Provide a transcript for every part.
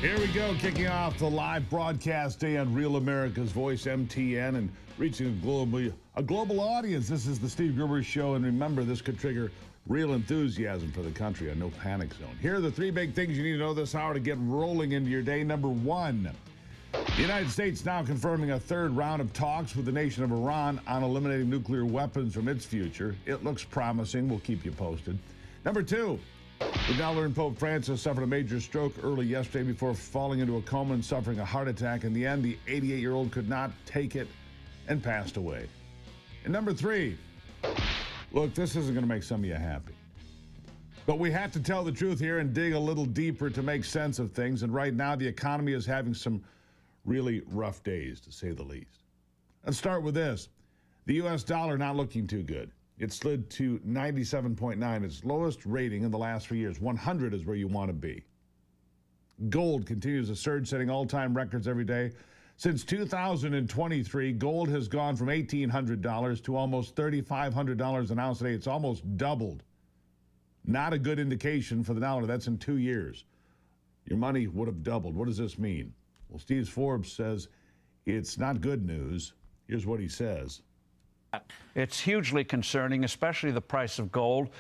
Here we go, kicking off the live broadcast day on Real America's Voice, MTN, and reaching a global audience. This is the Steve Gruber Show, and remember, this could trigger real enthusiasm for the country, a no panic zone. Here are the three big things you need to know this hour to get rolling into your day. Number one, the United States now confirming a third round of talks with the nation of Iran on eliminating nuclear weapons from its future. It looks promising. We'll keep you posted. Number two, we now learned Pope Francis suffered a major stroke early yesterday before falling into a coma and suffering a heart attack. In the end, the 88-year-old could not take it and passed away. And number three, look, this isn't going to make some of you happy, but we have to tell the truth here and dig a little deeper to make sense of things. And right now, the economy is having some really rough days, to say the least. Let's start with this. The U.S. dollar not looking too good. It slid to 97.9, its lowest rating in the last 3 years. 100 is where you want to be. Gold continues to surge, setting all-time records every day. Since 2023, gold has gone from $1,800 to almost $3,500 an ounce today. It's almost doubled. Not a good indication for the dollar. That's in 2 years. Your money would have doubled. What does this mean? Well, Steve Forbes says it's not good news. Here's what he says. It's hugely concerning, especially the price of gold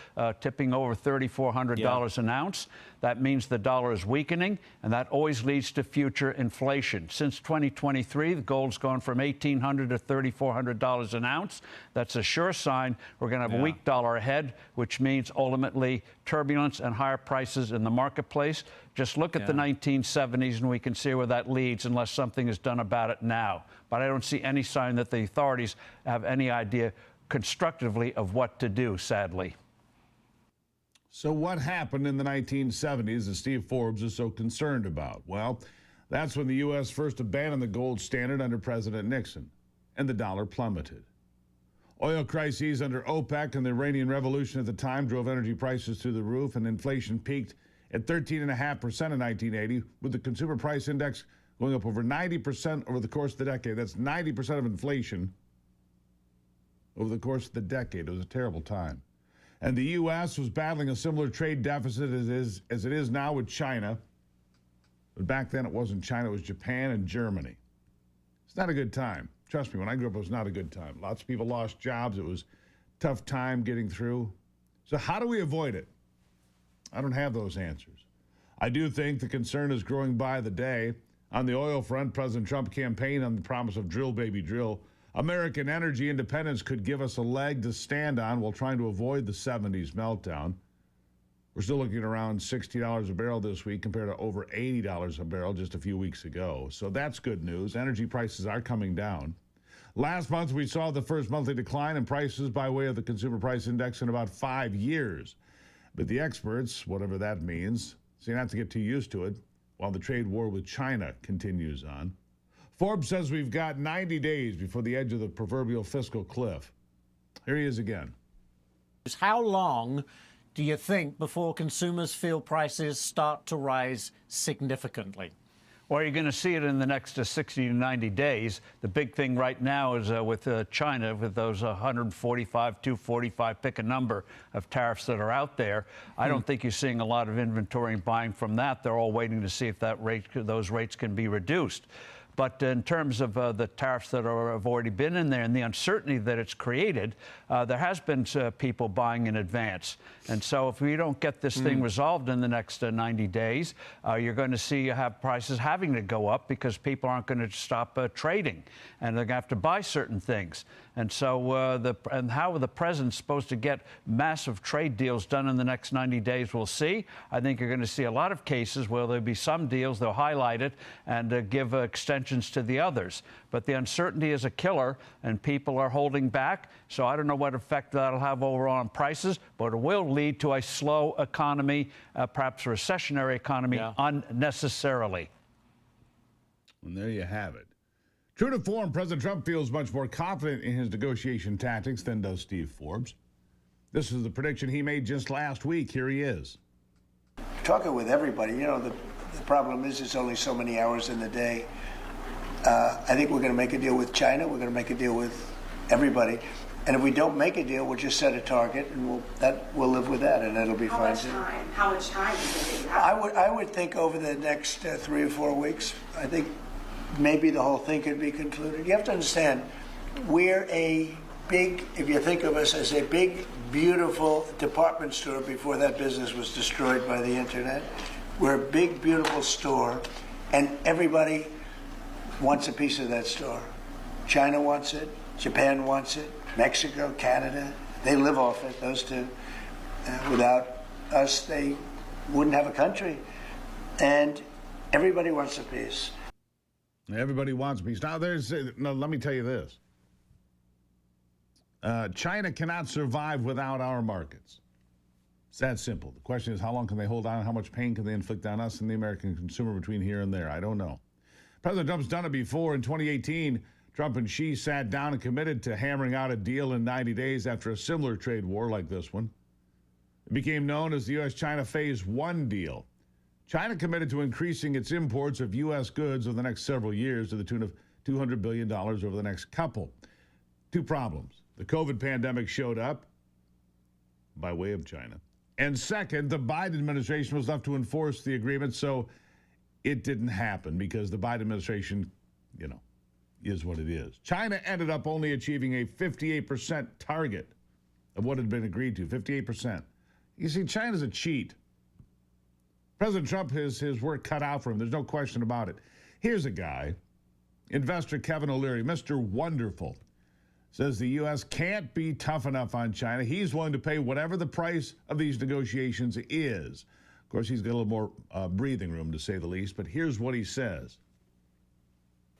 tipping over $3,400 an ounce. That means the dollar is weakening, and that always leads to future inflation. Since 2023, the gold's gone from $1,800 to $3,400 an ounce. That's a sure sign we're going to have a weak dollar ahead, which means ultimately turbulence and higher prices in the marketplace. Just look at the 1970s, and we can see where that leads unless something is done about it now. But I don't see any sign that the authorities have any idea constructively of what to do, sadly. So what happened in the 1970s that Steve Forbes is so concerned about? Well, that's when the U.S. first abandoned the gold standard under President Nixon, and the dollar plummeted. Oil crises under OPEC and the Iranian Revolution at the time drove energy prices through the roof, and inflation peaked at 13.5% in 1980, with the consumer price index going up over 90% over the course of the decade. That's 90% of inflation over the course of the decade. It was a terrible time. And the U.S. was battling a similar trade deficit as it is now with China. But back then it wasn't China, it was Japan and Germany. It's not a good time. Trust me, when I grew up, it was not a good time. Lots of people lost jobs. It was a tough time getting through. So how do we avoid it? I don't have those answers. I do think the concern is growing by the day. On the oil front, President Trump campaigned on the promise of drill, baby, drill. American energy independence could give us a leg to stand on while trying to avoid the 70s meltdown. We're still looking at around $60 a barrel this week compared to over $80 a barrel just a few weeks ago. So that's good news. Energy prices are coming down. Last month, we saw the first monthly decline in prices by way of the Consumer Price Index in about 5 years. But the experts, whatever that means, say not to get too used to it while the trade war with China continues on. Forbes says we've got 90 days before the edge of the proverbial fiscal cliff. Here he is again. How long do you think before consumers feel prices start to rise significantly? Well, you're going to see it in the next 60 to 90 days. The big thing right now is with China, with those 145, 245, pick a number of tariffs that are out there. I don't think you're seeing a lot of inventory and buying from that. They're all waiting to see if those rates can be reduced. But in terms of the tariffs that have already been in there and the uncertainty that it's created, there has been people buying in advance. And so if we don't get this thing resolved in the next 90 days, you're going to see prices having to go up because people aren't going to stop trading, and they're going to have to buy certain things. And so how the president's supposed to get massive trade deals done in the next 90 days, we'll see. I think you're going to see a lot of cases where there'll be some deals, they'll highlight it and give extensions to the others. But the uncertainty is a killer, and people are holding back. So I don't know what effect that'll have overall on prices, but it will lead to a slow economy, perhaps a recessionary economy unnecessarily. And there you have it. True to form, President Trump feels much more confident in his negotiation tactics than does Steve Forbes. This is the prediction he made just last week. Here he is. talking with everybody. You know, the problem is it's only so many hours in the day. I think we're going to make a deal with China. We're going to make a deal with everybody. And if we don't make a deal, we'll just set a target, and we'll live with that, and it'll be fine too. How much time is it? I would think over the next 3 or 4 weeks, I think maybe the whole thing could be concluded. You have to understand, we're a big, if you think of us as a big, beautiful department store before that business was destroyed by the internet. We're a big, beautiful store, and everybody wants a piece of that store. China wants it, Japan wants it, Mexico, Canada, they live off it, those two. Without us, they wouldn't have a country. And everybody wants a piece. Everybody wants a piece. Now, let me tell you this. China cannot survive without our markets. It's that simple. The question is, how long can they hold on? How much pain can they inflict on us and the American consumer between here and there? I don't know. President Trump's done it before. In 2018, Trump and Xi sat down and committed to hammering out a deal in 90 days after a similar trade war like this one. It became known as the U.S.-China Phase 1 deal. China committed to increasing its imports of U.S. goods over the next several years to the tune of $200 billion over the next couple. Two problems. The COVID pandemic showed up by way of China. And second, the Biden administration was left to enforce the agreement, so it didn't happen because the Biden administration, is what it is. China ended up only achieving a 58% target of what had been agreed to, 58%. You see, China's a cheat. President Trump has his work cut out for him. There's no question about it. Here's a guy, investor Kevin O'Leary, Mr. Wonderful, says the U.S. can't be tough enough on China. He's willing to pay whatever the price of these negotiations is. Of course, he's got a little more breathing room, to say the least, but here's what he says.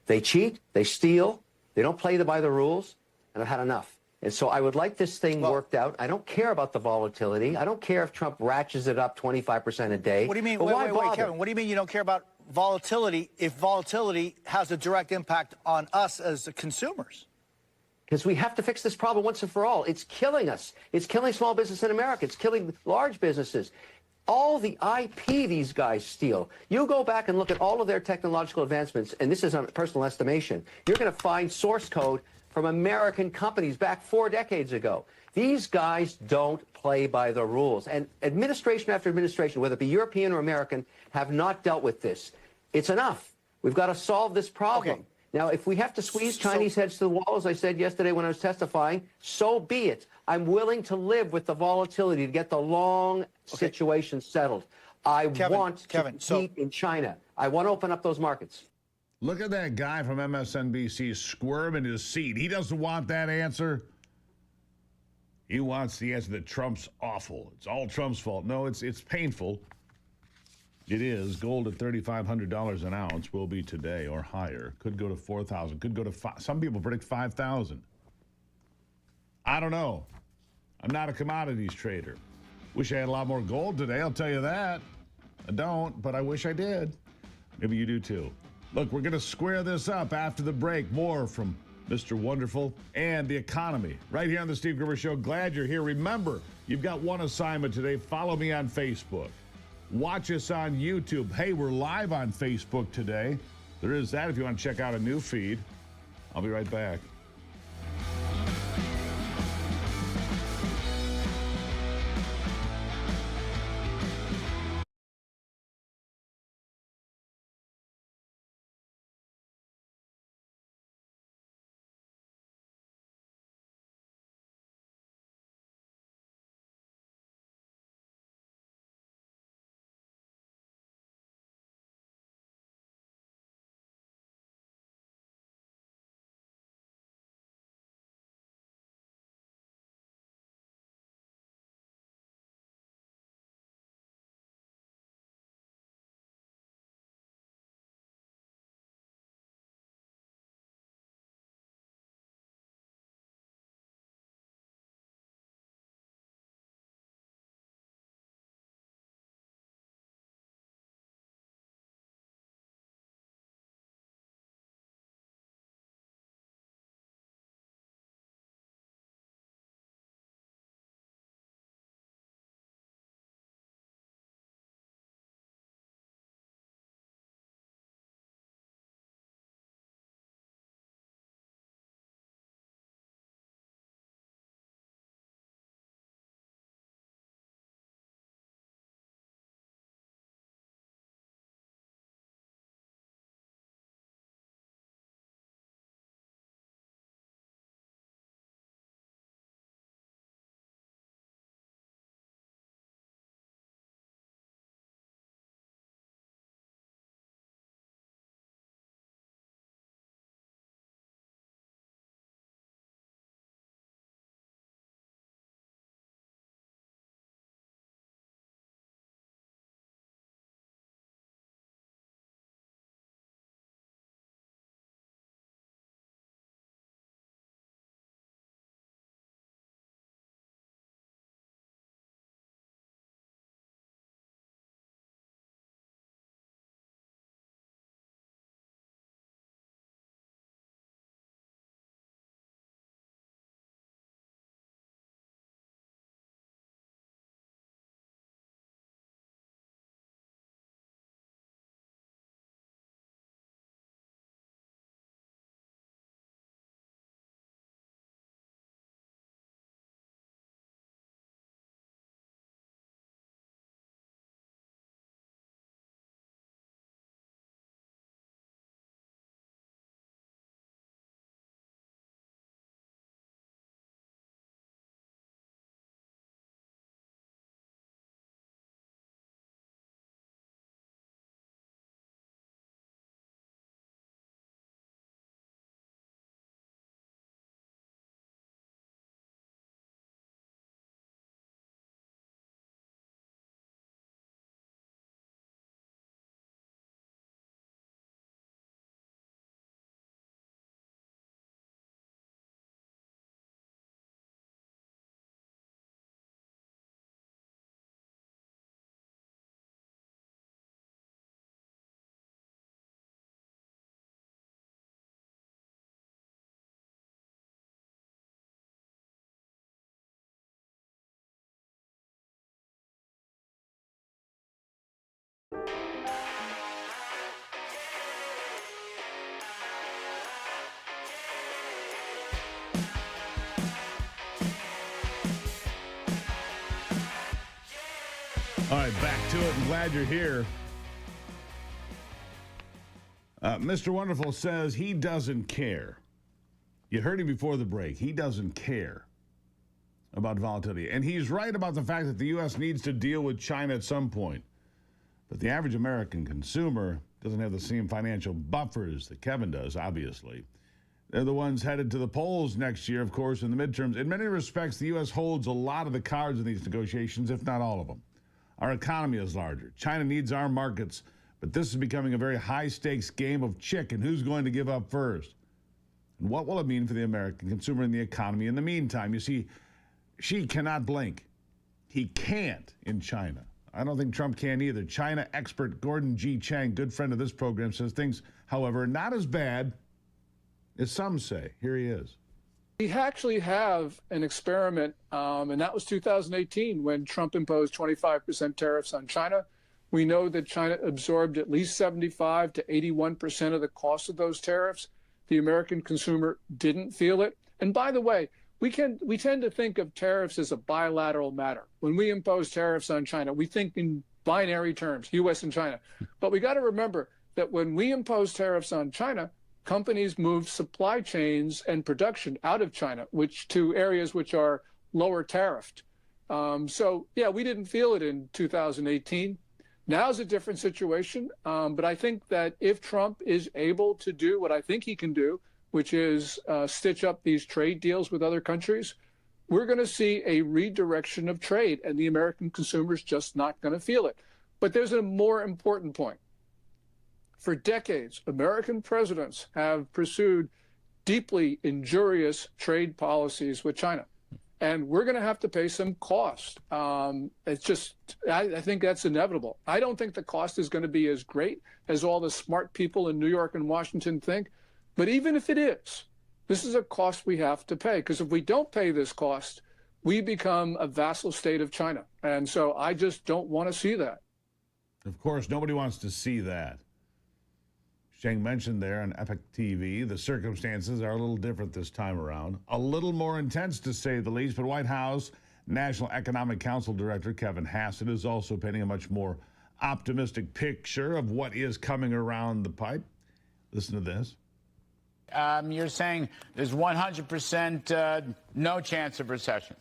They cheat, they steal, they don't play by the rules, and I've had enough. And so I would like this thing worked out. I don't care about the volatility. I don't care if Trump ratchets it up 25% a day. What do you mean? But Wait, Kevin, what do you mean you don't care about volatility if volatility has a direct impact on us as the consumers? Because we have to fix this problem once and for all. It's killing us. It's killing small business in America. It's killing large businesses. All the IP these guys steal. You go back and look at all of their technological advancements, and this is a personal estimation, you're going to find source code from American companies back 4 decades ago. These guys don't play by the rules. And administration after administration, whether it be European or American, have not dealt with this. It's enough. We've got to solve this problem. Okay. Now, if we have to squeeze Chinese heads to the wall, as I said yesterday when I was testifying, so be it. I'm willing to live with the volatility to get the long situation settled. I want to compete in China. I want to open up those markets. Look at that guy from MSNBC squirm in his seat. He doesn't want that answer. He wants the answer that Trump's awful. It's all Trump's fault. No, it's painful. It is. Gold at $3,500 an ounce will be today or higher. Could go to 4,000. Could go to some people predict 5,000. I don't know. I'm not a commodities trader. Wish I had a lot more gold today, I'll tell you that. I don't, but I wish I did. Maybe you do too. Look, we're going to square this up after the break. More from Mr. Wonderful and the economy right here on the Steve Gruber Show. Glad you're here. Remember, you've got one assignment today. Follow me on Facebook. Watch us on YouTube. Hey, we're live on Facebook today. There is that if you want to check out a new feed. I'll be right back. All right, back to it. I'm glad you're here. Mr. Wonderful says he doesn't care. You heard him before the break. He doesn't care about volatility. And he's right about the fact that the U.S. needs to deal with China at some point. But the average American consumer doesn't have the same financial buffers that Kevin does, obviously. They're the ones headed to the polls next year, of course, in the midterms. In many respects, the U.S. holds a lot of the cards in these negotiations, if not all of them. Our economy is larger. China needs our markets, but this is becoming a very high-stakes game of chicken. Who's going to give up first? And what will it mean for the American consumer and the economy in the meantime? You see, Xi cannot blink. He can't in China. I don't think Trump can either. China expert Gordon G. Chang, good friend of this program, says things, however, not as bad as some say. Here he is. We actually have an experiment, and that was 2018 when Trump imposed 25% tariffs on China. We know that China absorbed at least 75 to 81% of the cost of those tariffs. The American consumer didn't feel it. And by the way, we tend to think of tariffs as a bilateral matter. When we impose tariffs on China, we think in binary terms, U.S. and China. But we got to remember that when we impose tariffs on China, companies move supply chains and production out of China, which to areas which are lower tariffed. So, yeah, we didn't feel it in 2018. Now is a different situation. But I think that if Trump is able to do what I think he can do, which is stitch up these trade deals with other countries, we're going to see a redirection of trade, and the American consumer is just not going to feel it. But there's a more important point. For decades, American presidents have pursued deeply injurious trade policies with China, and we're going to have to pay some cost. It's just, I think that's inevitable. I don't think the cost is going to be as great as all the smart people in New York and Washington think, but even if it is, this is a cost we have to pay, because if we don't pay this cost, we become a vassal state of China. And so I just don't want to see that. Of course, nobody wants to see that. Chang mentioned there on Epic TV, the circumstances are a little different this time around. A little more intense, to say the least, but White House National Economic Council Director Kevin Hassett is also painting a much more optimistic picture of what is coming around the pipe. Listen to this. You're saying there's 100% no chance of recession.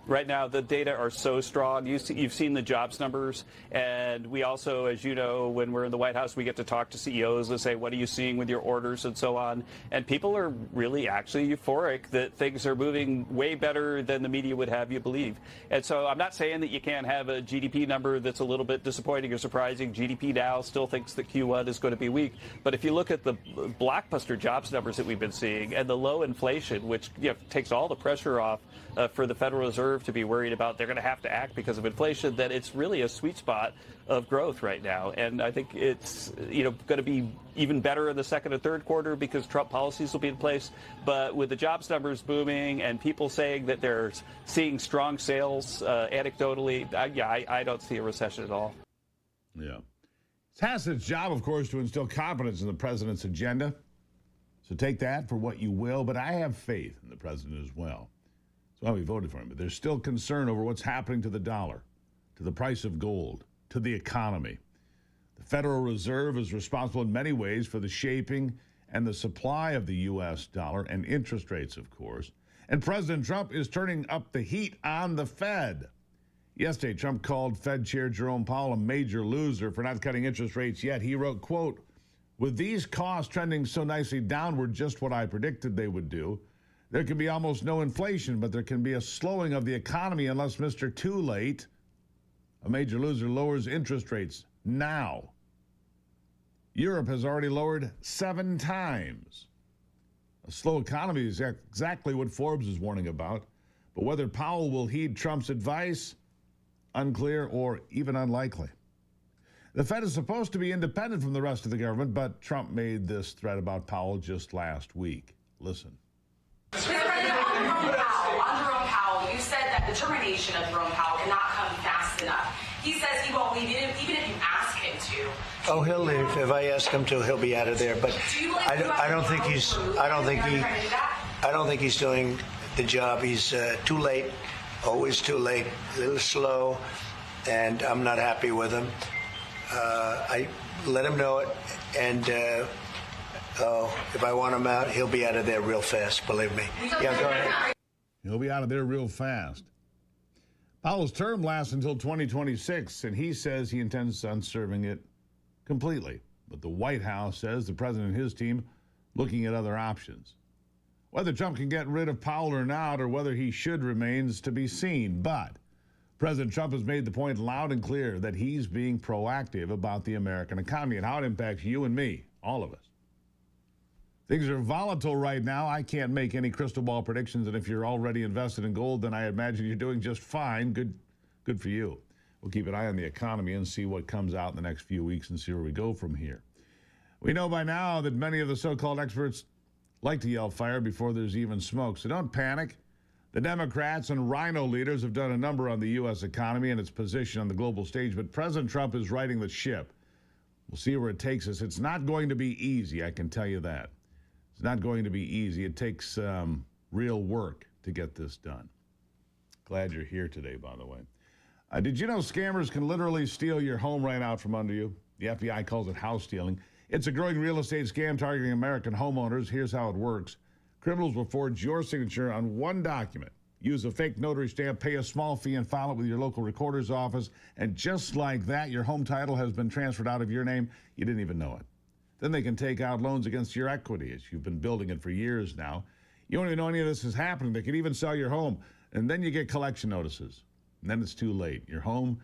Right now, the data are so strong. You've seen the jobs numbers. And we also, as you know, when we're in the White House, we get to talk to CEOs and say, what are you seeing with your orders and so on? And people are really actually euphoric that things are moving way better than the media would have you believe. And so I'm not saying that you can't have a GDP number that's a little bit disappointing or surprising. GDP now still thinks that Q1 is going to be weak. But if you look at the blockbuster jobs numbers that we've been seeing and the low inflation, which takes all the pressure off for the Federal Reserve to be worried about they're going to have to act because of inflation, that it's really a sweet spot of growth right now. And I think it's going to be even better in the second and third quarter because Trump policies will be in place. But with the jobs numbers booming and people saying that they're seeing strong sales anecdotally, I don't see a recession at all. Yeah. It's Hassett's job, of course, to instill confidence in the president's agenda. So take that for what you will. But I have faith in the president as well. Well, we voted for him, but there's still concern over what's happening to the dollar, to the price of gold, to the economy. The Federal Reserve is responsible in many ways for the shaping and the supply of the U.S. dollar and interest rates, of course. And President Trump is turning up the heat on the Fed. Yesterday, Trump called Fed Chair Jerome Powell a major loser for not cutting interest rates yet. He wrote, quote, "With these costs trending so nicely downward, just what I predicted they would do. There can be almost no inflation, but there can be a slowing of the economy unless Mr. Too Late, a major loser, lowers interest rates now." Europe has already lowered 7 times. A slow economy is exactly what Forbes is warning about. But whether Powell will heed Trump's advice, unclear or even unlikely. The Fed is supposed to be independent from the rest of the government, but Trump made this threat about Powell just last week. Listen. Mr. President, on Jerome Powell, you said that the termination of Jerome Powell cannot come fast enough. He says he won't leave even if you ask him to. Oh, he'll leave. If I ask him to, he'll be out of there. But I don't think he's doing the job. He's too late, always too late, a little slow. and I'm not happy with him. I let him know it, and if I want him out, he'll be out of there real fast, believe me. Yeah, go ahead. He'll be out of there real fast. Powell's term lasts until 2026, and he says he intends on serving it completely. But the White House says the president and his team looking at other options. Whether Trump can get rid of Powell or not, or whether he should, remains to be seen. But President Trump has made the point loud and clear that he's being proactive about the American economy and how it impacts you and me, all of us. Things are volatile right now. I can't make any crystal ball predictions, and if you're already invested in gold, then I imagine you're doing just fine. Good for you. We'll keep an eye on the economy and see what comes out in the next few weeks and see where we go from here. We know by now that many of the so-called experts like to yell fire before there's even smoke, so don't panic. The Democrats and rhino leaders have done a number on the U.S. economy and its position on the global stage, but President Trump is riding the ship. We'll see where it takes us. It's not going to be easy, I can tell you that. It's not going to be easy. It takes real work to get this done. Glad you're here today, by the way. Did you know scammers can literally steal your home right out from under you? The FBI calls it house stealing. It's a growing real estate scam targeting American homeowners. Here's how it works. Criminals will forge your signature on one document, use a fake notary stamp, pay a small fee, and file it with your local recorder's office. And just like that, your home title has been transferred out of your name. You didn't even know it. Then they can take out loans against your equity, as you've been building it for years now. You don't even know any of this is happening. They could even sell your home. And then you get collection notices. And then it's too late. Your home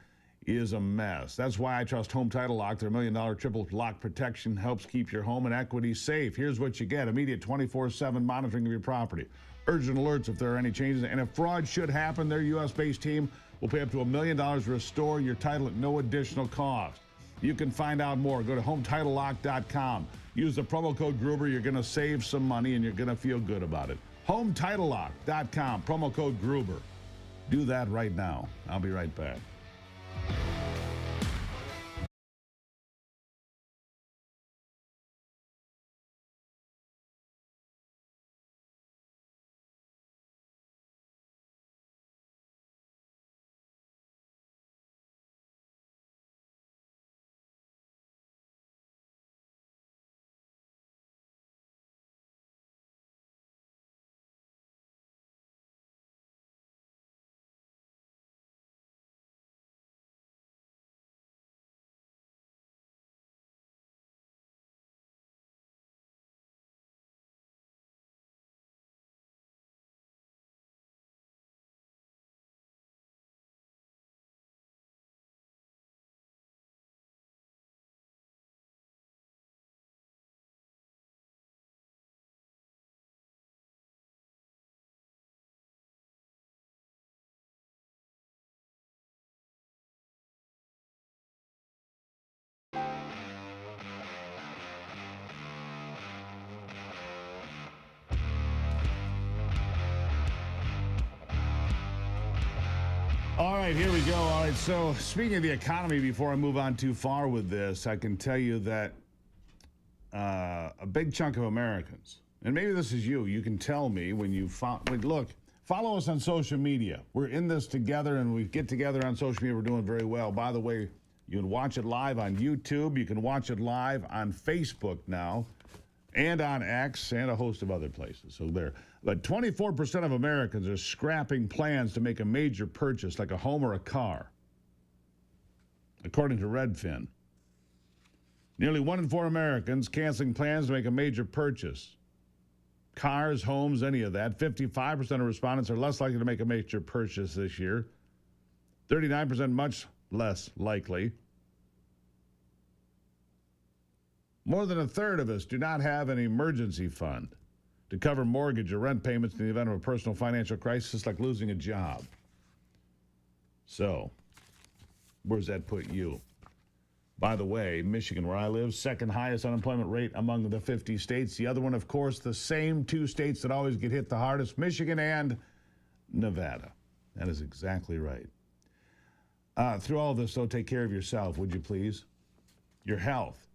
is a mess. That's why I trust Home Title Lock. Their $1 million triple lock protection helps keep your home and equity safe. Here's what you get: immediate 24/7 monitoring of your property, urgent alerts if there are any changes, and if fraud should happen, their U.S.-based team will pay up to $1 million to restore your title at no additional cost. You can find out more. Go to HometitleLock.com. Use the promo code Gruber. You're going to save some money, and you're going to feel good about it. HometitleLock.com, promo code Gruber. Do that right now. I'll be right back. All right, here we go. All right, so speaking of the economy, before I move on too far with this, I can tell you that a big chunk of Americans, and maybe this is you can tell me when you look, follow us on social media. We're in this together, and we get together on social media. We're doing very well. By the way, you can watch it live on YouTube. You can watch it live on Facebook now, and on X, and a host of other places. So there. But 24% of Americans are scrapping plans to make a major purchase, like a home or a car, according to Redfin. Nearly 1 in 4 Americans canceling plans to make a major purchase. Cars, homes, any of that. 55% of respondents are less likely to make a major purchase this year. 39% much less likely. More than a third of us do not have an emergency fund to cover mortgage or rent payments in the event of a personal financial crisis, like losing a job. So, where's that put you? By the way, Michigan, where I live, second highest unemployment rate among the 50 states. The other one, of course, the same 2 states that always get hit the hardest, Michigan and Nevada. That is exactly right. Through all this, though, take care of yourself, would you please? Your health,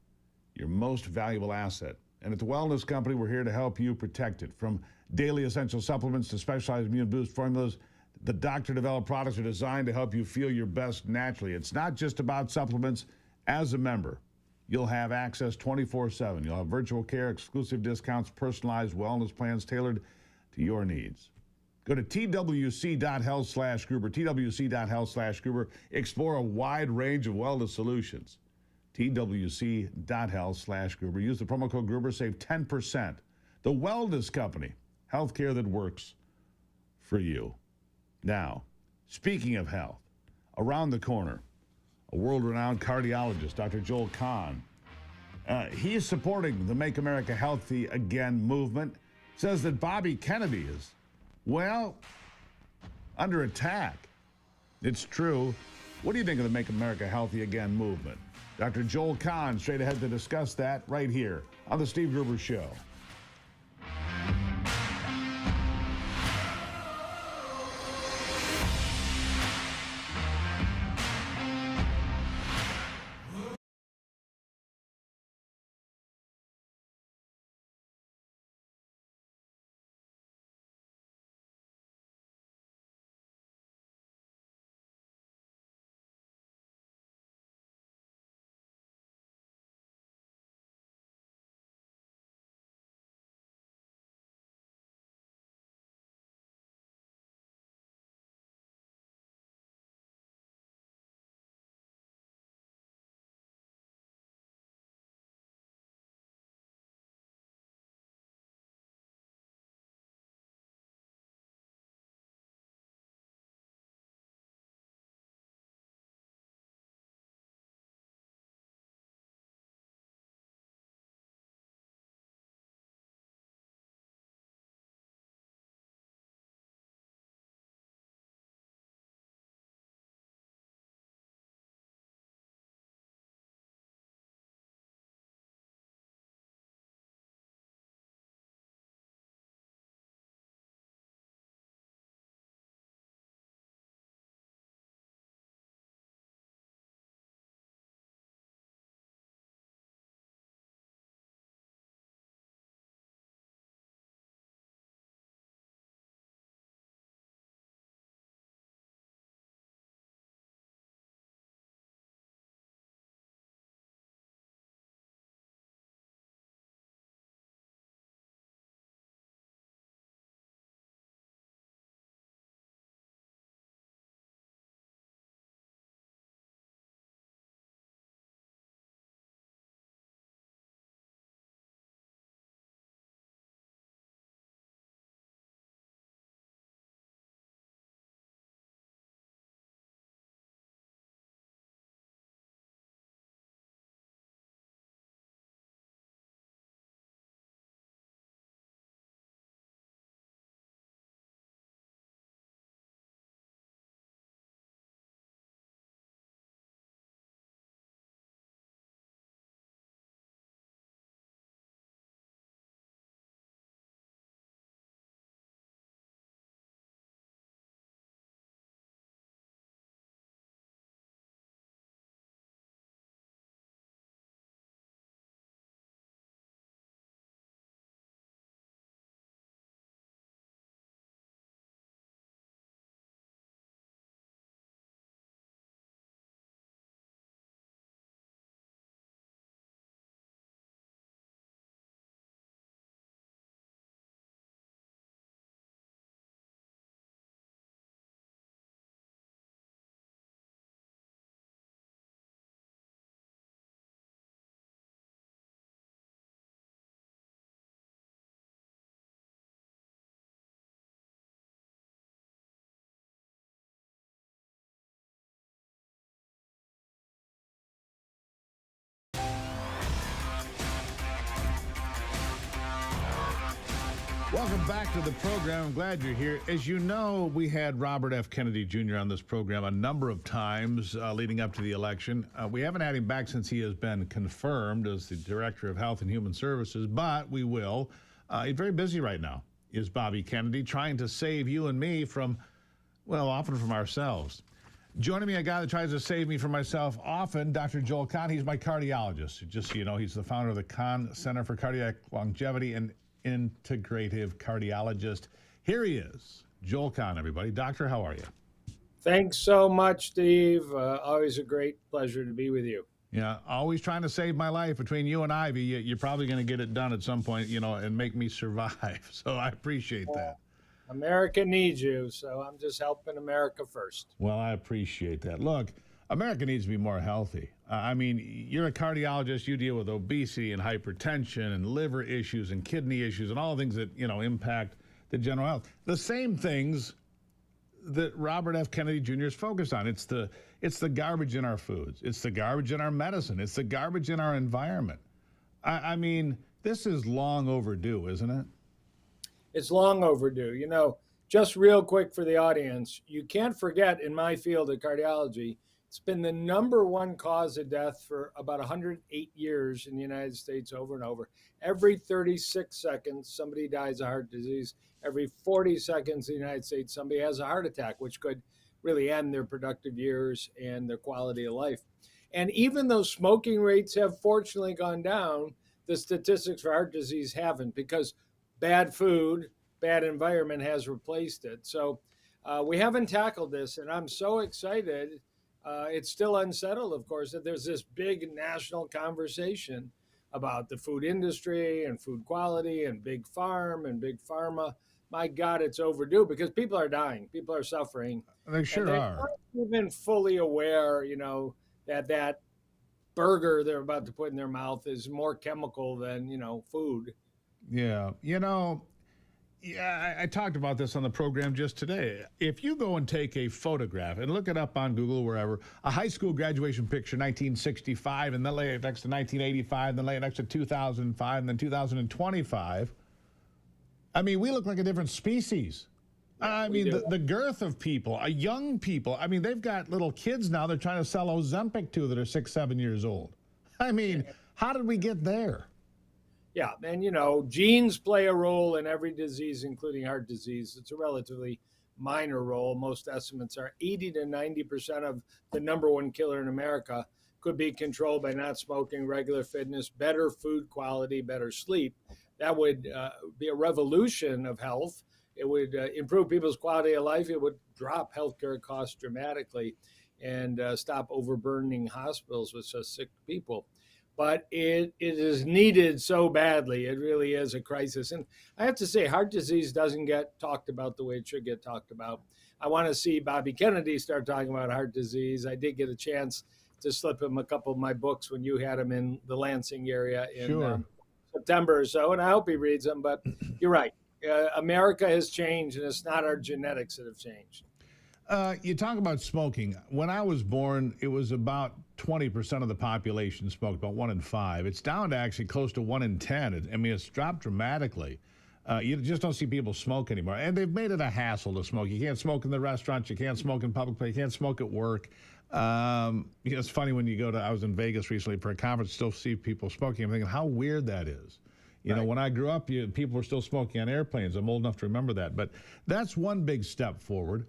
your most valuable asset. And at the Wellness Company, we're here to help you protect it. From daily essential supplements to specialized immune boost formulas, The doctor-developed products are designed to help you feel your best naturally. It's not just about supplements. As a member, you'll have access 24/7. You'll have virtual care, exclusive discounts, personalized wellness plans tailored to your needs. Go to twc.health/Gruber, twc.health/Gruber. Explore a wide range of wellness solutions. twc.health/Gruber. Use the promo code Gruber, save 10%. The Wellness Company, healthcare that works for you. Now, speaking of health, around the corner, a world-renowned cardiologist, Dr. Joel Kahn. He's supporting the Make America Healthy Again movement, says that Bobby Kennedy is, well, under attack. It's true. What do you think of the Make America Healthy Again movement? Dr. Joel Kahn, straight ahead to discuss that right here on The Steve Gruber Show. Welcome back to the program. I'm glad you're here. As you know, we had Robert F. Kennedy Jr. on this program a number of times leading up to the election. We haven't had him back since he has been confirmed as the Director of Health and Human Services, but we will. He's very busy right now, is Bobby Kennedy, trying to save you and me from, well, often from ourselves. Joining me, a guy that tries to save me from myself often, Dr. Joel Kahn. He's my cardiologist. Just so you know, he's the founder of the Kahn Center for Cardiac Longevity and integrative cardiologist. Here he is. Joel Kahn, everybody. Doctor, how are you? Thanks so much, Steve. Always a great pleasure to be with you. Yeah, always trying to save my life. Between you and Ivy, you're probably going to get it done at some point, and make me survive. So I appreciate that. America needs you, so I'm just helping America first. Well, I appreciate that. Look, America needs to be more healthy. I mean, you're a cardiologist. You deal with obesity and hypertension and liver issues and kidney issues and all things that, impact the general health. The same things that Robert F. Kennedy Jr. is focused on. It's the garbage in our foods. It's the garbage in our medicine. It's the garbage in our environment. I mean, this is long overdue, isn't it? It's long overdue. Just real quick for the audience, you can't forget in my field of cardiology, it's been the #1 cause of death for about 108 years in the United States over and over. Every 36 seconds, somebody dies of heart disease. Every 40 seconds in the United States, somebody has a heart attack, which could really end their productive years and their quality of life. And even though smoking rates have fortunately gone down, the statistics for heart disease haven't, because bad food, bad environment has replaced it. So we haven't tackled this, and I'm so excited. It's still unsettled, of course, that there's this big national conversation about the food industry and food quality and big farm and big pharma. My God, it's overdue, because people are dying. People are suffering. They sure are. They're not even fully aware, that burger they're about to put in their mouth is more chemical than, food. Yeah. I talked about this on the program just today. If you go and take a photograph and look it up on Google, wherever, a high school graduation picture, 1965, and then lay it next to 1985, then lay it next to 2005, and then 2025, I mean, we look like a different species. I mean, the girth of people, young people, I mean, they've got little kids now they're trying to sell Ozempic to that are 6, 7 years old. I mean, how did we get there? Yeah, and genes play a role in every disease, including heart disease. It's a relatively minor role. Most estimates are 80 to 90% of the #1 killer in America could be controlled by not smoking, regular fitness, better food quality, better sleep. That would be a revolution of health. It would improve people's quality of life. It would drop healthcare costs dramatically and stop overburdening hospitals with such sick people. But it is needed so badly. It really is a crisis. And I have to say, heart disease doesn't get talked about the way it should get talked about. I want to see Bobby Kennedy start talking about heart disease. I did get a chance to slip him a couple of my books when you had him in the Lansing area in September or so, and I hope he reads them. But you're right. America has changed, and it's not our genetics that have changed. You talk about smoking. When I was born, it was about 20% of the population smoked, about 1 in 5. It's down to actually close to 1 in 10. I mean, it's dropped dramatically. You just don't see people smoke anymore. And they've made it a hassle to smoke. You can't smoke in the restaurants. You can't smoke in public place. You can't smoke at work. It's funny when you go to, I was in Vegas recently for a conference, still see people smoking. I'm thinking how weird that is. You know, when I grew up, people were still smoking on airplanes. I'm old enough to remember that. But that's one big step forward.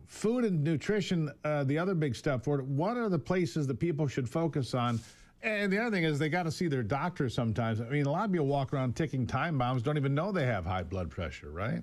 Food and nutrition, the other big step forward. What are the places that people should focus on? And the other thing is they got to see their doctor sometimes. I mean, a lot of people walk around ticking time bombs, don't even know they have high blood pressure, right?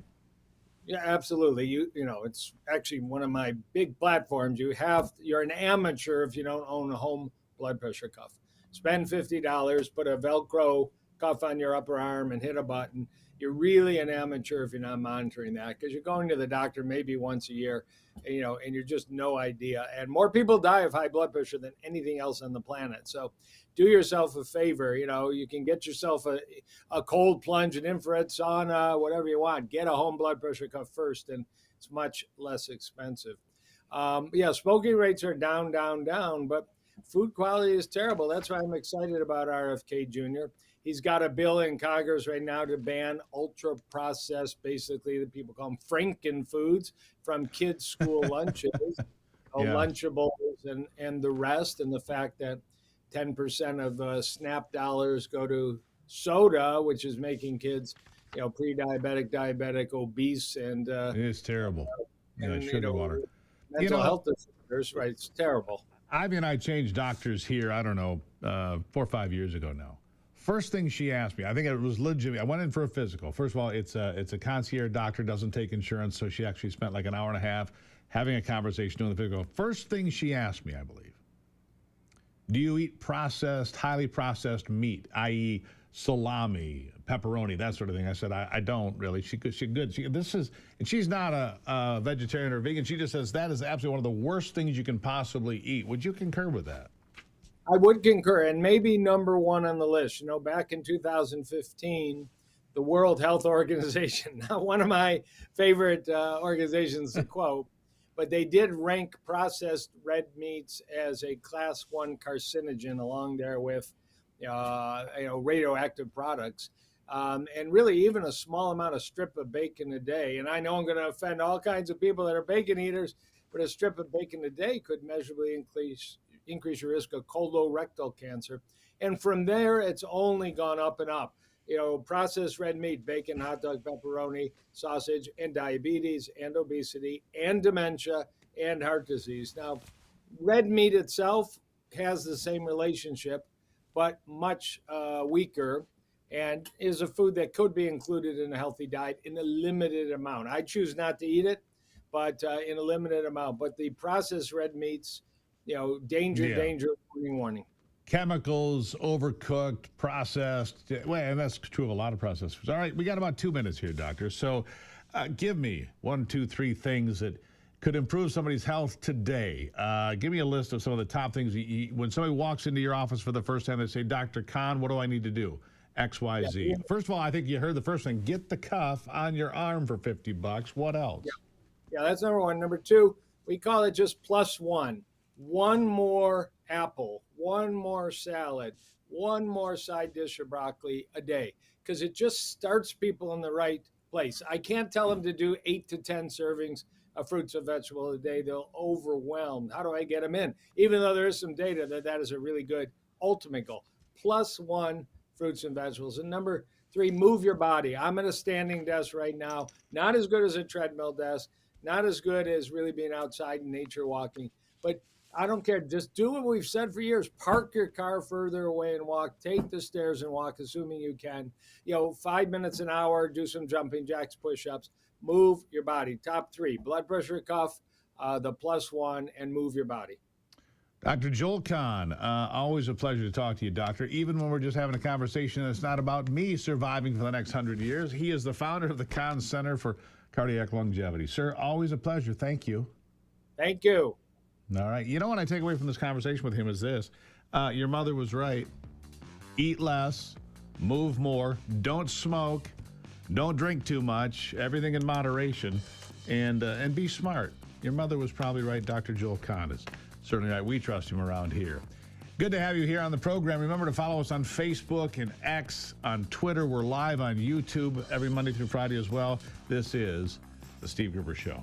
Yeah, absolutely. You know, it's actually one of my big platforms. You're an amateur if you don't own a home blood pressure cuff. Spend $50, put a Velcro cuff on your upper arm and hit a button. You're really an amateur if you're not monitoring that, because you're going to the doctor maybe once a year, you know, and you're just no idea. And more people die of high blood pressure than anything else on the planet. So do yourself a favor. You know, you can get yourself a cold plunge, an infrared sauna, whatever you want. Get a home blood pressure cuff first, and it's much less expensive. Yeah, smoking rates are down, but food quality is terrible. That's why I'm excited about RFK Jr. He's got a bill in Congress right now to ban ultra-processed, basically, that people call them Franken foods, from kids' school lunches, Lunchables, and the rest, and the fact that 10% of SNAP dollars go to soda, which is making kids, you know, pre-diabetic, diabetic, obese, and it is terrible. Sugar water. Mental health disorders, right? It's terrible. Ivy and I changed doctors here, I don't know, 4 or 5 years ago now. First thing she asked me, I think it was legitimate. I went in for a physical. First of all, it's a concierge doctor, doesn't take insurance, so she actually spent like an hour and a half having a conversation doing the physical. First thing she asked me, I believe, do you eat processed, highly processed meat, i.e., salami, pepperoni, that sort of thing? I said, I don't really. She good. And she's not a vegetarian or vegan. She just says that is absolutely one of the worst things you can possibly eat. Would you concur with that? I would concur, and maybe number one on the list. You know, back in 2015, the World Health Organization, not one of my favorite organizations to quote, but they did rank processed red meats as a class 1 carcinogen along there with radioactive products. And really, even a small amount of strip of bacon a day. And I know I'm going to offend all kinds of people that are bacon eaters, but a strip of bacon a day could measurably increase your risk of colorectal cancer. And from there, it's only gone up and up. You know, processed red meat, bacon, hot dog, pepperoni, sausage, and diabetes, and obesity, and dementia, and heart disease. Now, red meat itself has the same relationship, but much weaker, and is a food that could be included in a healthy diet in a limited amount. I choose not to eat it, but in a limited amount. But the processed red meats, danger, warning. Chemicals, overcooked, processed. Well, and that's true of a lot of processed foods. All right, we got about 2 minutes here, doctor. So give me 1, 2, 3 things that could improve somebody's health today. Give me a list of some of the top things. When somebody walks into your office for the first time, they say, Dr. Kahn, what do I need to do? X, Y, Z. Yeah. First of all, I think you heard the first thing. Get the cuff on your arm for $50. What else? Yeah, that's number one. Number two, we call it just +1. One more apple, one more salad, one more side dish of broccoli a day, because it just starts people in the right place. I can't tell them to do 8 to 10 servings of fruits and vegetables a day. They'll overwhelm. How do I get them in? Even though there is some data that is a really good ultimate goal. +1 fruits and vegetables. And number 3, move your body. I'm at a standing desk right now, not as good as a treadmill desk, not as good as really being outside in nature walking, but I don't care. Just do what we've said for years. Park your car further away and walk. Take the stairs and walk, assuming you can. 5 minutes an hour, do some jumping jacks, push-ups. Move your body. Top 3, blood pressure cuff, the +1, and move your body. Dr. Joel Kahn, always a pleasure to talk to you, doctor. Even when we're just having a conversation that's not about me surviving for the next 100 years. He is the founder of the Kahn Center for Cardiac Longevity. Sir, always a pleasure. Thank you. Thank you. All right. You know what I take away from this conversation with him is this. Your mother was right. Eat less, move more, don't smoke, don't drink too much, everything in moderation, and be smart. Your mother was probably right. Dr. Joel Kahn is certainly right. We trust him around here. Good to have you here on the program. Remember to follow us on Facebook and X, on Twitter. We're live on YouTube every Monday through Friday as well. This is The Steve Gruber Show.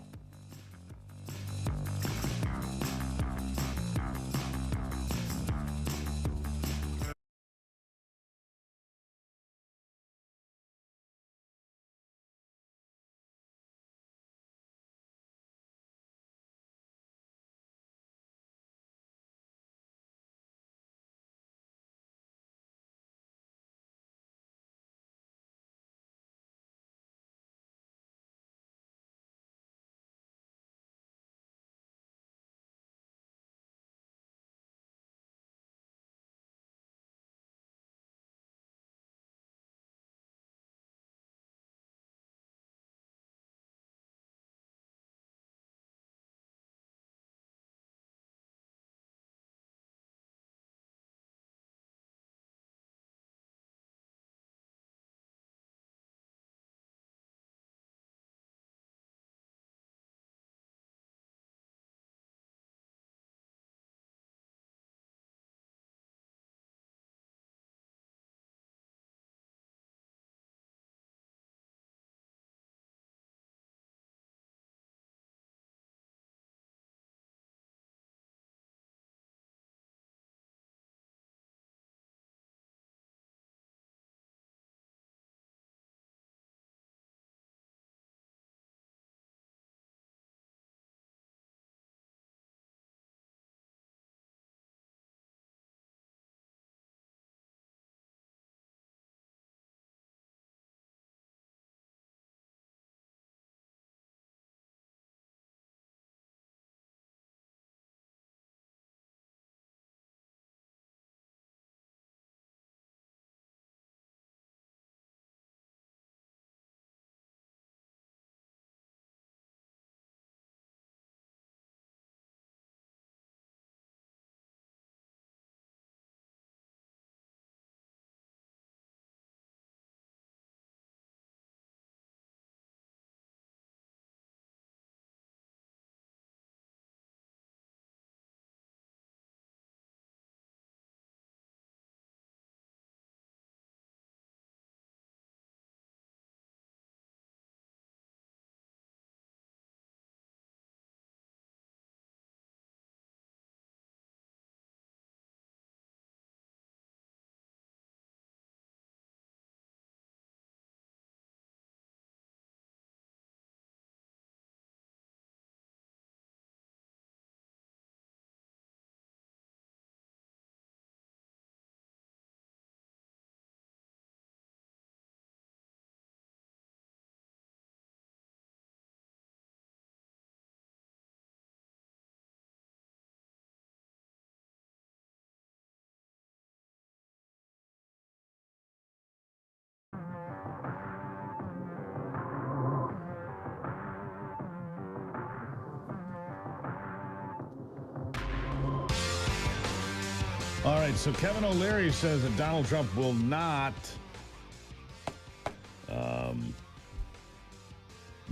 All right, so Kevin O'Leary says that Donald Trump will not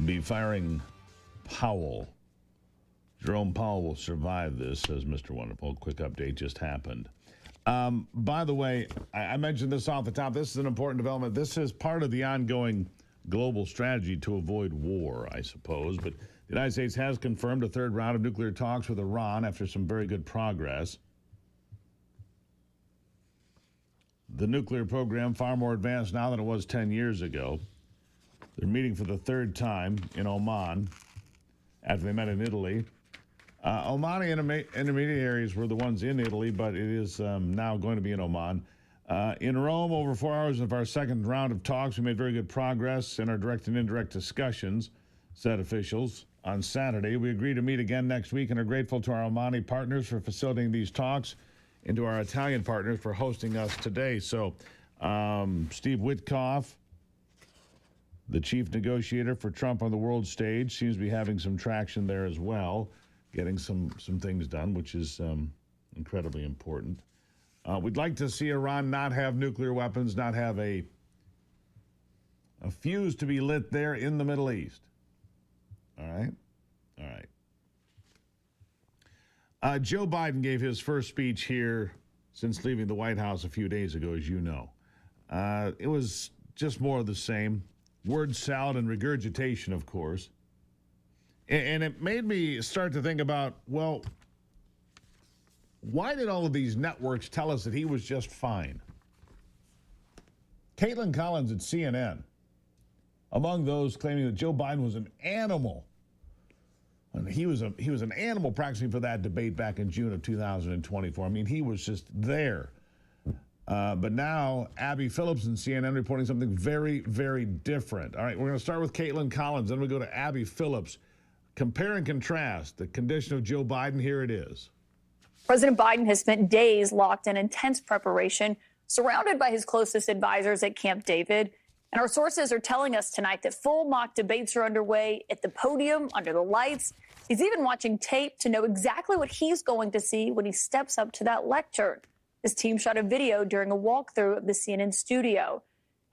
be firing Powell. Jerome Powell will survive this, says Mr. Wonderful. Quick update just happened. By the way, I mentioned this off the top. This is an important development. This is part of the ongoing global strategy to avoid war, I suppose. But the United States has confirmed a third round of nuclear talks with Iran after some very good progress. The nuclear program far more advanced now than it was 10 years ago. They're meeting for the third time in Oman after they met in Italy. Omani intermediaries were the ones in Italy, but it is now going to be in Oman. In Rome, over 4 hours of our second round of talks, we made very good progress in our direct and indirect discussions, said officials. On Saturday, we agreed to meet again next week and are grateful to our Omani partners for facilitating these talks and to our Italian partners for hosting us today. So, Steve Witkoff, the chief negotiator for Trump on the world stage, seems to be having some traction there as well, getting some things done, which is incredibly important. We'd like to see Iran not have nuclear weapons, not have a fuse to be lit there in the Middle East. All right? All right. Joe Biden gave his first speech here since leaving the White House a few days ago, as you know. It was just more of the same. Word salad and regurgitation, of course. And it made me start to think about, well, why did all of these networks tell us that he was just fine? Caitlin Collins at CNN, among those claiming that Joe Biden was an animal. And he was an animal practicing for that debate back in June of 2024. I mean, he was just there. But now Abby Phillips and CNN reporting something very, very different. All right, we're going to start with Caitlin Collins, then we go to Abby Phillips. Compare and contrast the condition of Joe Biden. Here it is. President Biden has spent days locked in intense preparation, surrounded by his closest advisors at Camp David. And our sources are telling us tonight that full mock debates are underway at the podium, under the lights. He's even watching tape to know exactly what he's going to see when he steps up to that lectern. His team shot a video during a walkthrough of the CNN studio.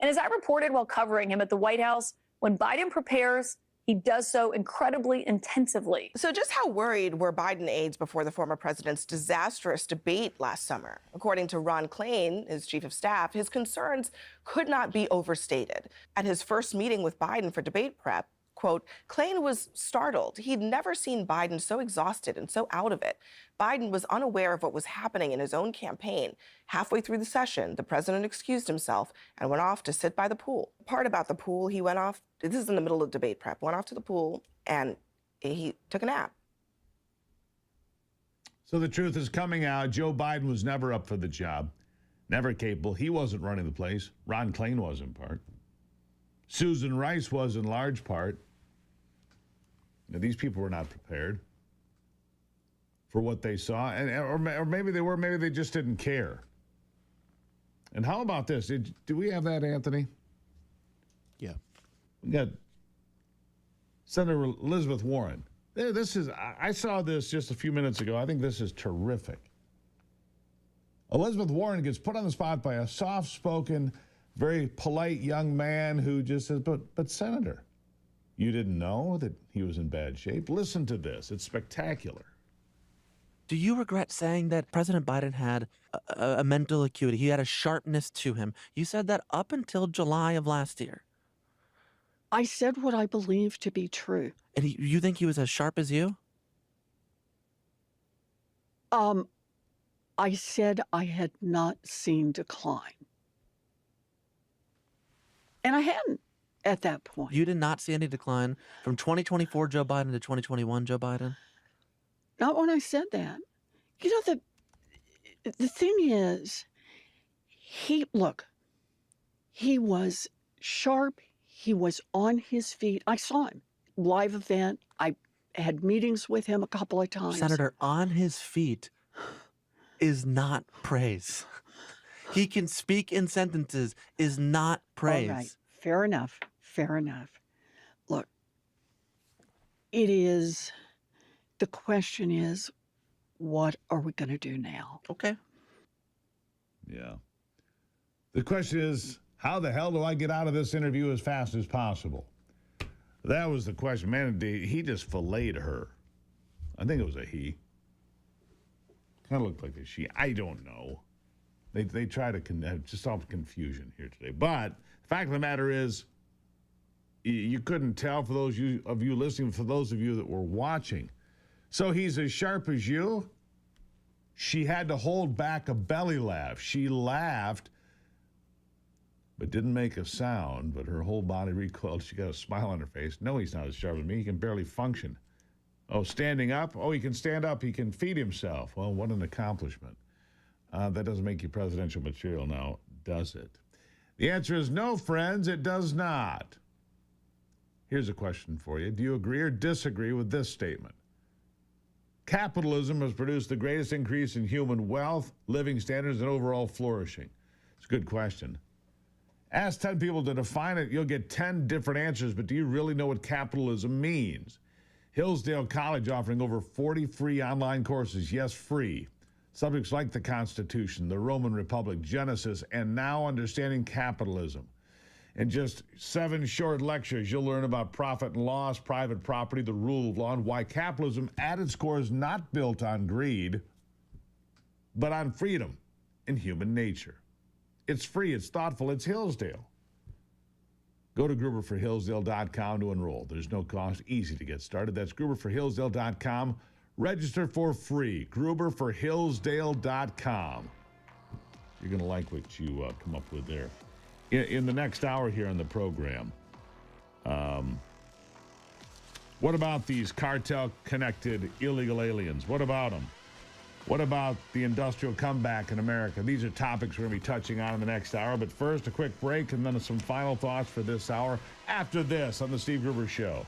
And as I reported while covering him at the White House, when Biden prepares, he does so incredibly intensively. So just how worried were Biden aides before the former president's disastrous debate last summer? According to Ron Klain, his chief of staff, his concerns could not be overstated. At his first meeting with Biden for debate prep, quote, Klain was startled. He'd never seen Biden so exhausted and so out of it. Biden was unaware of what was happening in his own campaign. Halfway through the session, the president excused himself and went off to sit by the pool. Part about the pool, he went off, this is in the middle of debate prep, went off to the pool and he took a nap. So the truth is coming out. Joe Biden was never up for the job, never capable. He wasn't running the place. Ron Klain was in part. Susan Rice was in large part. Now, these people were not prepared for what they saw, or maybe they were, maybe they just didn't care. And how about this? Do we have that, Anthony? Yeah. We got Senator Elizabeth Warren. This is, I saw this just a few minutes ago. I think this is terrific. Elizabeth Warren gets put on the spot by a soft-spoken, very polite young man who just says, but Senator, you didn't know that he was in bad shape? Listen to this. It's spectacular. Do you regret saying that President Biden had a mental acuity? He had a sharpness to him. You said that up until July of last year. I said what I believe to be true. And you think he was as sharp as you? I said I had not seen decline. And I hadn't at that point. You did not see any decline from 2024 Joe Biden to 2021 Joe Biden? Not when I said that. You know, the thing is, he was sharp. He was on his feet. I saw him. Live event. I had meetings with him a couple of times. Senator, on his feet is not praise. He can speak in sentences is not praise. All right. Fair enough. Fair enough. Look, the question is, what are we going to do now? Okay. Yeah. The question is, how the hell do I get out of this interview as fast as possible? That was the question. Man, he just filleted her. I think it was a he. Kind of looked like a she. I don't know. They try to just solve confusion here today. But the fact of the matter is, you couldn't tell for those of you listening, for those of you that were watching. So he's as sharp as you. She had to hold back a belly laugh. She laughed, but didn't make a sound, but her whole body recoiled. She got a smile on her face. No, he's not as sharp as me. He can barely function. Oh, standing up? Oh, he can stand up. He can feed himself. Well, what an accomplishment. That doesn't make you presidential material now, does it? The answer is no, friends, it does not. Here's a question for you. Do you agree or disagree with this statement? Capitalism has produced the greatest increase in human wealth, living standards, and overall flourishing. It's a good question. Ask 10 people to define it. You'll get 10 different answers, but do you really know what capitalism means? Hillsdale College offering over 40 free online courses. Yes, free. Subjects like the Constitution, the Roman Republic, Genesis, and now understanding capitalism. In just 7 short lectures, you'll learn about profit and loss, private property, the rule of law, and why capitalism at its core is not built on greed, but on freedom and human nature. It's free, it's thoughtful, it's Hillsdale. Go to gruberforhillsdale.com to enroll. There's no cost, easy to get started. That's gruberforhillsdale.com. Register for free, gruberforhillsdale.com. You're going to like what you come up with there. In the next hour here on the program, what about these cartel-connected illegal aliens? What about them? What about the industrial comeback in America? These are topics we're going to be touching on in the next hour. But first, a quick break and then some final thoughts for this hour after this on The Steve Gruber Show.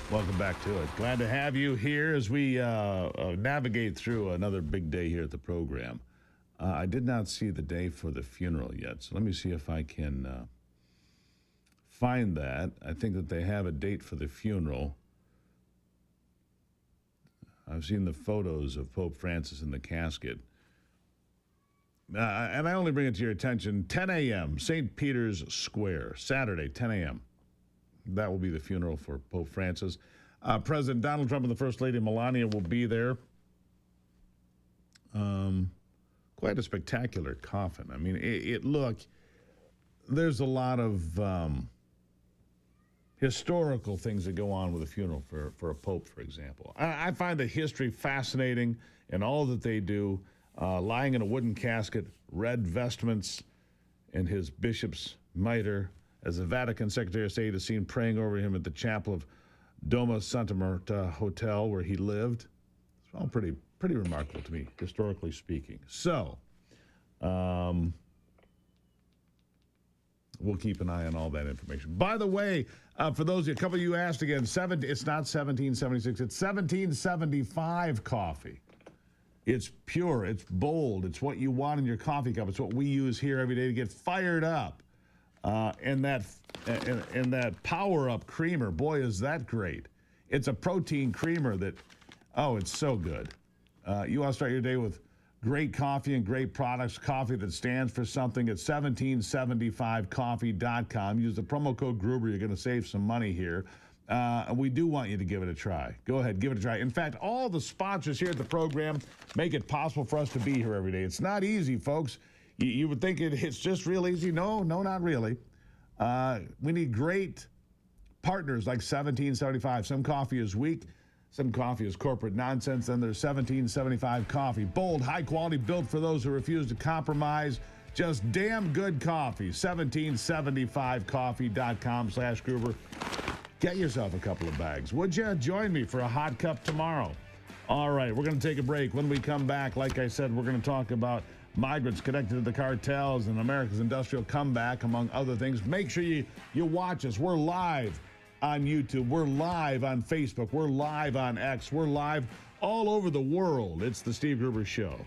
Welcome back to it. Glad to have you here as we navigate through another big day here at the program. I did not see the day for the funeral yet, so let me see if I can find that. I think that they have a date for the funeral. I've seen the photos of Pope Francis in the casket. And I only bring it to your attention, 10 a.m., St. Peter's Square, Saturday, 10 a.m. That will be the funeral for Pope Francis. President Donald Trump and the First Lady Melania will be there. Quite a spectacular coffin. I mean, there's a lot of historical things that go on with a funeral for a pope, for example. I find the history fascinating and all that they do. Lying in a wooden casket, red vestments, and his bishop's mitre, as the Vatican Secretary of State is seen praying over him at the chapel of Doma Santa Marta Hotel where he lived. It's all pretty remarkable to me, historically speaking. So, we'll keep an eye on all that information. By the way, for those of you, a couple of you asked again, it's not 1776, it's 1775 coffee. It's pure, it's bold, it's what you want in your coffee cup. It's what we use here every day to get fired up. And that Power Up creamer, boy, is that great. It's a protein creamer that, it's so good. You want to start your day with great coffee and great products, coffee that stands for something at 1775coffee.com. Use the promo code Gruber. You're going to save some money here. We do want you to give it a try. Go ahead, give it a try. In fact, all the sponsors here at the program make it possible for us to be here every day. It's not easy, folks. You would think it's just real easy. No, not really. We need great partners like 1775. Some coffee is weak. Some coffee is corporate nonsense. Then there's 1775 coffee. Bold, high quality, built for those who refuse to compromise. Just damn good coffee. 1775coffee.com/Gruber. Get yourself a couple of bags. Would you join me for a hot cup tomorrow? All right, we're going to take a break. When we come back, like I said, we're going to talk about migrants connected to the cartels and America's industrial comeback, among other things. Make sure you watch us. We're live on YouTube. We're live on Facebook. We're live on X. We're live all over the world. It's the Steve Gruber Show.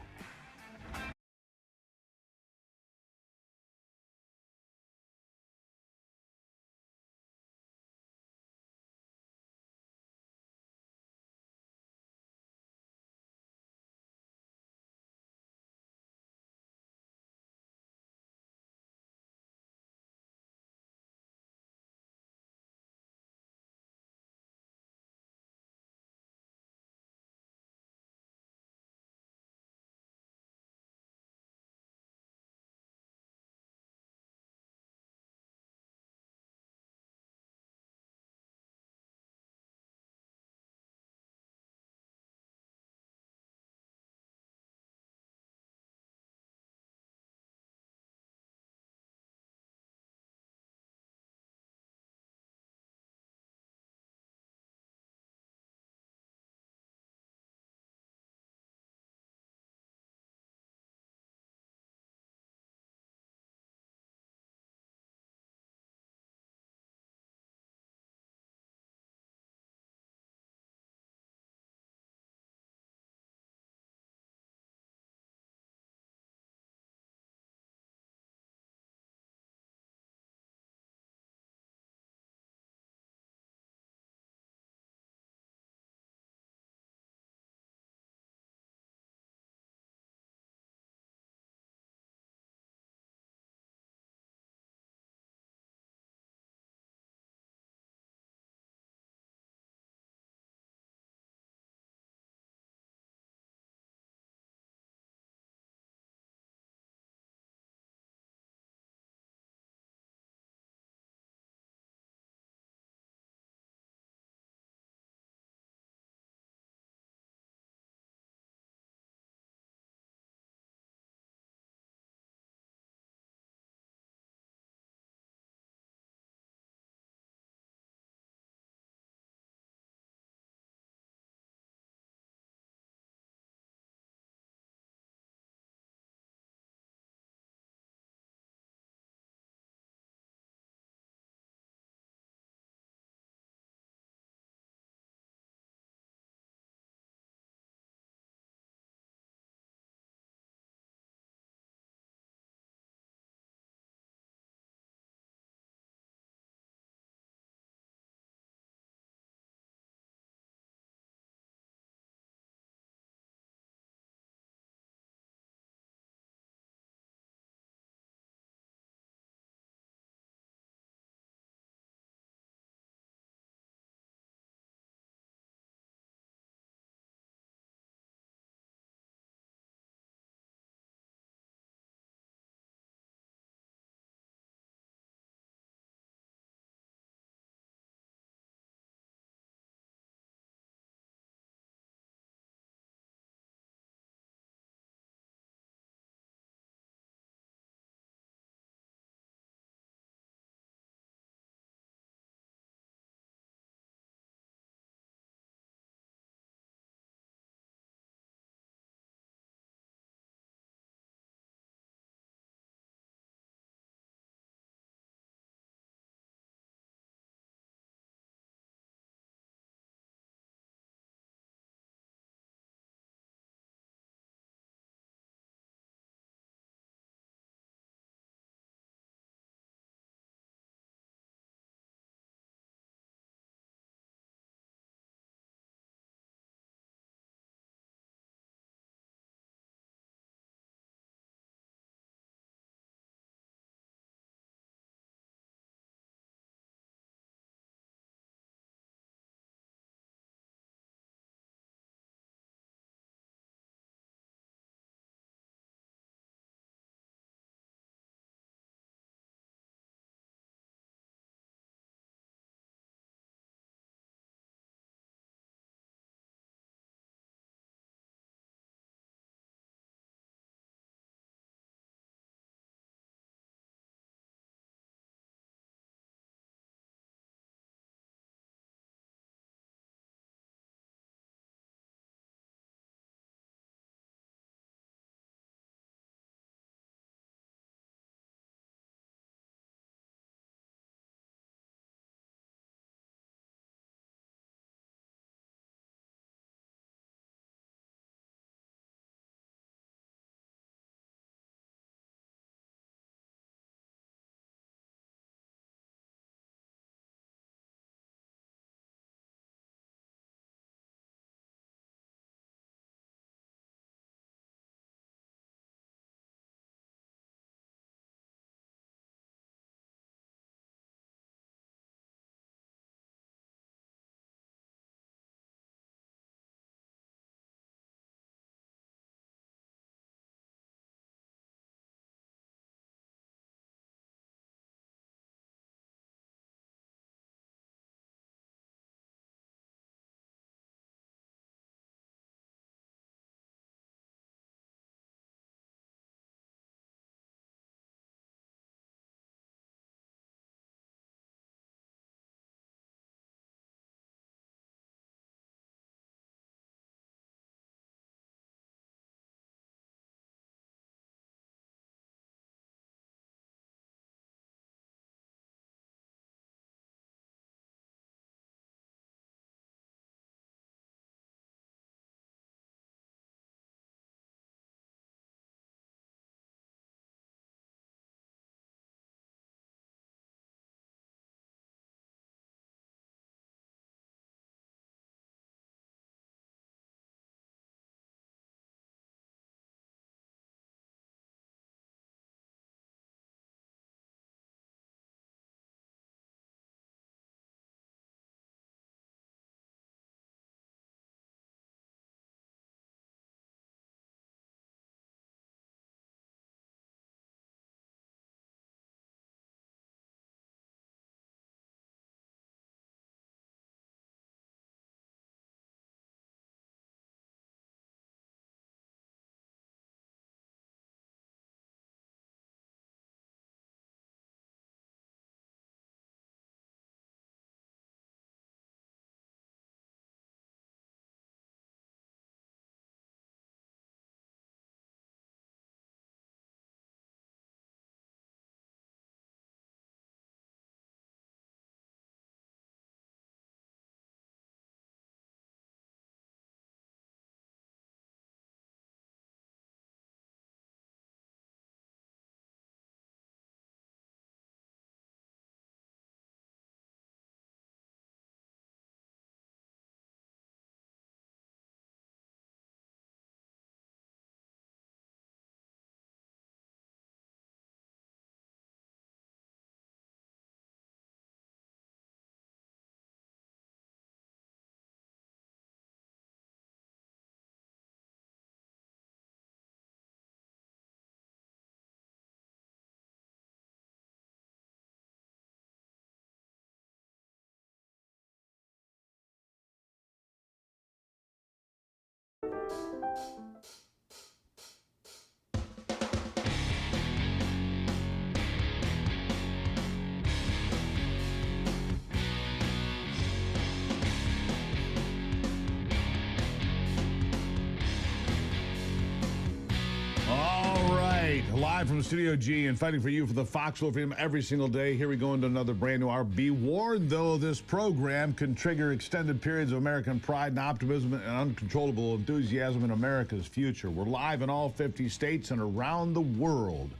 live from Studio G and fighting for you for the Foxhole Freedom every single day. Here we go into another brand new hour. Be warned, though, this program can trigger extended periods of American pride and optimism and uncontrollable enthusiasm in America's future. We're live in all 50 states and around the world.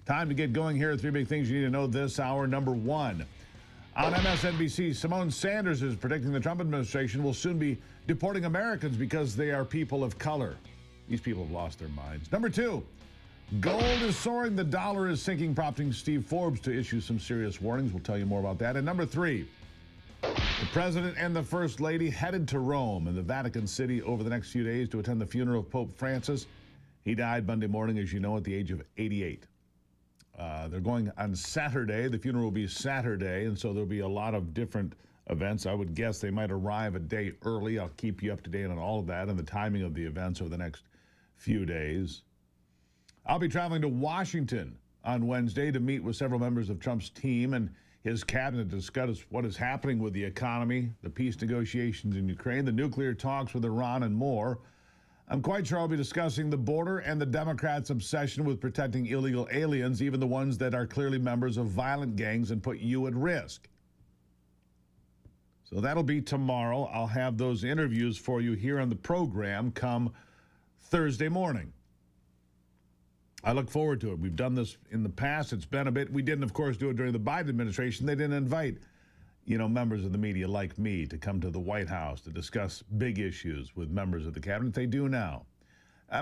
Time to get going here. 3 big things you need to know this hour. Number one, on MSNBC, Simone Sanders is predicting the Trump administration will soon be deporting Americans because they are people of color. These people have lost their minds. Number two, gold is soaring, the dollar is sinking, prompting Steve Forbes to issue some serious warnings. We'll tell you more about that. And number three, the president and the first lady headed to Rome and the Vatican City over the next few days to attend the funeral of Pope Francis. He died Monday morning, as you know, at the age of 88. They're going on Saturday. The funeral will be Saturday, and so there'll be a lot of different events. I would guess they might arrive a day early. I'll keep you up to date on all of that and the timing of the events over the next few days. I'll be traveling to Washington on Wednesday to meet with several members of Trump's team and his cabinet to discuss what is happening with the economy, the peace negotiations in Ukraine, the nuclear talks with Iran, and more. I'm quite sure I'll be discussing the border and the Democrats' obsession with protecting illegal aliens, even the ones that are clearly members of violent gangs and put you at risk. So that'll be tomorrow. I'll have those interviews for you here on the program come Thursday morning. I look forward to it. We've done this in the past. It's been a bit. We didn't, of course, do it during the Biden administration. They didn't invite, members of the media like me to come to the White House to discuss big issues with members of the cabinet. They do now.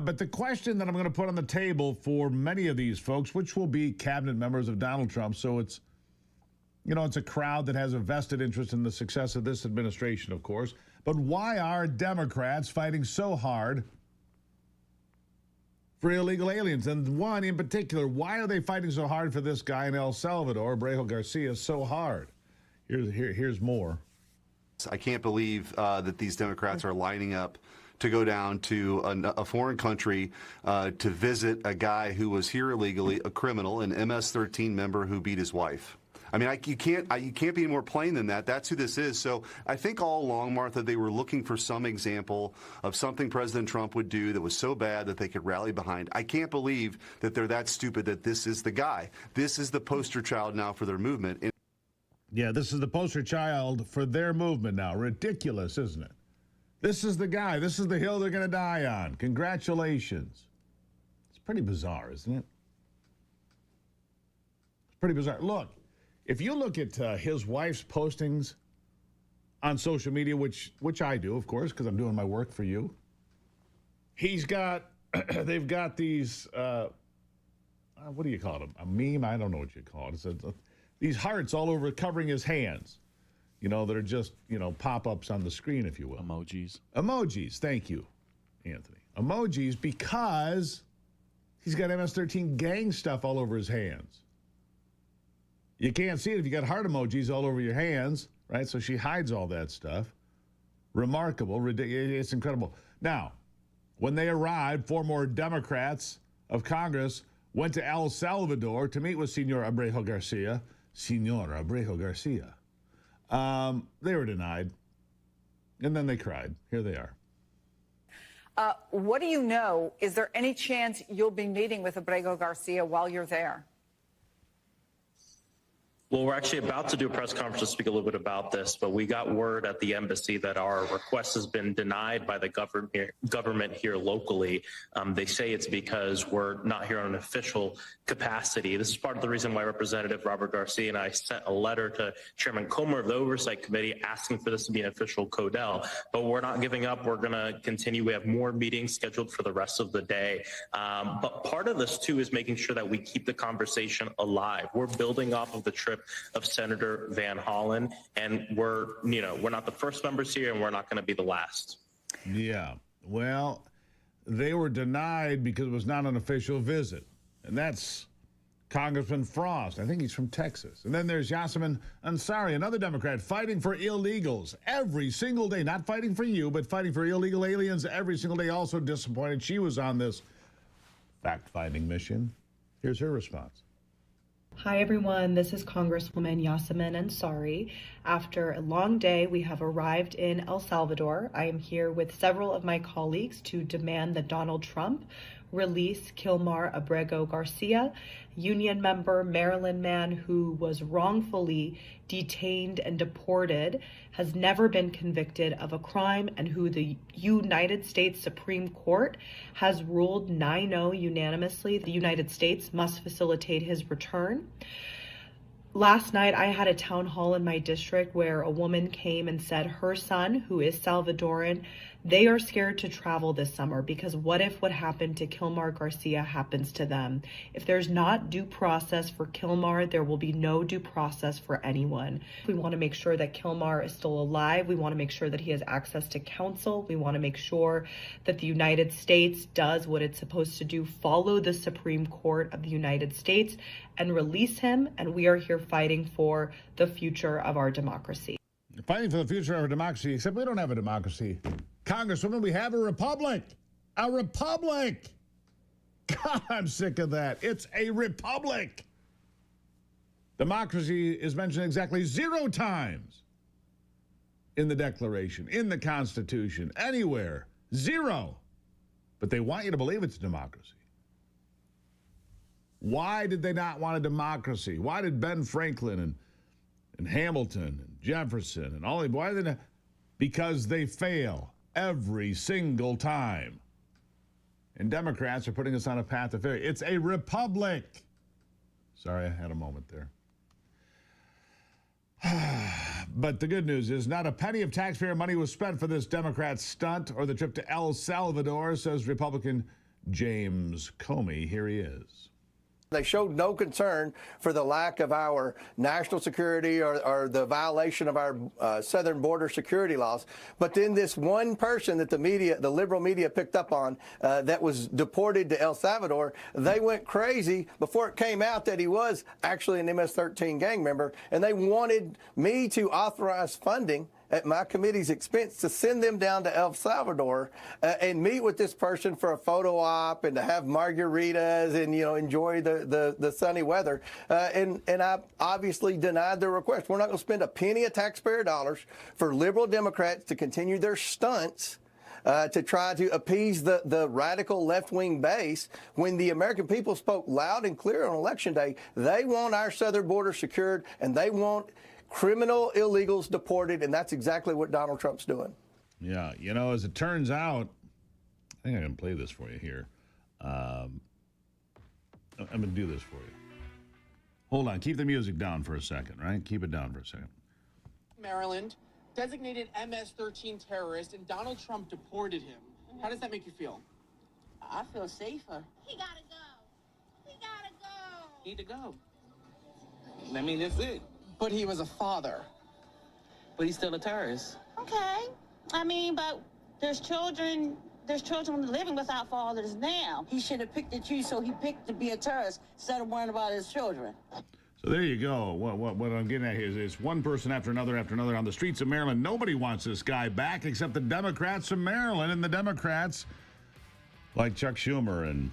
But the question that I'm going to put on the table for many of these folks, which will be cabinet members of Donald Trump, so it's a crowd that has a vested interest in the success of this administration, of course. But why are Democrats fighting so hard for illegal aliens? And one in particular, why are they fighting so hard for this guy in El Salvador, Abreu Garcia, so hard? Here's more. I can't believe that these Democrats are lining up to go down to a foreign country to visit a guy who was here illegally, a criminal, an MS-13 member who beat his wife. I mean, you can't be more plain than that. That's who this is. So I think all along, Martha, they were looking for some example of something President Trump would do that was so bad that they could rally behind. I can't believe that they're that stupid that this is the guy. This is the poster child now for their movement. Yeah, this is the poster child for their movement now. Ridiculous, isn't it? This is the guy. This is the hill they're going to die on. Congratulations. It's pretty bizarre, isn't it? It's pretty bizarre. Look. If you look at his wife's postings on social media, which I do, of course, because I'm doing my work for you, they've got these, what do you call them? A meme? I don't know what you call it. These hearts all over covering his hands, that are just, pop-ups on the screen, if you will. Emojis. Emojis. Thank you, Anthony. Emojis, because he's got MS-13 gang stuff all over his hands. You can't see it if you got heart emojis all over your hands, right? So she hides all that stuff. Remarkable, ridiculous, it's incredible. Now, when they arrived, 4 more Democrats of Congress went to El Salvador to meet with Senor Abreu Garcia. They were denied, and then they cried. Here they are. What do you know? Is there any chance you'll be meeting with Abreu Garcia while you're there? Well, we're actually about to do a press conference to speak a little bit about this, but we got word at the embassy that our request has been denied by the government here locally. They say it's because we're not here on an official capacity. This is part of the reason why Representative Robert Garcia and I sent a letter to Chairman Comer of the Oversight Committee asking for this to be an official CODEL. But we're not giving up. We're going to continue. We have more meetings scheduled for the rest of the day. But part of this, too, is making sure that we keep the conversation alive. We're building off of the trip of Senator Van Hollen, and we're not the first members here, and we're not going to be the last. Yeah, well, they were denied because it was not an official visit, and that's Congressman Frost. I think he's from Texas. And then there's Yasemin Ansari, another Democrat, fighting for illegals every single day, not fighting for you, but fighting for illegal aliens every single day. Also disappointed she was on this fact-finding mission. Here's her response. Hi everyone, this is Congresswoman Yasemin Ansari. After a long day, we have arrived in El Salvador. I am here with several of my colleagues to demand that Donald Trump release Kilmar Abrego Garcia, union member, Maryland man who was wrongfully detained and deported, has never been convicted of a crime, and who the United States Supreme Court has ruled 9-0 unanimously the United States must facilitate his return. Last night, I had a town hall in my district where a woman came and said her son, who is Salvadoran, they are scared to travel this summer because what if what happened to Kilmar Garcia happens to them? If there's not due process for Kilmar, there will be no due process for anyone. We want to make sure that Kilmar is still alive. We want to make sure that he has access to counsel. We want to make sure that the United States does what it's supposed to do, follow the Supreme Court of the United States and release him. And we are here fighting for the future of our democracy. Fighting for the future of our democracy, except we don't have a democracy. Congresswoman, we have a republic. A republic. God, I'm sick of that. It's a republic. Democracy is mentioned exactly 0 times in the Declaration, in the Constitution, anywhere. 0. But they want you to believe it's a democracy. Why did they not want a democracy? Why did Ben Franklin and Hamilton and Jefferson and all the, why did they not? Because they fail every single time. And Democrats are putting us on a path of failure. It's a republic. Sorry, I had a moment there. But the good news is not a penny of taxpayer money was spent for this Democrat stunt or the trip to El Salvador, says Republican James Comey. Here he is. They showed no concern for the lack of our national security or the violation of our southern border security laws. But then this one person that the media, the liberal media picked up on that was deported to El Salvador, they went crazy before it came out that he was actually an MS-13 gang member. And they wanted me to authorize funding at my committee's expense to send them down to El Salvador and meet with this person for a photo op and to have margaritas and, you know, enjoy the sunny weather. And I obviously denied their request. We're not going to spend a penny of taxpayer dollars for liberal Democrats to continue their stunts to try to appease the radical left-wing base when the American people spoke loud and clear on Election Day. They want our southern border secured, and they want criminal illegals deported, and that's exactly what Donald Trump's doing. Yeah, you know, as it turns out, I think I can play this for you here. I'm going to do this for you. Hold on. Keep the music down for a second, right? Keep it down for a second. Maryland, designated MS-13 terrorist, and Donald Trump deported him. How does that make you feel? I feel safer. He gotta go. He gotta go. Need to go. I mean, that's it. But he was a father. But he's still a terrorist. Okay. I mean, but there's children living without fathers now. He should have picked and choose, so he picked to be a terrorist instead of worrying about his children. So there you go. What I'm getting at here is it's one person after another on the streets of Maryland. Nobody wants this guy back except the Democrats of Maryland, and the Democrats like Chuck Schumer and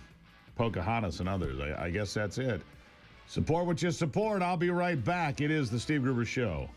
Pocahontas and others. I guess that's it. Support what you support. I'll be right back. It is the Steve Gruber Show.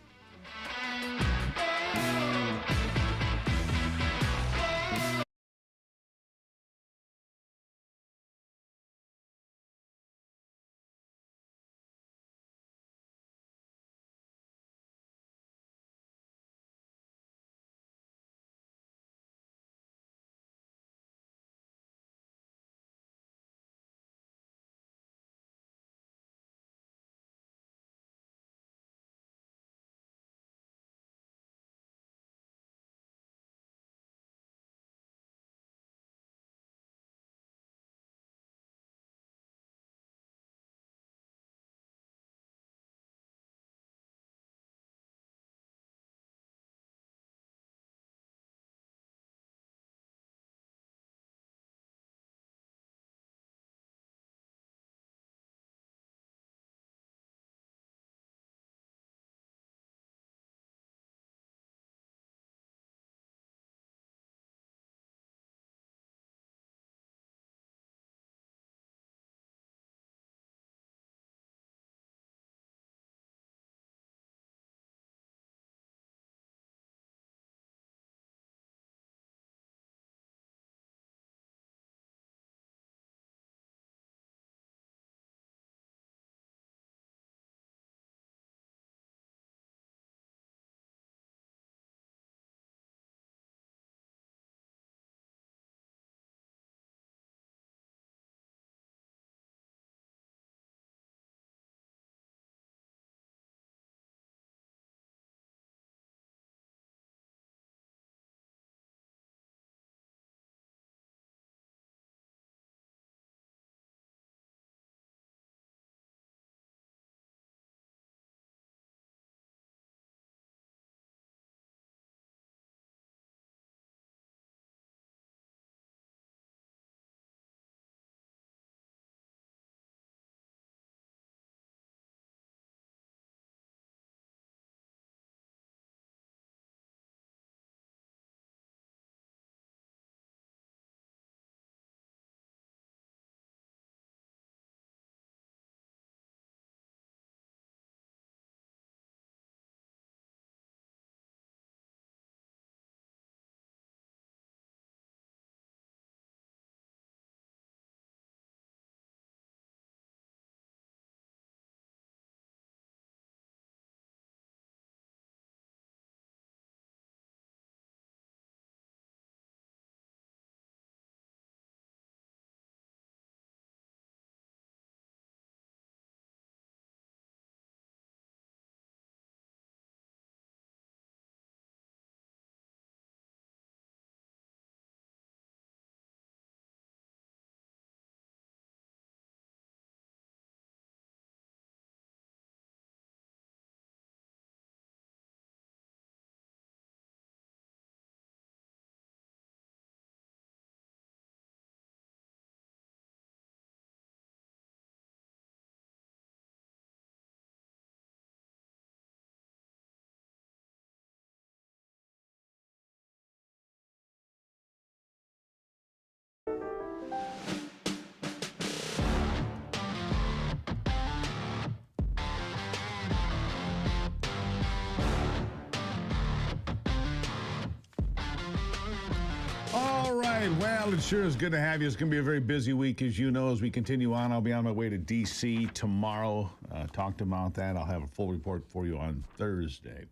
right. Well, it sure is good to have you. It's going to be a very busy week, as you know, as we continue on. I'll be on my way to D.C. tomorrow. Talked about that. I'll have a full report for you on Thursday.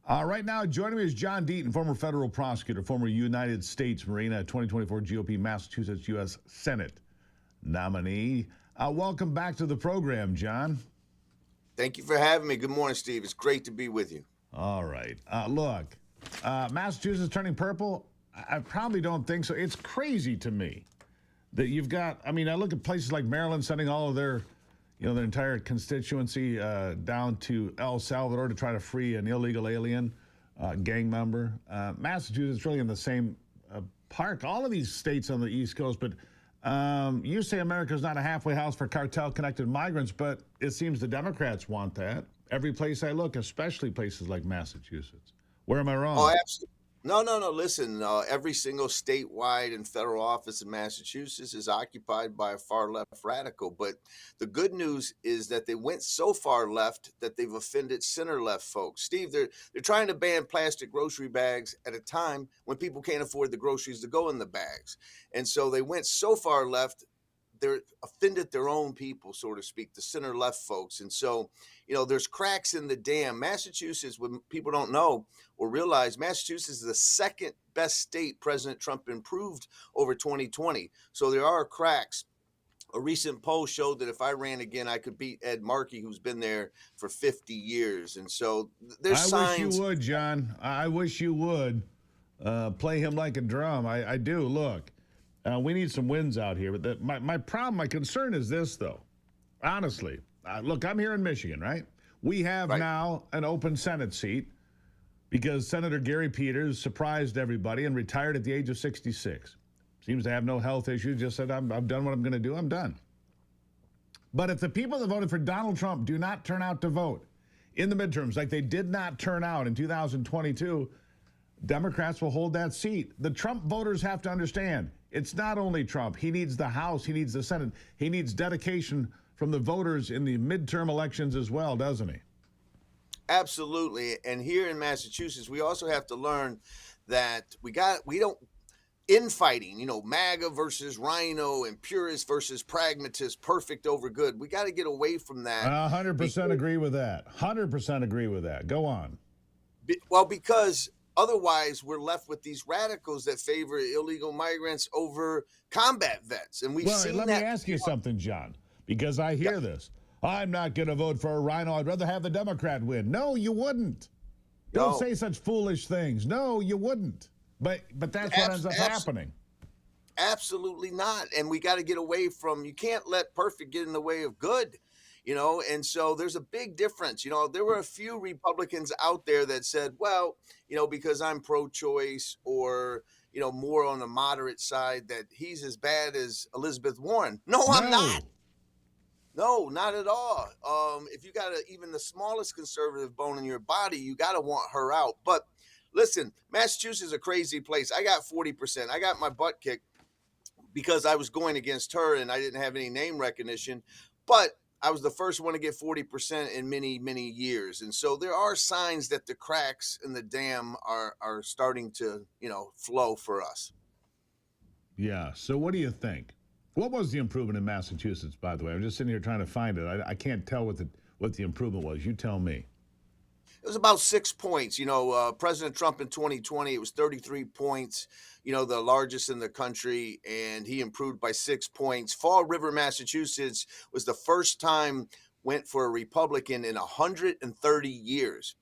Right now, joining me is John Deaton, former federal prosecutor, former United States Marine, 2024 GOP Massachusetts U.S. Senate nominee. Welcome back to the program, John. Thank you for having me. Good morning, Steve. It's great to be with you. All right. Look, Massachusetts turning purple? I probably don't think so. It's crazy to me that you've got, I look at places like Maryland sending all of their, their entire constituency down to El Salvador to try to free an illegal alien gang member. Massachusetts really in the same park. All of these states on the East Coast, but you say America's not a halfway house for cartel-connected migrants, but it seems the Democrats want that. Every place I look, especially places like Massachusetts. Where am I wrong? Oh, absolutely. No. Listen, every single statewide and federal office in Massachusetts is occupied by a far left radical. But the good news is that they went so far left that they've offended center left folks. Steve, they're trying to ban plastic grocery bags at a time when people can't afford the groceries to go in the bags. And so they went so far left, they're offended their own people, so to speak, the center left folks. And so, there's cracks in the dam. Massachusetts, when people don't know or realize, Massachusetts is the second best state President Trump improved over 2020. So there are cracks. A recent poll showed that if I ran again, I could beat Ed Markey, who's been there for 50 years. And so there's signs. I wish you would, John. I wish you would play him like a drum. I do. Look. We need some wins out here. But my concern is this, though. Honestly, look, I'm here in Michigan, right? We have now an open Senate seat because Senator Gary Peters surprised everybody and retired at the age of 66. Seems to have no health issues, just said, I've done what I'm going to do, I'm done. But if the people that voted for Donald Trump do not turn out to vote in the midterms like they did not turn out in 2022, Democrats will hold that seat. The Trump voters have to understand, it's not only Trump. He needs the House. He needs the Senate. He needs dedication from the voters in the midterm elections as well, doesn't he? Absolutely. And here in Massachusetts, we also have to learn that we don't infighting, MAGA versus Rhino and purist versus pragmatist, perfect over good. We got to get away from that. 100% agree with that. 100% agree with that. Go on. Well, because otherwise, we're left with these radicals that favor illegal migrants over combat vets. And we've seen that. Let me ask you something, John, because I hear this. I'm not going to vote for a Rhino. I'd rather have the Democrat win. No, you wouldn't. Don't say such foolish things. No, you wouldn't. But that's what ends up happening. Absolutely not. And we got to get away from, you can't let perfect get in the way of good. And so there's a big difference. There were a few Republicans out there that said, well, because I'm pro-choice or, more on the moderate side, that he's as bad as Elizabeth Warren. No, I'm not. No, not at all. If you got even the smallest conservative bone in your body, you got to want her out. But listen, Massachusetts is a crazy place. I got 40%. I got my butt kicked because I was going against her and I didn't have any name recognition. But I was the first one to get 40% in many, many years. And so there are signs that the cracks in the dam are starting to, flow for us. Yeah. So what do you think? What was the improvement in Massachusetts, by the way? I'm just sitting here trying to find it. I can't tell what the improvement was. You tell me. It was about 6 points. President Trump in 2020, it was 33 points, the largest in the country, and he improved by 6 points. Fall River, Massachusetts was the first time went for a Republican in 130 years.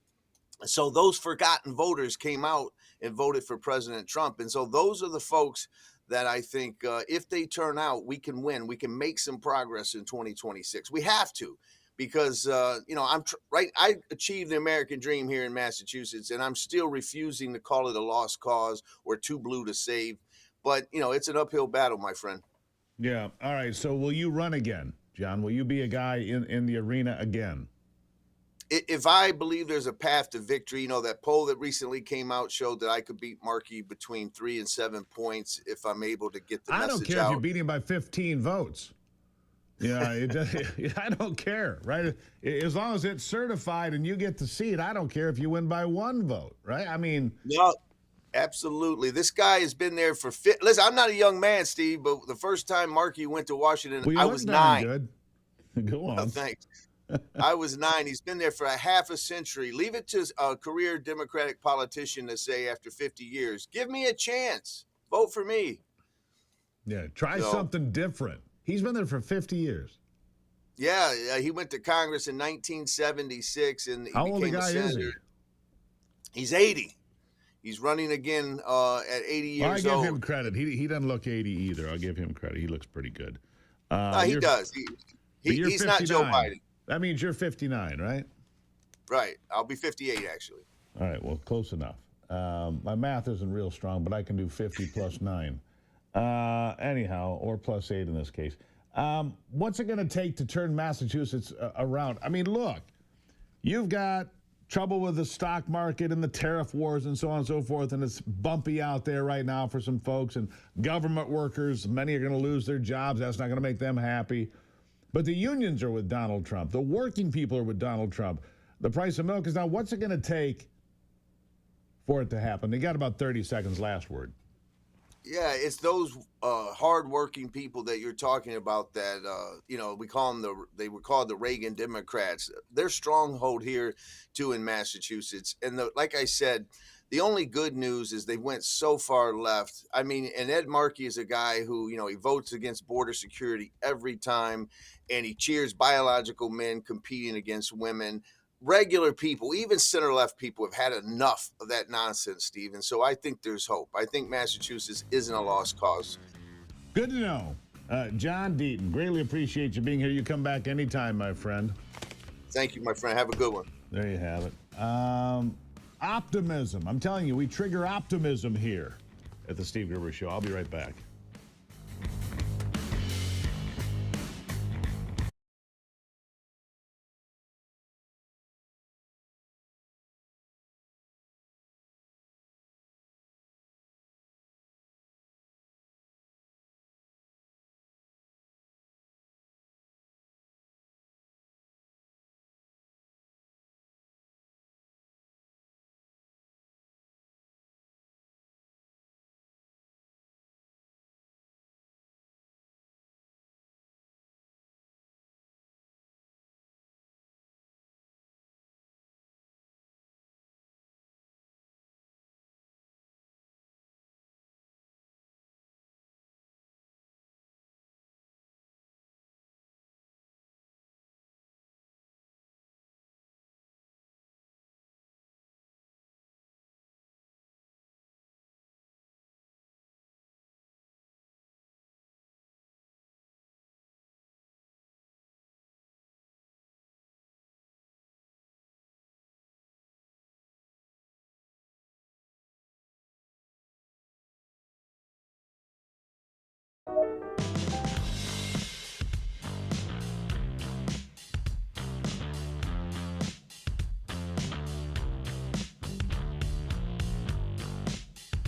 So those forgotten voters came out and voted for President Trump. And so those are the folks that I think if they turn out, we can win. We can make some progress in 2026. We have to. Because, I achieved the American dream here in Massachusetts, and I'm still refusing to call it a lost cause or too blue to save. But, it's an uphill battle, my friend. Yeah. All right. So will you run again, John? Will you be a guy in the arena again? If I believe there's a path to victory, that poll that recently came out showed that I could beat Markey between 3 and 7 points if I'm able to get the message out. I don't care if you beat him by 15 votes. Yeah, I don't care, right? As long as it's certified and you get the seat, I don't care if you win by 1 vote, right? No, Absolutely. This guy has been there for listen, I'm not a young man, Steve, but the first time Markey went to Washington, Well, you I look was darn 9. good. Go Well, on. thanks. I was 9. He's been there for a half a century. Leave it to a career Democratic politician to say after 50 years, give me a chance. Vote for me. Yeah, try So, something different. He's been there for 50 years. yeah, he went to Congress in 1976 and he How old a became a guy is senator. he? He's 80. He's running again at 80 Well, I years give old. him credit. He doesn't look 80 either. I'll give him credit. He looks pretty good. He does. He's not Joe Biden. That means you're 59, right? Right. I'll be 58, actually. All right, well, close enough. My math isn't real strong, but I can do 50 plus 9. Anyhow, or plus 8 in this case. What's it going to take to turn Massachusetts around? I mean, look, you've got trouble with the stock market and the tariff wars and so on and so forth, and it's bumpy out there right now for some folks, and government workers, many are going to lose their jobs. That's not going to make them happy. But the unions are with Donald Trump. The working people are with Donald Trump. The price of milk is now, what's it going to take for it to happen? They got about 30 seconds, last word. Yeah, it's those hardworking people that you're talking about that, we call them they were called the Reagan Democrats. Their stronghold here, too, in Massachusetts. And like I said, the only good news is they went so far left. I mean, and Ed Markey is a guy who, he votes against border security every time, and he cheers biological men competing against women. Regular people, even center-left people, have had enough of that nonsense, Steve. And so I think there's hope. I think Massachusetts isn't a lost cause. Good to know. John Deaton, greatly appreciate you being here. You come back anytime, my friend. Thank you, my friend. Have a good one. There you have it. Optimism. I'm telling you, we trigger optimism here at the Steve Gruber Show. I'll be right back.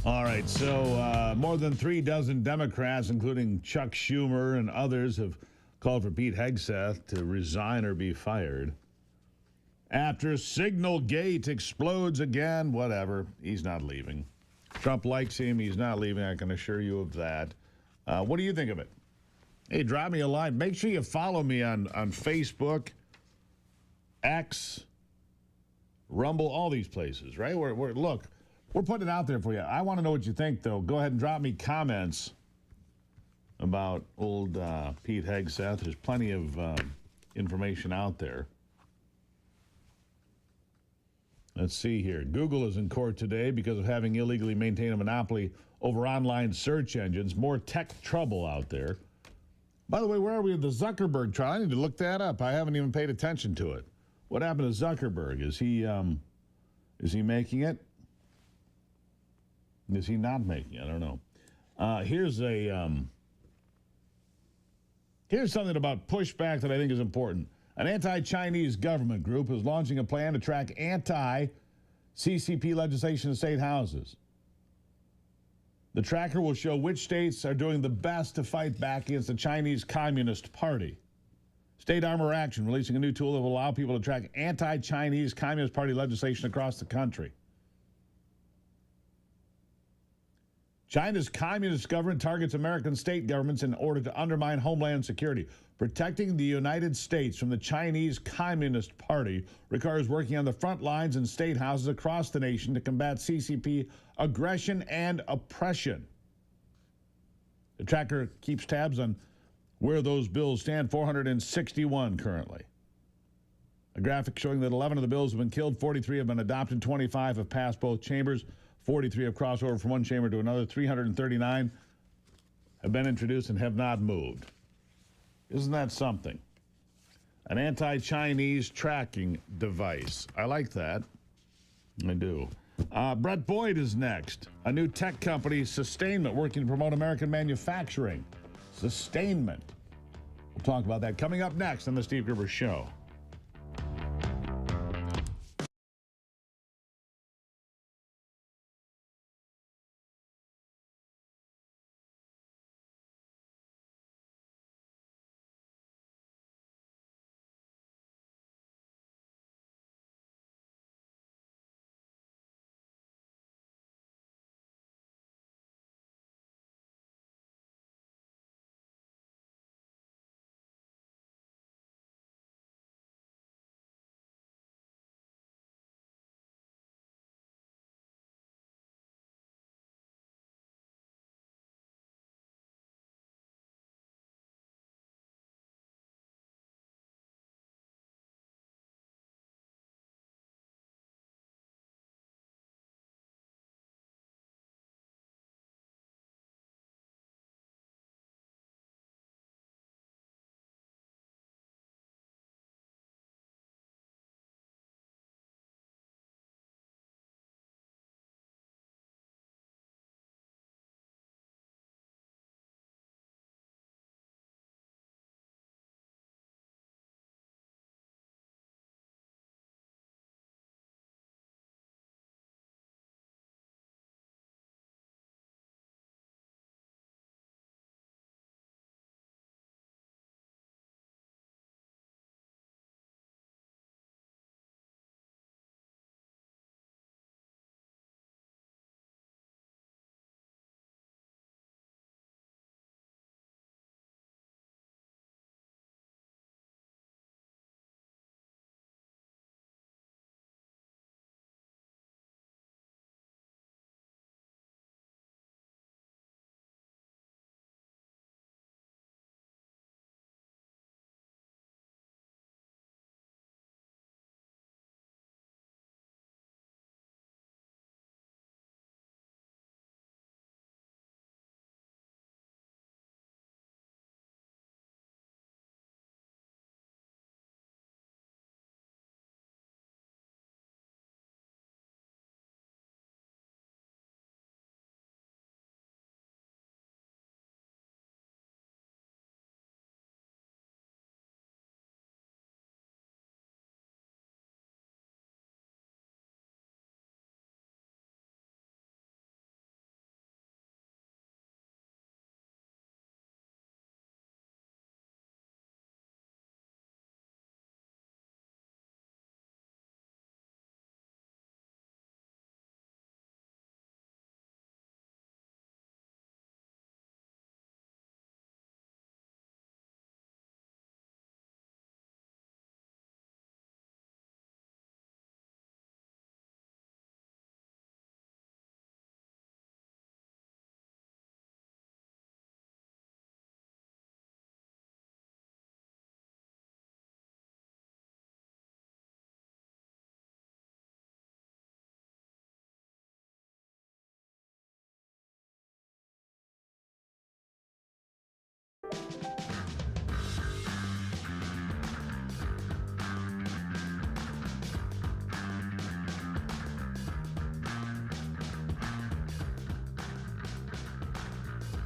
All right, so more than 3 dozen Democrats, including Chuck Schumer and others, have called for Pete Hegseth to resign or be fired. After Signal Gate explodes again, whatever, he's not leaving. Trump likes him, he's not leaving, I can assure you of that. What do you think of it? Hey, drop me a line. Make sure you follow me on Facebook, X, Rumble, all these places, right? Look, we're putting it out there for you. I want to know what you think, though. Go ahead and drop me comments about old Pete Hegseth. There's plenty of information out there. Let's see here. Google is in court today because of having illegally maintained a monopoly over online search engines. More tech trouble out there. By the way, where are we with the Zuckerberg trial? I need to look that up. I haven't even paid attention to it. What happened to Zuckerberg? Is he making it? Is he not making it? I don't know. Here's something about pushback that I think is important. An anti-Chinese government group is launching a plan to track anti-CCP legislation in state houses. The tracker will show which states are doing the best to fight back against the Chinese Communist Party. State Armor Action releasing a new tool that will allow people to track anti-Chinese Communist Party legislation across the country. China's communist government targets American state governments in order to undermine homeland security. Protecting the United States from the Chinese Communist Party requires working on the front lines in state houses across the nation to combat CCP aggression and oppression. The tracker keeps tabs on where those bills stand, 461 currently. A graphic showing that 11 of the bills have been killed, 43 have been adopted, 25 have passed both chambers, 43 have crossed over from one chamber to another, 339 have been introduced and have not moved. Isn't that something? An anti-Chinese tracking device. I like that. I do. Brett Boyd is next. A new tech company, Sustainment, working to promote American manufacturing. Sustainment. We'll talk about that coming up next on the Steve Gruber Show.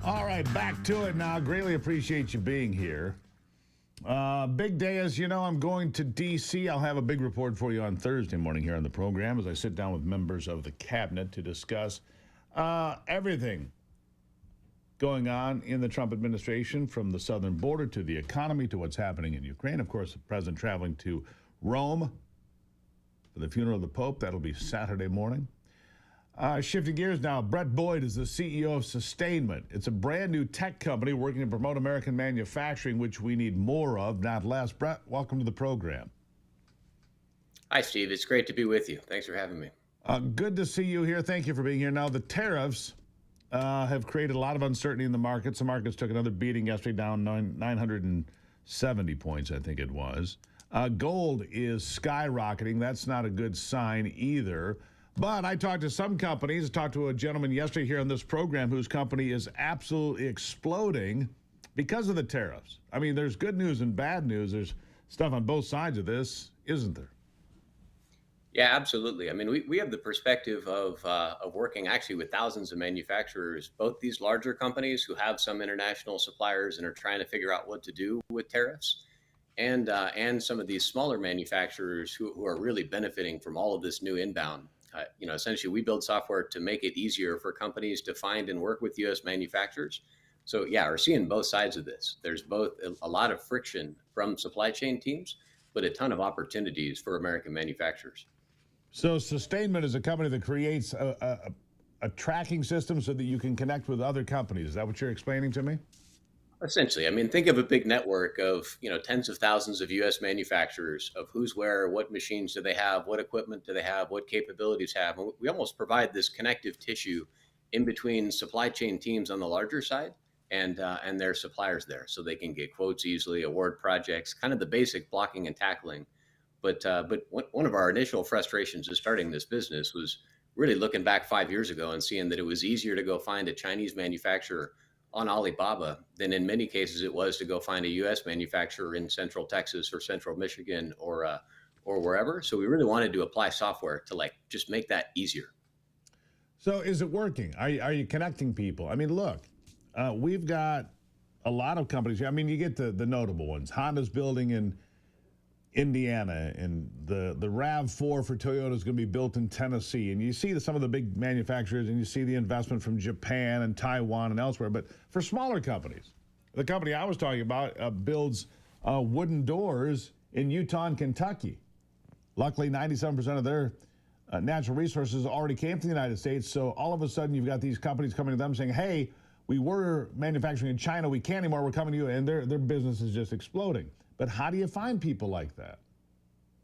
All right, back to it now. Greatly appreciate you being here. Big day, as you know, I'm going to D.C. I'll have a big report for you on Thursday morning here on the program as I sit down with members of the cabinet to discuss everything going on in the Trump administration, from the southern border to the economy to what's happening in Ukraine. Of course, the president traveling to Rome for the funeral of the Pope. That'll be Saturday morning. Shifting gears now, Brett Boyd is the CEO of Sustainment. It's a brand new tech company working to promote American manufacturing, which we need more of, not less. Brett, welcome to the program. Hi, Steve. It's great to be with you. Thanks for having me. Good to see you here. Thank you for being here. Now, the tariffs have created a lot of uncertainty in the markets. The markets took another beating yesterday, down 970 points, I think it was. Gold is skyrocketing. That's not a good sign either. But I talked to some companies. I talked to a gentleman yesterday here on this program whose company is absolutely exploding because of the tariffs. I mean, there's good news and bad news. There's stuff on both sides of this, isn't there? Yeah, absolutely. I mean, we have the perspective of working actually with thousands of manufacturers, both these larger companies who have some international suppliers and are trying to figure out what to do with tariffs, and some of these smaller manufacturers who are really benefiting from all of this new inbound. Essentially, we build software to make it easier for companies to find and work with U.S. manufacturers. So, yeah, we're seeing both sides of this. There's both a lot of friction from supply chain teams, but a ton of opportunities for American manufacturers. So Sustainment is a company that creates a tracking system so that you can connect with other companies. Is that what you're explaining to me? Essentially, I mean, think of a big network of, tens of thousands of U.S. manufacturers of who's where, what machines do they have, what equipment do they have, what capabilities have. And we almost provide this connective tissue in between supply chain teams on the larger side and their suppliers there, so they can get quotes easily, award projects, kind of the basic blocking and tackling. But one of our initial frustrations of starting this business was really looking back 5 years ago and seeing that it was easier to go find a Chinese manufacturer on Alibaba than in many cases it was to go find a U.S. manufacturer in Central Texas or Central Michigan or wherever. So we really wanted to apply software to just make that easier. So is it working? Are you connecting people? I mean, look, we've got a lot of companies. I mean, you get the notable ones. Honda's building in Indiana, and the RAV4 for Toyota is going to be built in Tennessee. And you see some of the big manufacturers, and you see the investment from Japan and Taiwan and elsewhere. But for smaller companies, the company I was talking about builds wooden doors in Utah and Kentucky. Luckily, 97% of their natural resources already came from the United States. So all of a sudden, you've got these companies coming to them saying, hey, we were manufacturing in China. We can't anymore. We're coming to you. And their business is just exploding. But how do you find people like that?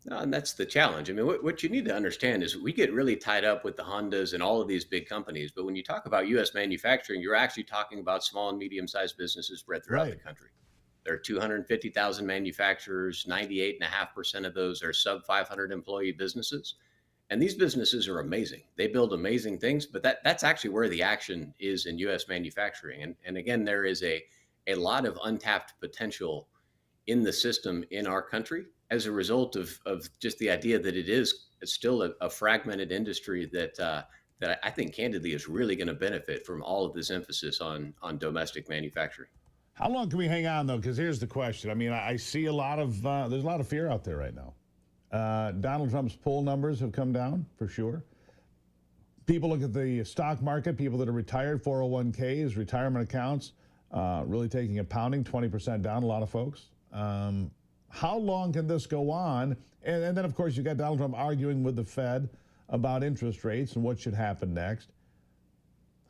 No, and that's the challenge. I mean, what you need to understand is we get really tied up with the Hondas and all of these big companies. But when you talk about U.S. manufacturing, you're actually talking about small and medium-sized businesses spread throughout the country. There are 250,000 manufacturers. 98.5% of those are sub 500 employee businesses. And these businesses are amazing. They build amazing things, but that's actually where the action is in U.S. manufacturing. And again, there is a lot of untapped potential in the system in our country as a result of just the idea that it's still a fragmented industry that I think candidly is really going to benefit from all of this emphasis on domestic manufacturing. How long can we hang on, though? Because here's the question. I mean, I see there's a lot of fear out there right now. Donald Trump's poll numbers have come down for sure. People look at the stock market, people that are retired, 401ks, retirement accounts, really taking a pounding, 20% down, a lot of folks. How long can this go on? And then, of course, you got Donald Trump arguing with the Fed about interest rates and what should happen next.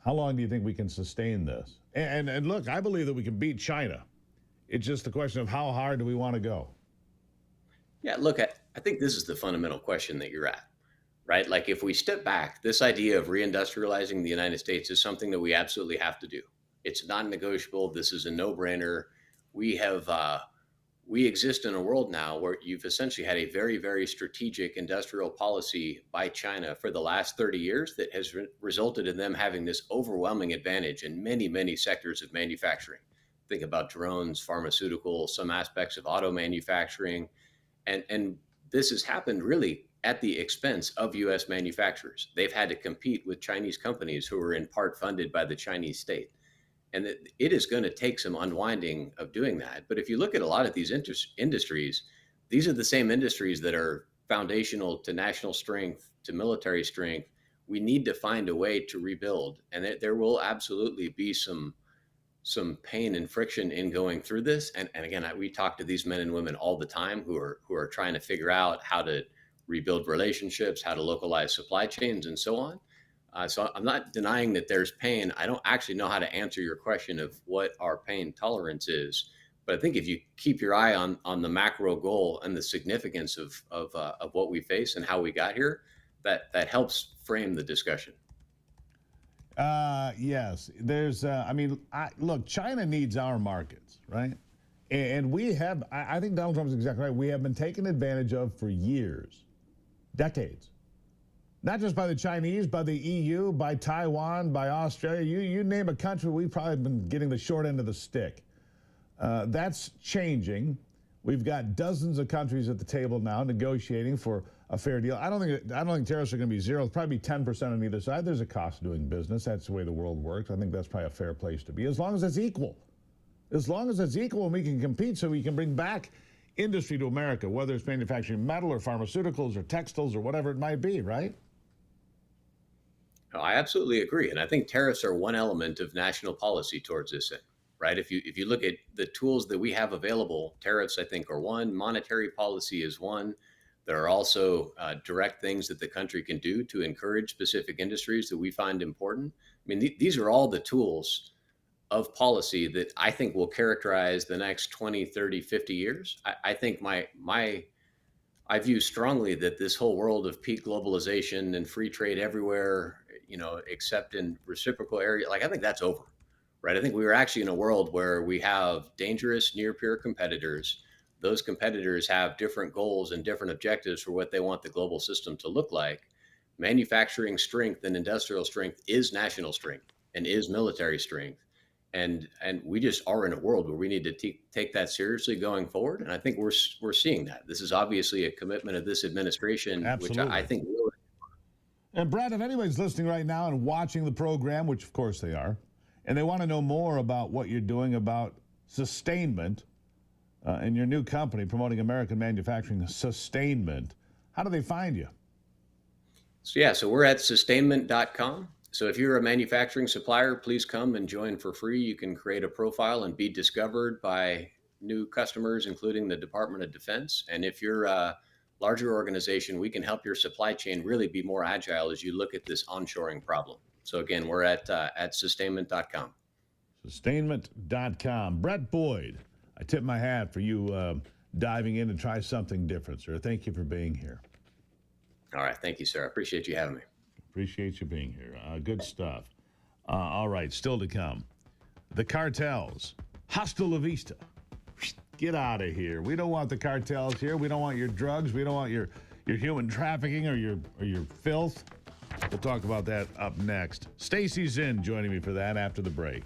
How long do you think we can sustain this? And look, I believe that we can beat China. It's just the question of how hard do we want to go? Yeah, look, I think this is the fundamental question that you're at, right? Like if we step back, this idea of reindustrializing the United States is something that we absolutely have to do. It's non-negotiable. This is a no-brainer. We exist in a world now where you've essentially had a very, very strategic industrial policy by China for the last 30 years that has resulted in them having this overwhelming advantage in many, many sectors of manufacturing. Think about drones, pharmaceuticals, some aspects of auto manufacturing. And this has happened really at the expense of U.S. manufacturers. They've had to compete with Chinese companies who are in part funded by the Chinese state. And it is going to take some unwinding of doing that. But if you look at a lot of these industries, these are the same industries that are foundational to national strength, to military strength. We need to find a way to rebuild. And there will absolutely be some pain and friction in going through this. And again, we talk to these men and women all the time who are trying to figure out how to rebuild relationships, how to localize supply chains, and so on. So I'm not denying that there's pain. I don't actually know how to answer your question of what our pain tolerance is. But I think if you keep your eye on the macro goal and the significance of what we face and how we got here, that helps frame the discussion. Yes, there's. Look, China needs our markets, right? And we have. I think Donald Trump's exactly right. We have been taken advantage of for years, decades. Not just by the Chinese, by the EU, by Taiwan, by Australia. You name a country, we've probably been getting the short end of the stick. That's changing. We've got dozens of countries at the table now negotiating for a fair deal. I don't think tariffs are going to be zero. It'll probably be 10% on either side. There's a cost of doing business. That's the way the world works. I think that's probably a fair place to be, as long as it's equal. As long as it's equal and we can compete, so we can bring back industry to America, whether it's manufacturing metal or pharmaceuticals or textiles or whatever it might be, right? I absolutely agree, and I think tariffs are one element of national policy towards this end, right? If you look at the tools that we have available, tariffs I think are one. Monetary policy is one. There are also direct things that the country can do to encourage specific industries that we find important. I mean, these are all the tools of policy that I think will characterize the next 20, 30, 50 years. I think I view strongly that this whole world of peak globalization and free trade everywhere, except in reciprocal area, I think that's over, right? I think we were actually in a world where we have dangerous near peer competitors. Those competitors have different goals and different objectives for what they want the global system to look like. Manufacturing strength and industrial strength is national strength and is military strength. And we just are in a world where we need to take that seriously going forward. And I think we're seeing that. This is obviously a commitment of this administration, Absolutely. which I think really. And Brad, if anybody's listening right now and watching the program, which of course they are, and they want to know more about what you're doing about sustainment in your new company promoting American manufacturing sustainment, how do they find you? So we're at sustainment.com. So if you're a manufacturing supplier, please come and join for free. You can create a profile and be discovered by new customers, including the Department of Defense. And if you're a larger organization, we can help your supply chain really be more agile as you look at this onshoring problem. So again, we're at sustainment.com. Sustainment.com. Brett Boyd, I tip my hat for you diving in and try something different, sir. Thank you for being here. All right. Thank you, sir. I appreciate you having me. Appreciate you being here. Good stuff. All right, still to come. The cartels. Hasta la vista. Get out of here. We don't want the cartels here. We don't want your drugs. We don't want your human trafficking or your filth. We'll talk about that up next. Stacy Zinn joining me for that after the break.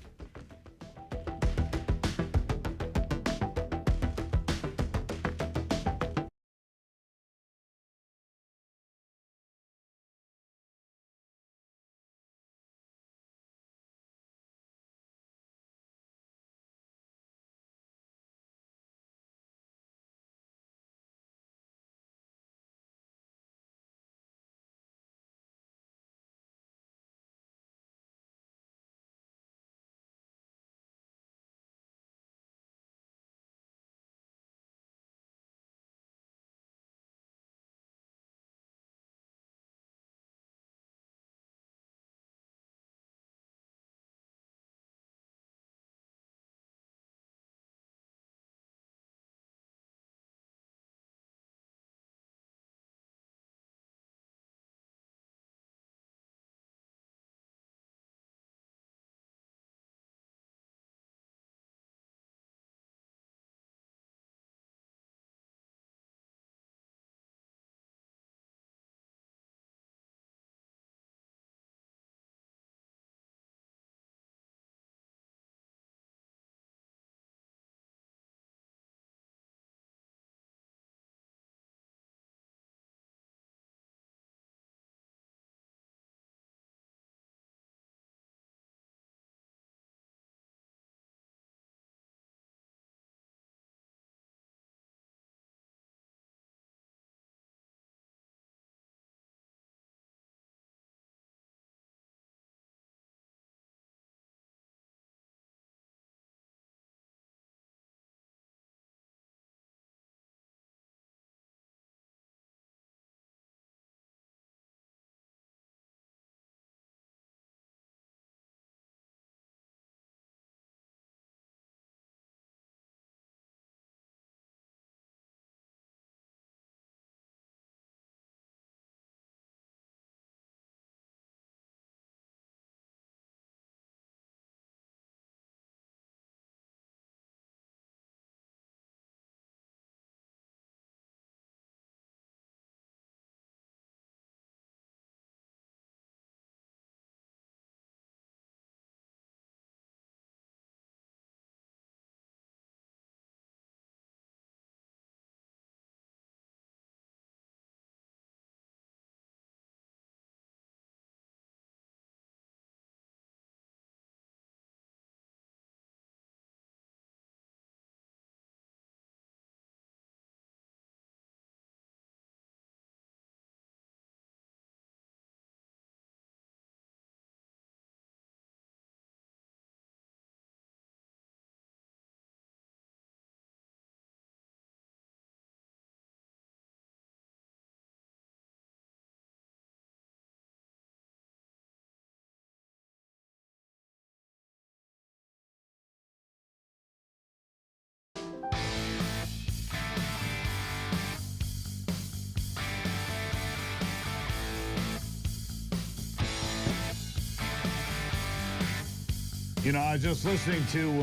You know, I was just listening to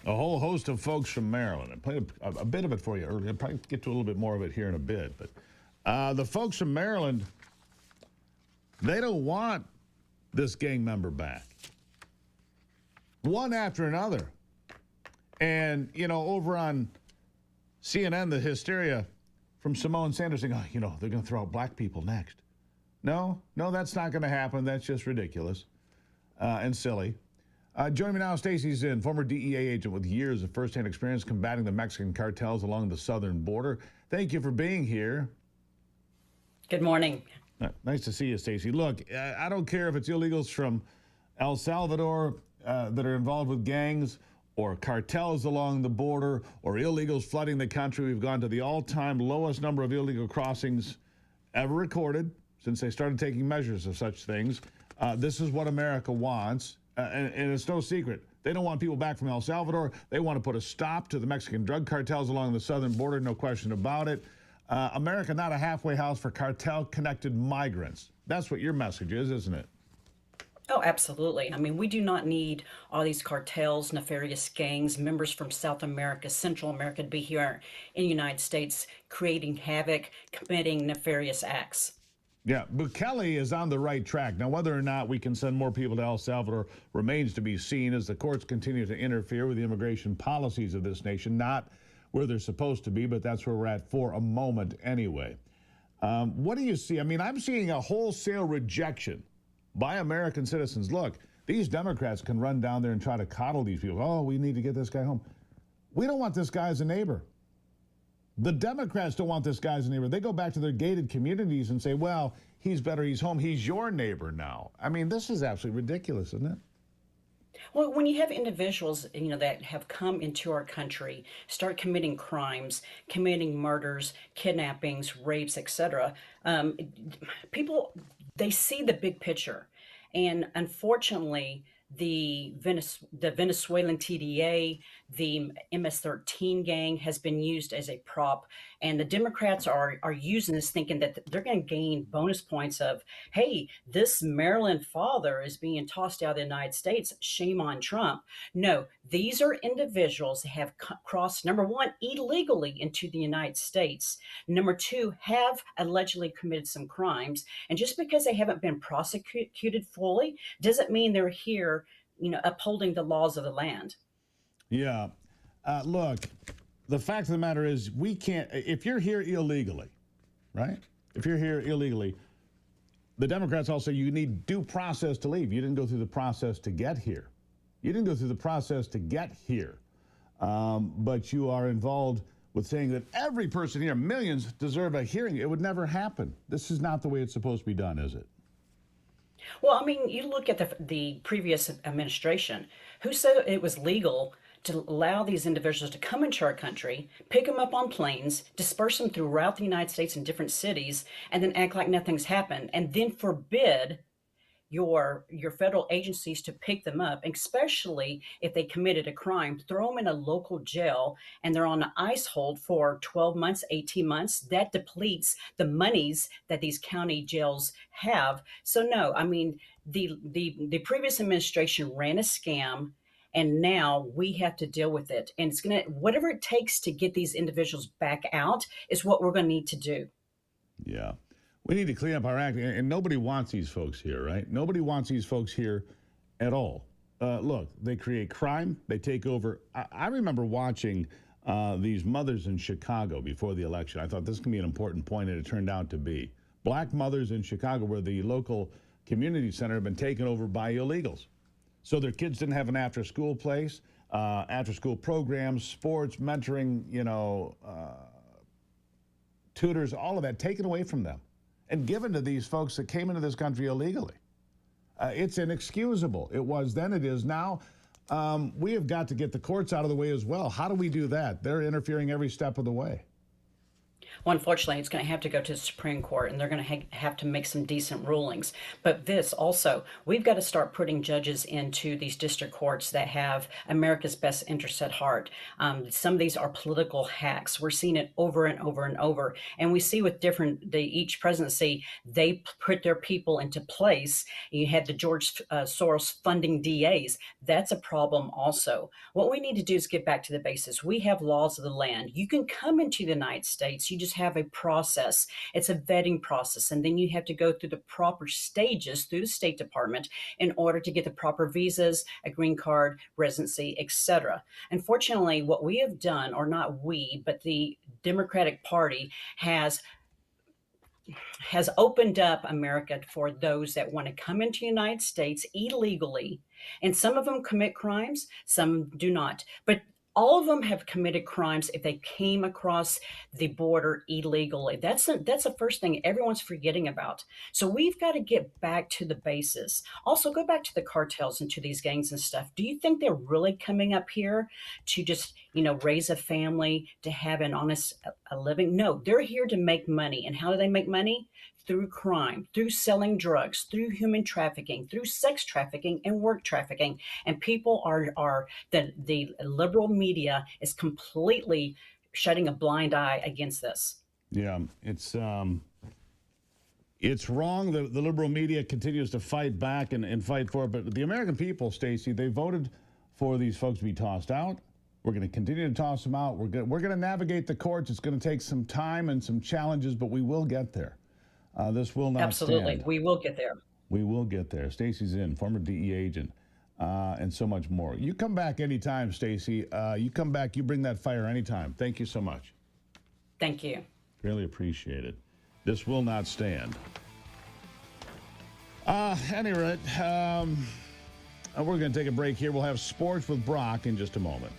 a whole host of folks from Maryland. I played a bit of it for you earlier. I'll probably get to a little bit more of it here in a bit. But the folks from Maryland, they don't want this gang member back. One after another. And, you know, over on CNN, the hysteria from Simone Sanders saying, oh, you know, they're going to throw out black people next. No, that's not going to happen. That's just ridiculous and silly. Joining me now, Stacey Zinn, former DEA agent with years of firsthand experience combating the Mexican cartels along the southern border. Thank you for being here. Good morning. Nice to see you, Stacey. Look, I don't care if it's illegals from El Salvador that are involved with gangs or cartels along the border or illegals flooding the country. We've gone to the all-time lowest number of illegal crossings ever recorded since they started taking measures of such things. This is what America wants, and it's no secret. They don't want people back from El Salvador. They want to put a stop to the Mexican drug cartels along the southern border, no question about it. America, not a halfway house for cartel-connected migrants. That's what your message is, isn't it? Oh, absolutely. I mean, we do not need all these cartels, nefarious gangs, members from South America, Central America to be here in the United States creating havoc, committing nefarious acts. Yeah, Bukele is on the right track. Now, whether or not we can send more people to El Salvador remains to be seen as the courts continue to interfere with the immigration policies of this nation, not where they're supposed to be, but that's where we're at for a moment anyway. What do you see? I mean, I'm seeing a wholesale rejection by American citizens. Look, these Democrats can run down there and try to coddle these people. Oh, we need to get this guy home. We don't want this guy as a neighbor. The Democrats don't want this guy as a neighbor. They go back to their gated communities and say, well, he's better, he's home, he's your neighbor now. I mean, this is absolutely ridiculous, isn't it? Well, when you have individuals, you know, that have come into our country, start committing crimes, committing murders, kidnappings, rapes, etc., people, they see the big picture. And unfortunately, the Venezuelan TDA, the MS-13 gang has been used as a prop, and the Democrats are using this thinking that they're going to gain bonus points of, hey, this Maryland father is being tossed out of the United States. Shame on Trump. No, these are individuals that have crossed, number one, illegally into the United States. Number two, have allegedly committed some crimes. And just because they haven't been prosecuted fully doesn't mean they're here, you know, upholding the laws of the land. Yeah. Look, the fact of the matter is we can't, if you're here illegally, right? If you're here illegally, the Democrats all say you need due process to leave. You didn't go through the process to get here. You didn't go through the process to get here. But you are involved with saying that every person here, millions, deserve a hearing. It would never happen. This is not the way it's supposed to be done, is it? Well, I mean, you look at the previous administration, who said it was legal to allow these individuals to come into our country, pick them up on planes, disperse them throughout the United States in different cities, and then act like nothing's happened, and then forbid your federal agencies to pick them up, especially if they committed a crime, throw them in a local jail, and they're on an ICE hold for 12 months, 18 months. That depletes the monies that these county jails have. So no, I mean, the previous administration ran a scam, and now we have to deal with it. And it's going to, whatever it takes to get these individuals back out is what we're going to need to do. Yeah. We need to clean up our act, and nobody wants these folks here, right? Nobody wants these folks here at all. Look, they create crime. They take over. I remember watching these mothers in Chicago before the election. I thought this can be an important point, and it turned out to be. Black mothers in Chicago, where the local community center had been taken over by illegals. So their kids didn't have an after-school place, after-school programs, sports, mentoring, you know, tutors, all of that taken away from them and given to these folks that came into this country illegally. It's inexcusable. It was then, it is now. We have got to get the courts out of the way as well. How do we do that? They're interfering every step of the way. Well, unfortunately, it's going to have to go to the Supreme Court, and they're going to have to make some decent rulings. But this also, we've got to start putting judges into these district courts that have America's best interests at heart. Some of these are political hacks. We're seeing it over and over and over, and we see with each presidency, they put their people into place. You had the George Soros funding DAs. That's a problem also. What we need to do is get back to the basis. We have laws of the land. You can come into the United States. You just have a process. It's a vetting process. And then you have to go through the proper stages through the State Department in order to get the proper visas, a green card, residency, etc. Unfortunately, what we have done, or not we, but the Democratic Party has opened up America for those that want to come into the United States illegally. And some of them commit crimes, some do not. But all of them have committed crimes if they came across the border illegally. That's the first thing everyone's forgetting about. So we've got to get back to the basis. Also, go back to the cartels and to these gangs and stuff. Do you think they're really coming up here to just, raise a family, to have an honest a living? No, they're here to make money. And how do they make money? Through crime, through selling drugs, through human trafficking, through sex trafficking and work trafficking. And people the liberal media is completely shutting a blind eye against this. Yeah, it's wrong. The liberal media continues to fight back and fight for it. But the American people, Stacey, they voted for these folks to be tossed out. We're going to continue to toss them out. We're going to navigate the courts. It's going to take some time and some challenges, but we will get there. This will not Absolutely. stand. We will get there. We will get there. Stacey's in, former DEA agent, and so much more. You come back anytime, Stacey. You come back. You bring that fire anytime. Thank you so much. Thank you. Really appreciate it. This will not stand. Any rate, we're going to take a break here. We'll have sports with Brock in just a moment.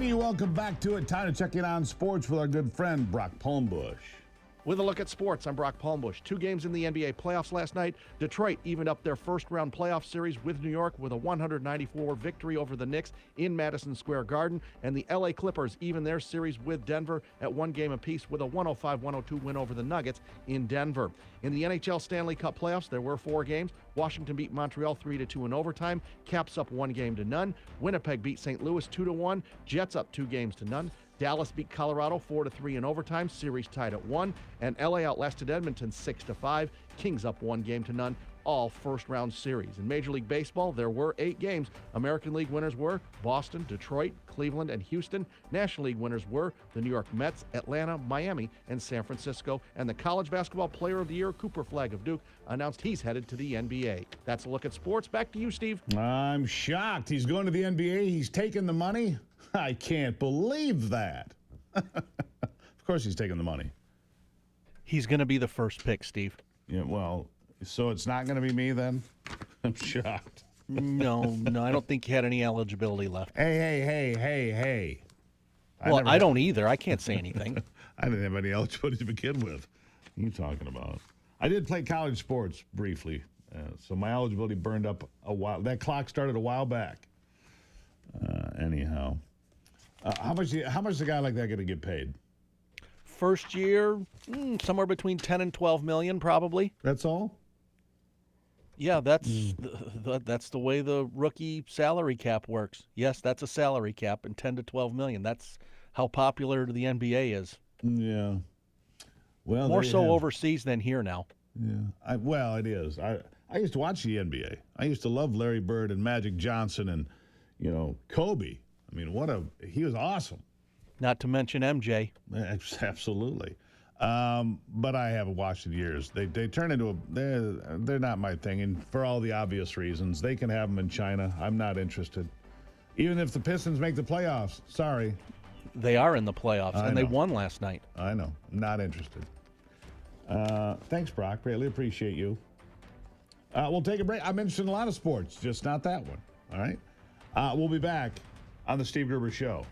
righty, welcome back to it. Time to check in on sports with our good friend Brock Palmbush. With a look at sports, I'm Brock Palmbush. 2 games in the NBA playoffs last night. Detroit evened up their first-round playoff series with New York with a 194 victory over the Knicks in Madison Square Garden. And the LA Clippers evened their series with Denver at 1 game apiece with a 105-102 win over the Nuggets in Denver. In the NHL Stanley Cup playoffs, there were 4 games. Washington beat Montreal 3-2 in overtime. Caps up 1-0. Winnipeg beat St. Louis 2-1. Jets up 2-0. Dallas beat Colorado 4-3 in overtime. Series tied at 1. And LA outlasted Edmonton 6-5. Kings up 1-0. All first-round series. In Major League Baseball, there were 8 games. American League winners were Boston, Detroit, Cleveland, and Houston. National League winners were the New York Mets, Atlanta, Miami, and San Francisco. And the College Basketball Player of the Year, Cooper Flagg of Duke, announced he's headed to the NBA. That's a look at sports. Back to you, Steve. I'm shocked. He's going to the NBA. He's taking the money. I can't believe that. Of course he's taking the money. He's going to be the first pick, Steve. Yeah, well, so it's not going to be me then? I'm shocked. No, I don't think he had any eligibility left. Hey. Well, I don't either. I can't say anything. I didn't have any eligibility to begin with. What are you talking about? I did play college sports briefly, so my eligibility burned up a while. That clock started a while back. Anyhow. How much is a guy like that going to get paid? First year, somewhere between 10 and 12 million, probably. That's all? Yeah, that's the way the rookie salary cap works. Yes, that's a salary cap, and 10 to 12 million. That's how popular the NBA is. Yeah. Well, more so overseas than here now. Yeah. Well, it is. I used to watch the NBA. I used to love Larry Bird and Magic Johnson and, Kobe. I mean, he was awesome. Not to mention MJ. Absolutely. But I haven't watched in years. They turn into they're not my thing, and for all the obvious reasons. They can have them in China. I'm not interested. Even if the Pistons make the playoffs. Sorry. They are in the playoffs, and they won last night. I know. Not interested. Thanks, Brock. Greatly appreciate you. We'll take a break. I mentioned a lot of sports, just not that one. All right? We'll be back on the Steve Gruber Show.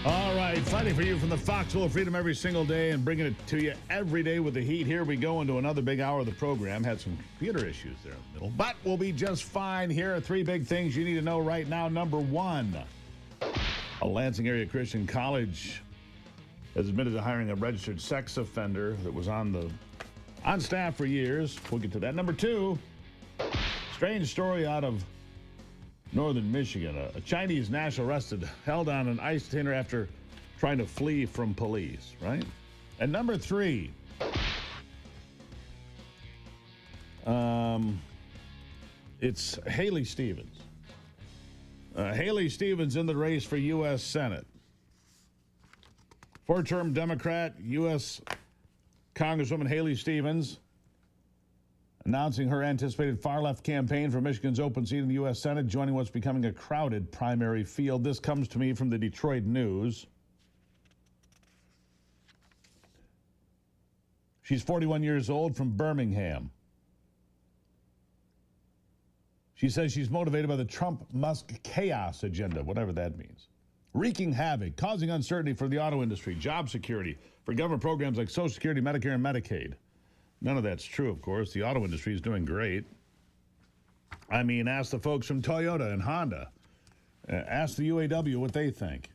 All right, fighting for you from the foxhole of freedom every single day and bringing it to you every day with the heat. Here we go into another big hour of the program. Had some computer issues there in the middle, but we'll be just fine. Here are three big things you need to know right now. Number one, a Lansing area Christian college has admitted to hiring a registered sex offender that was on staff for years. We'll get to that. Number two, strange story out of northern Michigan. A Chinese national arrested, held on an ICE detainer after trying to flee from police, right? And number three, it's Haley Stevens. Haley Stevens in the race for U.S. Senate. Four-term Democrat, U.S. Congresswoman Haley Stevens announcing her anticipated far-left campaign for Michigan's open seat in the U.S. Senate, joining what's becoming a crowded primary field. This comes to me from the Detroit News. She's 41 years old, from Birmingham. She says she's motivated by the Trump-Musk chaos agenda, whatever that means. Wreaking havoc, causing uncertainty for the auto industry, job security, for government programs like Social Security, Medicare, and Medicaid. None of that's true, of course. The auto industry is doing great. I mean, ask the folks from Toyota and Honda. Ask the UAW what they think.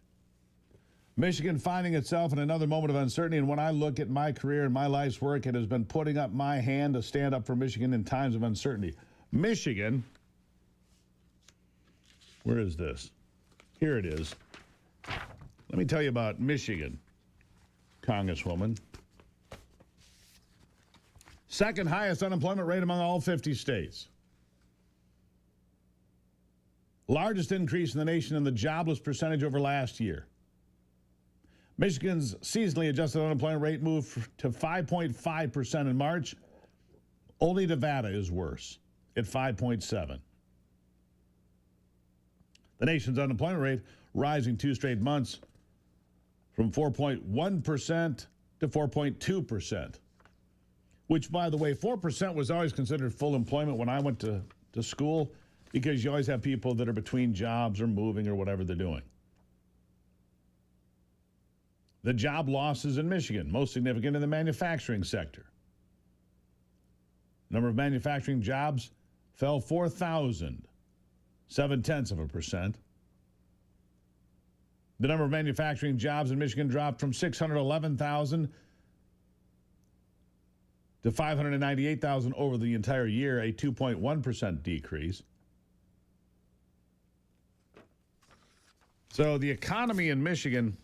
Michigan finding itself in another moment of uncertainty, and when I look at my career and my life's work, it has been putting up my hand to stand up for Michigan in times of uncertainty. Michigan, where is this? Here it is. Let me tell you about Michigan, Congresswoman. Second highest unemployment rate among all 50 states. Largest increase in the nation in the jobless percentage over last year. Michigan's seasonally adjusted unemployment rate moved to 5.5% in March. Only Nevada is worse at 5.7%. The nation's unemployment rate rising 2 straight months from 4.1% to 4.2%. Which, by the way, 4% was always considered full employment when I went to school, because you always have people that are between jobs or moving or whatever they're doing. The job losses in Michigan, most significant in the manufacturing sector. Number of manufacturing jobs fell 4,000, 0.7%. The number of manufacturing jobs in Michigan dropped from 611,000 to 598,000 over the entire year, a 2.1% decrease. So the economy in Michigan,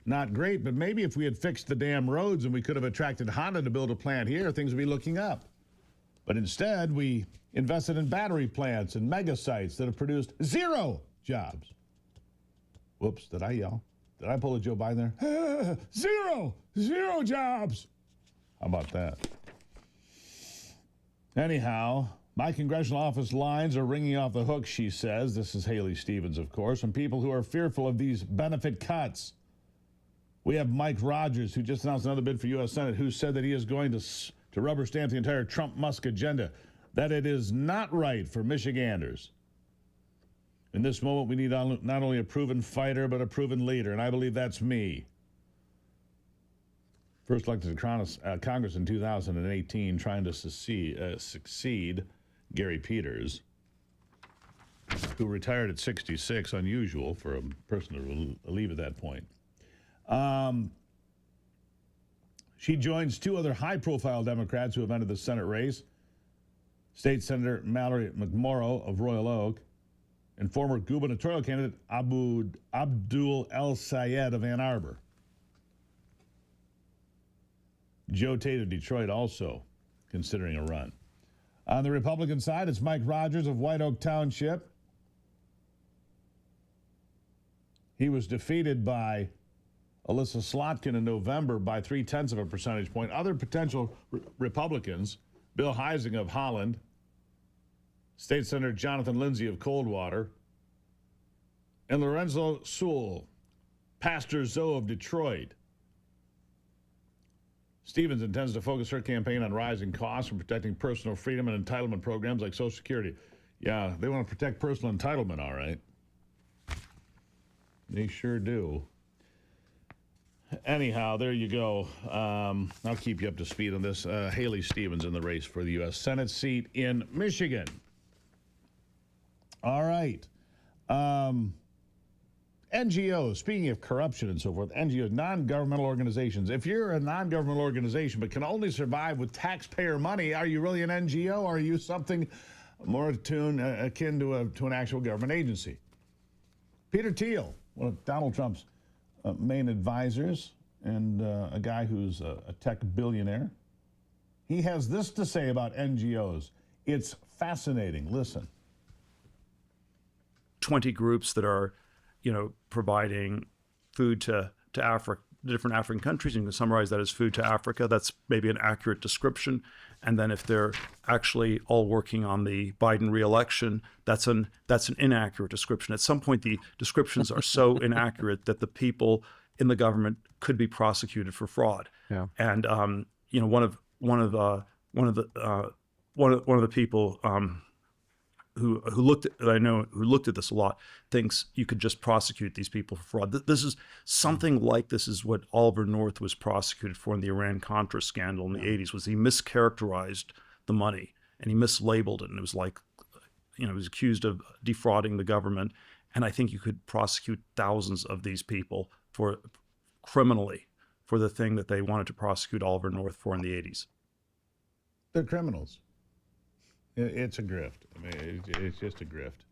not great, but maybe if we had fixed the damn roads and we could have attracted Honda to build a plant here, things would be looking up. But instead, we invested in battery plants and mega sites that have produced 0 jobs. Whoops, did I yell? Did I pull a Joe Biden there? 0 jobs. How about that? Anyhow, my congressional office lines are ringing off the hook, she says. This is Haley Stevens, of course, and people who are fearful of these benefit cuts. We have Mike Rogers, who just announced another bid for U.S. Senate, who said that he is going to rubber stamp the entire Trump-Musk agenda, that it is not right for Michiganders. In this moment, we need not only a proven fighter, but a proven leader, and I believe that's me. First elected to Congress in 2018, trying to succeed Gary Peters, who retired at 66, unusual for a person to leave at that point. She joins 2 other high-profile Democrats who have entered the Senate race, State Senator Mallory McMorrow of Royal Oak, and former gubernatorial candidate Abdul El Sayed of Ann Arbor. Joe Tate of Detroit also considering a run. On the Republican side, it's Mike Rogers of White Oak Township. He was defeated by Alyssa Slotkin in November by 0.3 percentage point. Other potential Republicans, Bill Heising of Holland, State Senator Jonathan Lindsay of Coldwater, And Lorenzo Sewell, Pastor Zoe of Detroit. Stevens intends to focus her campaign on rising costs and protecting personal freedom and entitlement programs like Social Security. Yeah, they want to protect personal entitlement, all right. They sure do. Anyhow, there you go. I'll keep you up to speed on this. Haley Stevens in the race for the U.S. Senate seat in Michigan. All right. NGOs, speaking of corruption and so forth, NGOs, non-governmental organizations. If you're a non-governmental organization but can only survive with taxpayer money, are you really an NGO, or are you something more akin to an actual government agency? Peter Thiel, one of Donald Trump's main advisors and a guy who's a tech billionaire, he has this to say about NGOs. It's fascinating. Listen. 20 groups that are, providing food to Africa, different African countries. You can summarize that as food to Africa. That's maybe an accurate description. And then if they're actually all working on the Biden reelection, that's an inaccurate description. At some point, the descriptions are so inaccurate that the people in the government could be prosecuted for fraud. Yeah. And one of the people who looked at this a lot thinks you could just prosecute these people for fraud. This is something like this is what Oliver North was prosecuted for in the Iran-Contra scandal in the 80s, was he mischaracterized the money and he mislabeled it. And it was like, he was accused of defrauding the government. And I think you could prosecute thousands of these people criminally for the thing that they wanted to prosecute Oliver North for in the 80s. They're criminals. It's a grift. I mean, it's just a grift.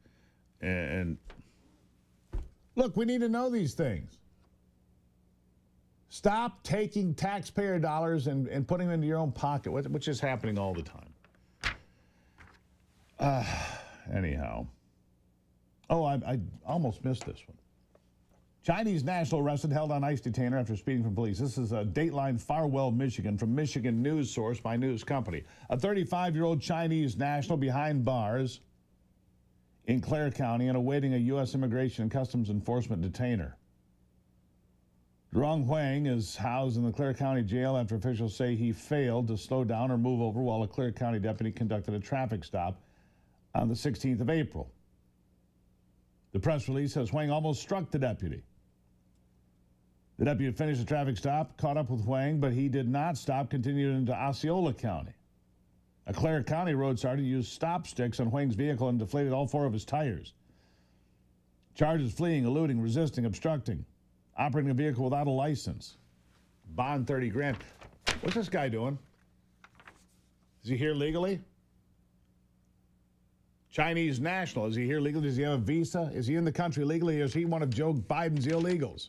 And look, we need to know these things. Stop taking taxpayer dollars and putting them into your own pocket, which is happening all the time. Anyhow. Oh, I almost missed this one. Chinese national arrested, held on ICE detainer after speeding from police. This is a Dateline Farwell, Michigan, from Michigan News Source by News Company. A 35-year-old Chinese national behind bars in Clare County and awaiting a U.S. Immigration and Customs Enforcement detainer. Zhuang Huang is housed in the Clare County jail after officials say he failed to slow down or move over while a Clare County deputy conducted a traffic stop on the 16th of April. The press release says Huang almost struck the deputy. The deputy finished the traffic stop, caught up with Huang, but he did not stop, continued into Osceola County. A Clare County road sergeant used stop sticks on Huang's vehicle and deflated all 4 of his tires. Charges: fleeing, eluding, resisting, obstructing, operating a vehicle without a license. Bond $30,000. What's this guy doing? Is he here legally? Chinese national. Is he here legally? Does he have a visa? Is he in the country legally? Or is he one of Joe Biden's illegals?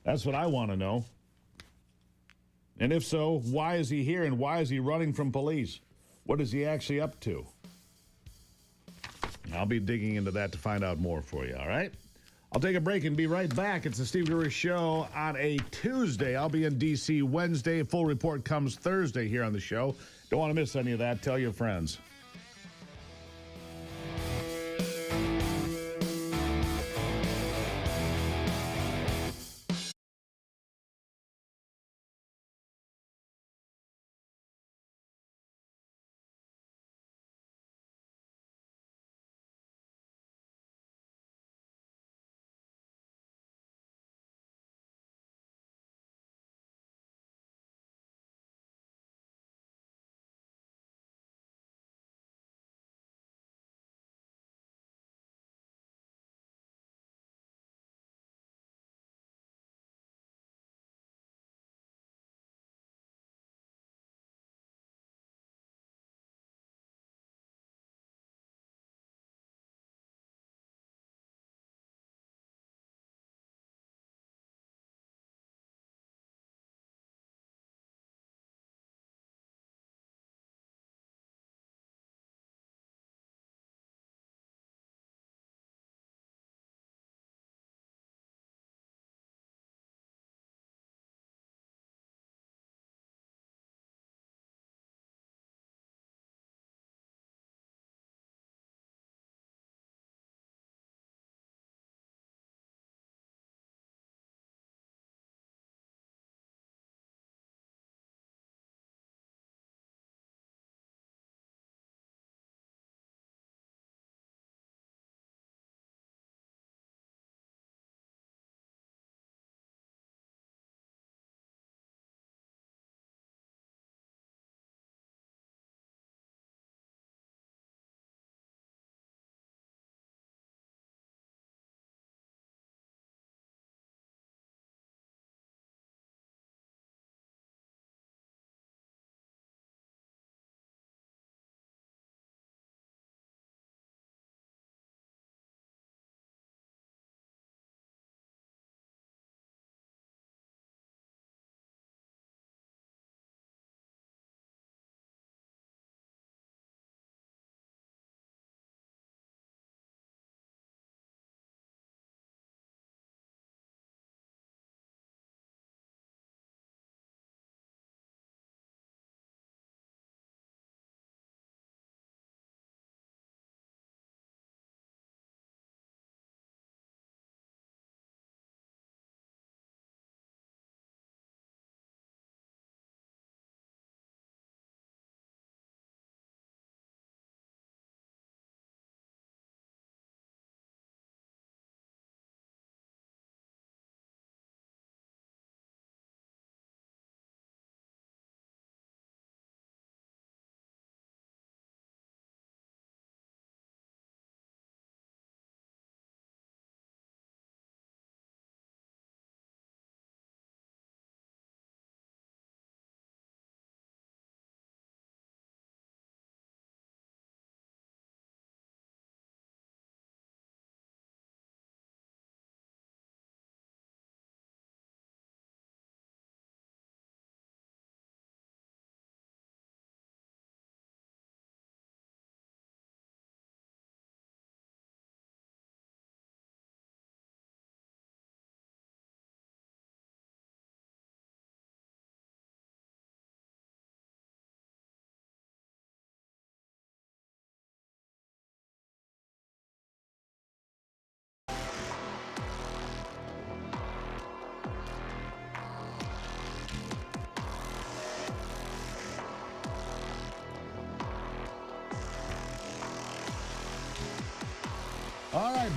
That's what I want to know. And if so, why is he here and why is he running from police? What is he actually up to? I'll be digging into that to find out more for you, all right? I'll take a break and be right back. It's the Steve Gruber Show on a Tuesday. I'll be in D.C. Wednesday. Full report comes Thursday here on the show. Don't want to miss any of that. Tell your friends.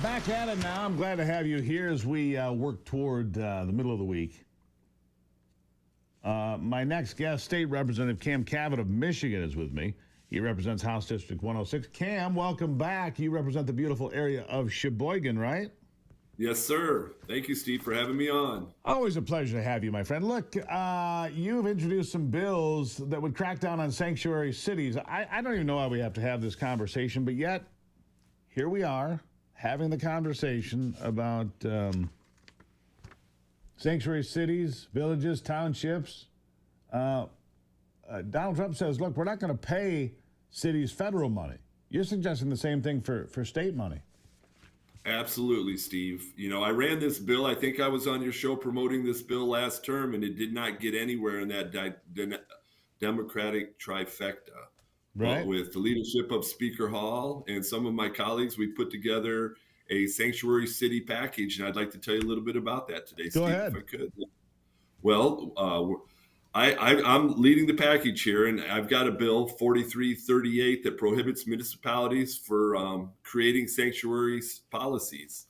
back at it now. I'm glad to have you here as we work toward the middle of the week. My next guest, State Representative Cam Cavett of Michigan, is with me. He represents House District 106. Cam, welcome back. You represent the beautiful area of Sheboygan, right? Yes, sir. Thank you, Steve, for having me on. Always a pleasure to have you, my friend. Look, you've introduced some bills that would crack down on sanctuary cities. I don't even know why we have to have this conversation, but yet here we are having the conversation about sanctuary cities, villages, townships. Donald Trump says, look, we're not going to pay cities federal money. You're suggesting the same thing for state money. Absolutely, Steve. You know, I ran this bill. I think I was on your show promoting this bill last term, and it did not get anywhere in that Democratic trifecta. Right. But with the leadership of Speaker Hall and some of my colleagues, we put together a sanctuary city package, and I'd like to tell you a little bit about that today, Go Steve, ahead. if I could. Well, I'm leading the package here, and I've got a bill 4338 that prohibits municipalities for creating sanctuary policies.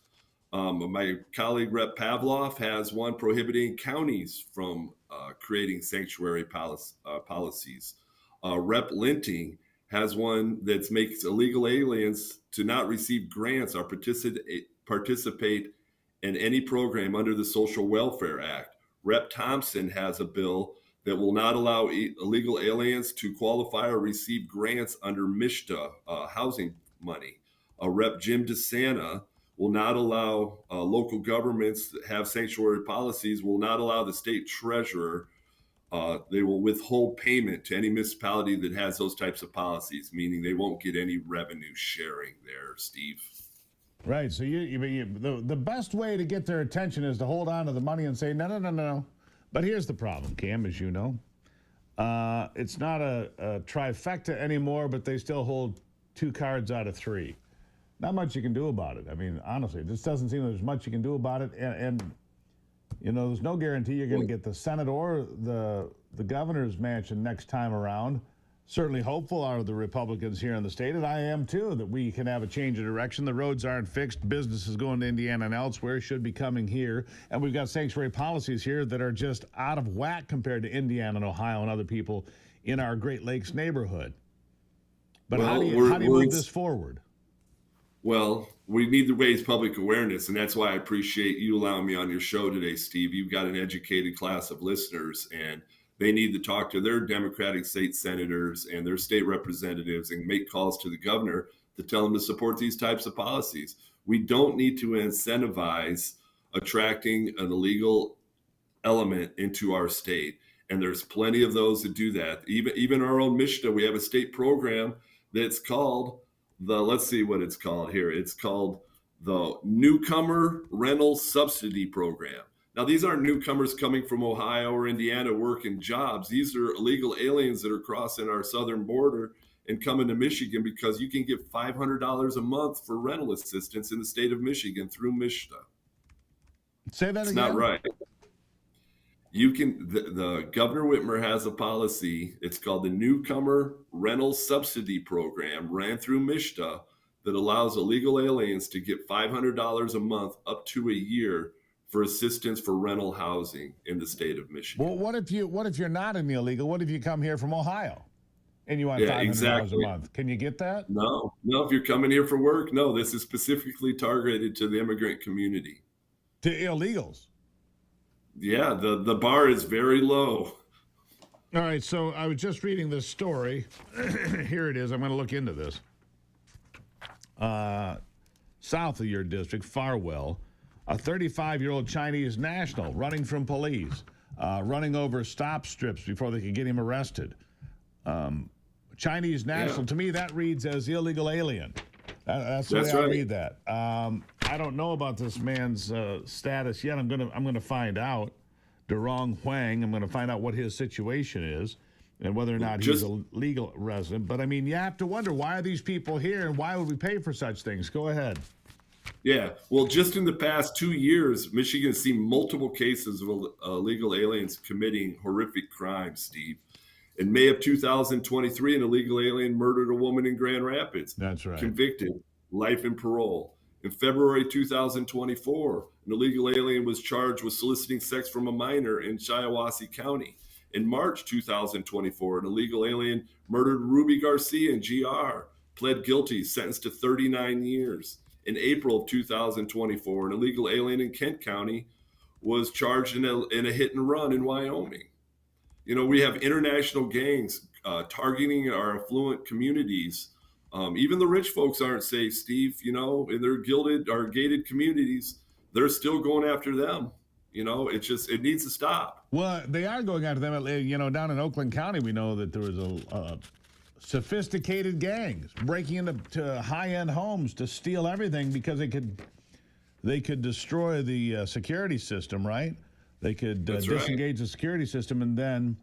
My colleague Rep Pavlov has one prohibiting counties from creating sanctuary policies. Rep Linting has one that makes illegal aliens to not receive grants or participate in any program under the Social Welfare Act. Rep Thompson has a bill that will not allow illegal aliens to qualify or receive grants under MISHTA housing money. Rep Jim DeSanta will not allow local governments that have sanctuary policies, will not allow the state treasurer. They will withhold payment to any municipality that has those types of policies, meaning they won't get any revenue sharing there, Steve. Right. So the best way to get their attention is to hold on to the money and say, no. But here's the problem, Cam, as you know. It's not a trifecta anymore, but they still hold 2 cards out of 3. Not much you can do about it. I mean, honestly, this doesn't seem there's much you can do about it. And you know, there's no guarantee you're going to get the Senate or the governor's mansion next time around. Certainly hopeful are the Republicans here in the state, and I am too, that we can have a change of direction. The roads aren't fixed. Businesses going to Indiana and elsewhere should be coming here. And we've got sanctuary policies here that are just out of whack compared to Indiana and Ohio and other people in our Great Lakes neighborhood. But how do you move this forward? Well, we need to raise public awareness, and that's why I appreciate you allowing me on your show today, Steve. You've got an educated class of listeners, and they need to talk to their Democratic state senators and their state representatives and make calls to the governor to tell them to support these types of policies. We don't need to incentivize attracting an illegal element into our state. And there's plenty of those that do that. Even our own MISHTA, we have a state program that's called let's see what it's called here. It's called the Newcomer Rental Subsidy Program. Now, these aren't newcomers coming from Ohio or Indiana working jobs. These are illegal aliens that are crossing our southern border and coming to Michigan because you can get $500 a month for rental assistance in the state of Michigan through MISHTA. Say that again. It's not right. You can. The Governor Whitmer has a policy. It's called the Newcomer Rental Subsidy Program, ran through MISHTA, that allows illegal aliens to get $500 a month up to a year for assistance for rental housing in the state of Michigan. Well, what if you're not in the illegal? What if you come here from Ohio and you want $500 exactly. a month? Can you get that? No. If you're coming here for work, no. This is specifically targeted to the immigrant community. To illegals. Yeah, the bar is very low. All right, so I was just reading this story. Here it is. I'm going to look into this. South of your district, Farwell, a 35-year-old Chinese national running from police, running over stop strips before they could get him arrested. Chinese national, to me, that reads as illegal alien. That's the way I read that. I don't know about this man's status yet. I'm gonna find out. Durong Huang. I'm gonna find out what his situation is and whether or not he's a legal resident. But I mean, you have to wonder, why are these people here and why would we pay for such things? Go ahead. Yeah, well, just in the past 2 years, Michigan has seen multiple cases of illegal aliens committing horrific crimes, Steve. In May of 2023, an illegal alien murdered a woman in Grand Rapids. That's right. Convicted, life and parole. In February 2024, an illegal alien was charged with soliciting sex from a minor in Shiawassee County. In March 2024, an illegal alien murdered Ruby Garcia in GR, pled guilty, sentenced to 39 years. In April of 2024, an illegal alien in Kent County was charged in a hit and run in Wyoming. You know, we have international gangs targeting our affluent communities. Even the rich folks aren't safe, Steve. You know, in their gated communities, they're still going after them. You know, it needs to stop. Well, they are going after them. You know, down in Oakland County, we know that there was a sophisticated gangs breaking into high-end homes to steal everything because they could destroy the security system, right? They could disengage the security system and then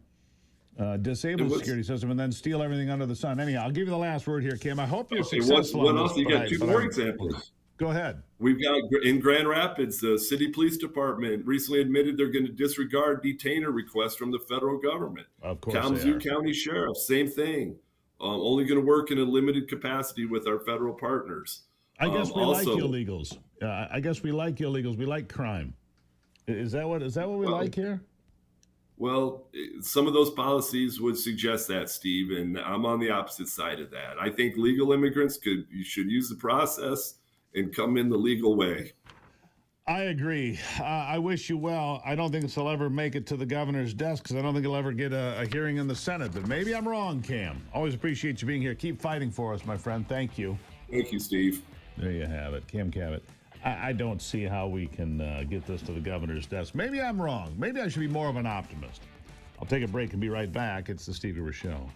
disable the security system and then steal everything under the sun. Anyhow, I'll give you the last word here, Kim. I hope you're successful. What else? You got two more examples. Go ahead. We've got in Grand Rapids, the city police department recently admitted they're going to disregard detainer requests from the federal government. Of course, Kalamazoo County Sheriff, same thing. Only going to work in a limited capacity with our federal partners. I guess we like illegals. I guess we like illegals. We like crime. Is that what we like here? Well, some of those policies would suggest that, Steve, and I'm on the opposite side of that. I think legal immigrants you should use the process and come in the legal way. I agree. I wish you well. I don't think this will ever make it to the governor's desk because I don't think he'll ever get a hearing in the Senate. But maybe I'm wrong, Cam. Always appreciate you being here. Keep fighting for us, my friend. Thank you. Thank you, Steve. There you have it. Cam Cabot. I don't see how we can get this to the governor's desk. Maybe I'm wrong. Maybe I should be more of an optimist. I'll take a break and be right back. It's the Steve Gruber Show.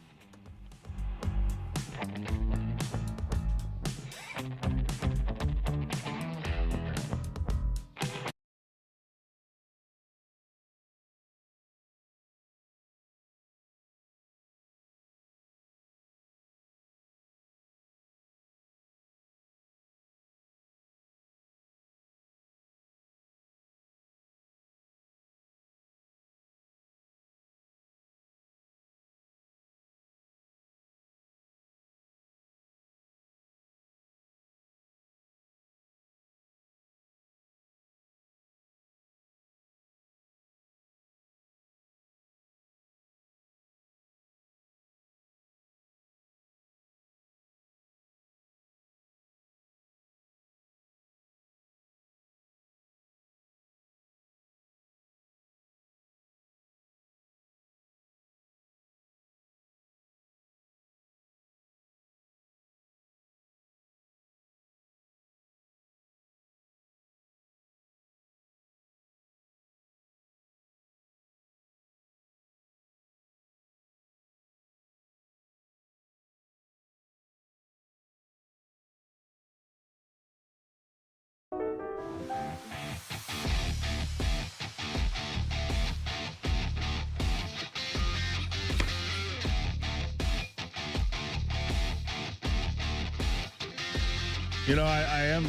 You know, I am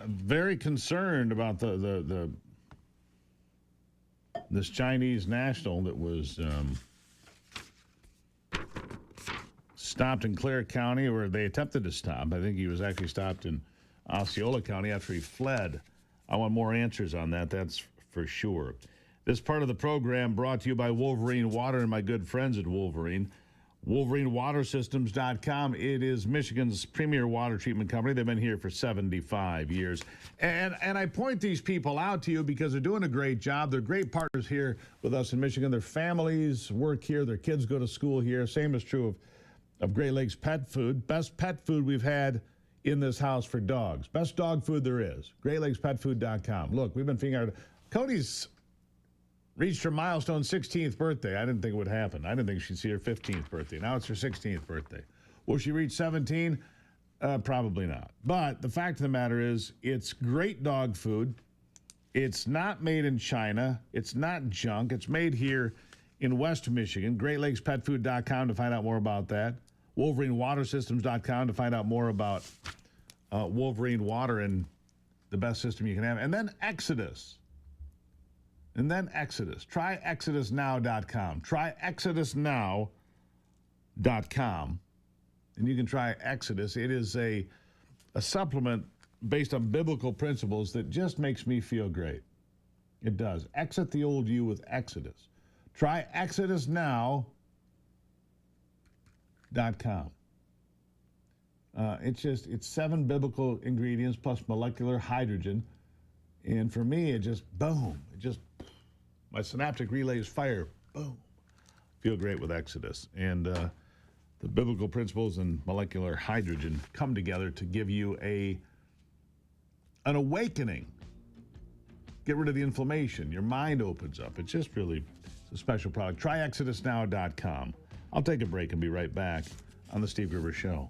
very concerned about this Chinese national that was stopped in Clare County, or they attempted to stop. I think he was actually stopped in Osceola County after he fled. I want more answers on that, that's for sure. This part of the program brought to you by Wolverine Water and my good friends at Wolverine. WolverineWaterSystems.com. It is Michigan's premier water treatment company. They've been here for 75 years. And I point these people out to you because they're doing a great job. They're great partners here with us in Michigan. Their families work here. Their kids go to school here. Same is true of Great Lakes Pet Food. Best pet food we've had in this house for dogs. Best dog food there is. GreatLakesPetFood.com. Look, we've been figuring out. Cody's reached her milestone 16th birthday. I didn't think it would happen. I didn't think she'd see her 15th birthday. Now it's her 16th birthday. Will she reach 17? Probably not. But the fact of the matter is, it's great dog food. It's not made in China. It's not junk. It's made here in West Michigan. GreatLakesPetFood.com to find out more about that. WolverineWaterSystems.com to find out more about Wolverine Water and the best system you can have. And then Exodus. Try ExodusNow.com. Try ExodusNow.com. And you can try Exodus. It is a a supplement based on biblical principles that just makes me feel great. It does. Exit the old you with Exodus. Try ExodusNow.com. It's 7 biblical ingredients plus molecular hydrogen. And for me, it just, boom, my synaptic relays fire, boom. Feel great with Exodus. And the biblical principles and molecular hydrogen come together to give you an awakening. Get rid of the inflammation. Your mind opens up. It's just really a special product. Try ExodusNow.com. I'll take a break and be right back on The Steve Gruber Show.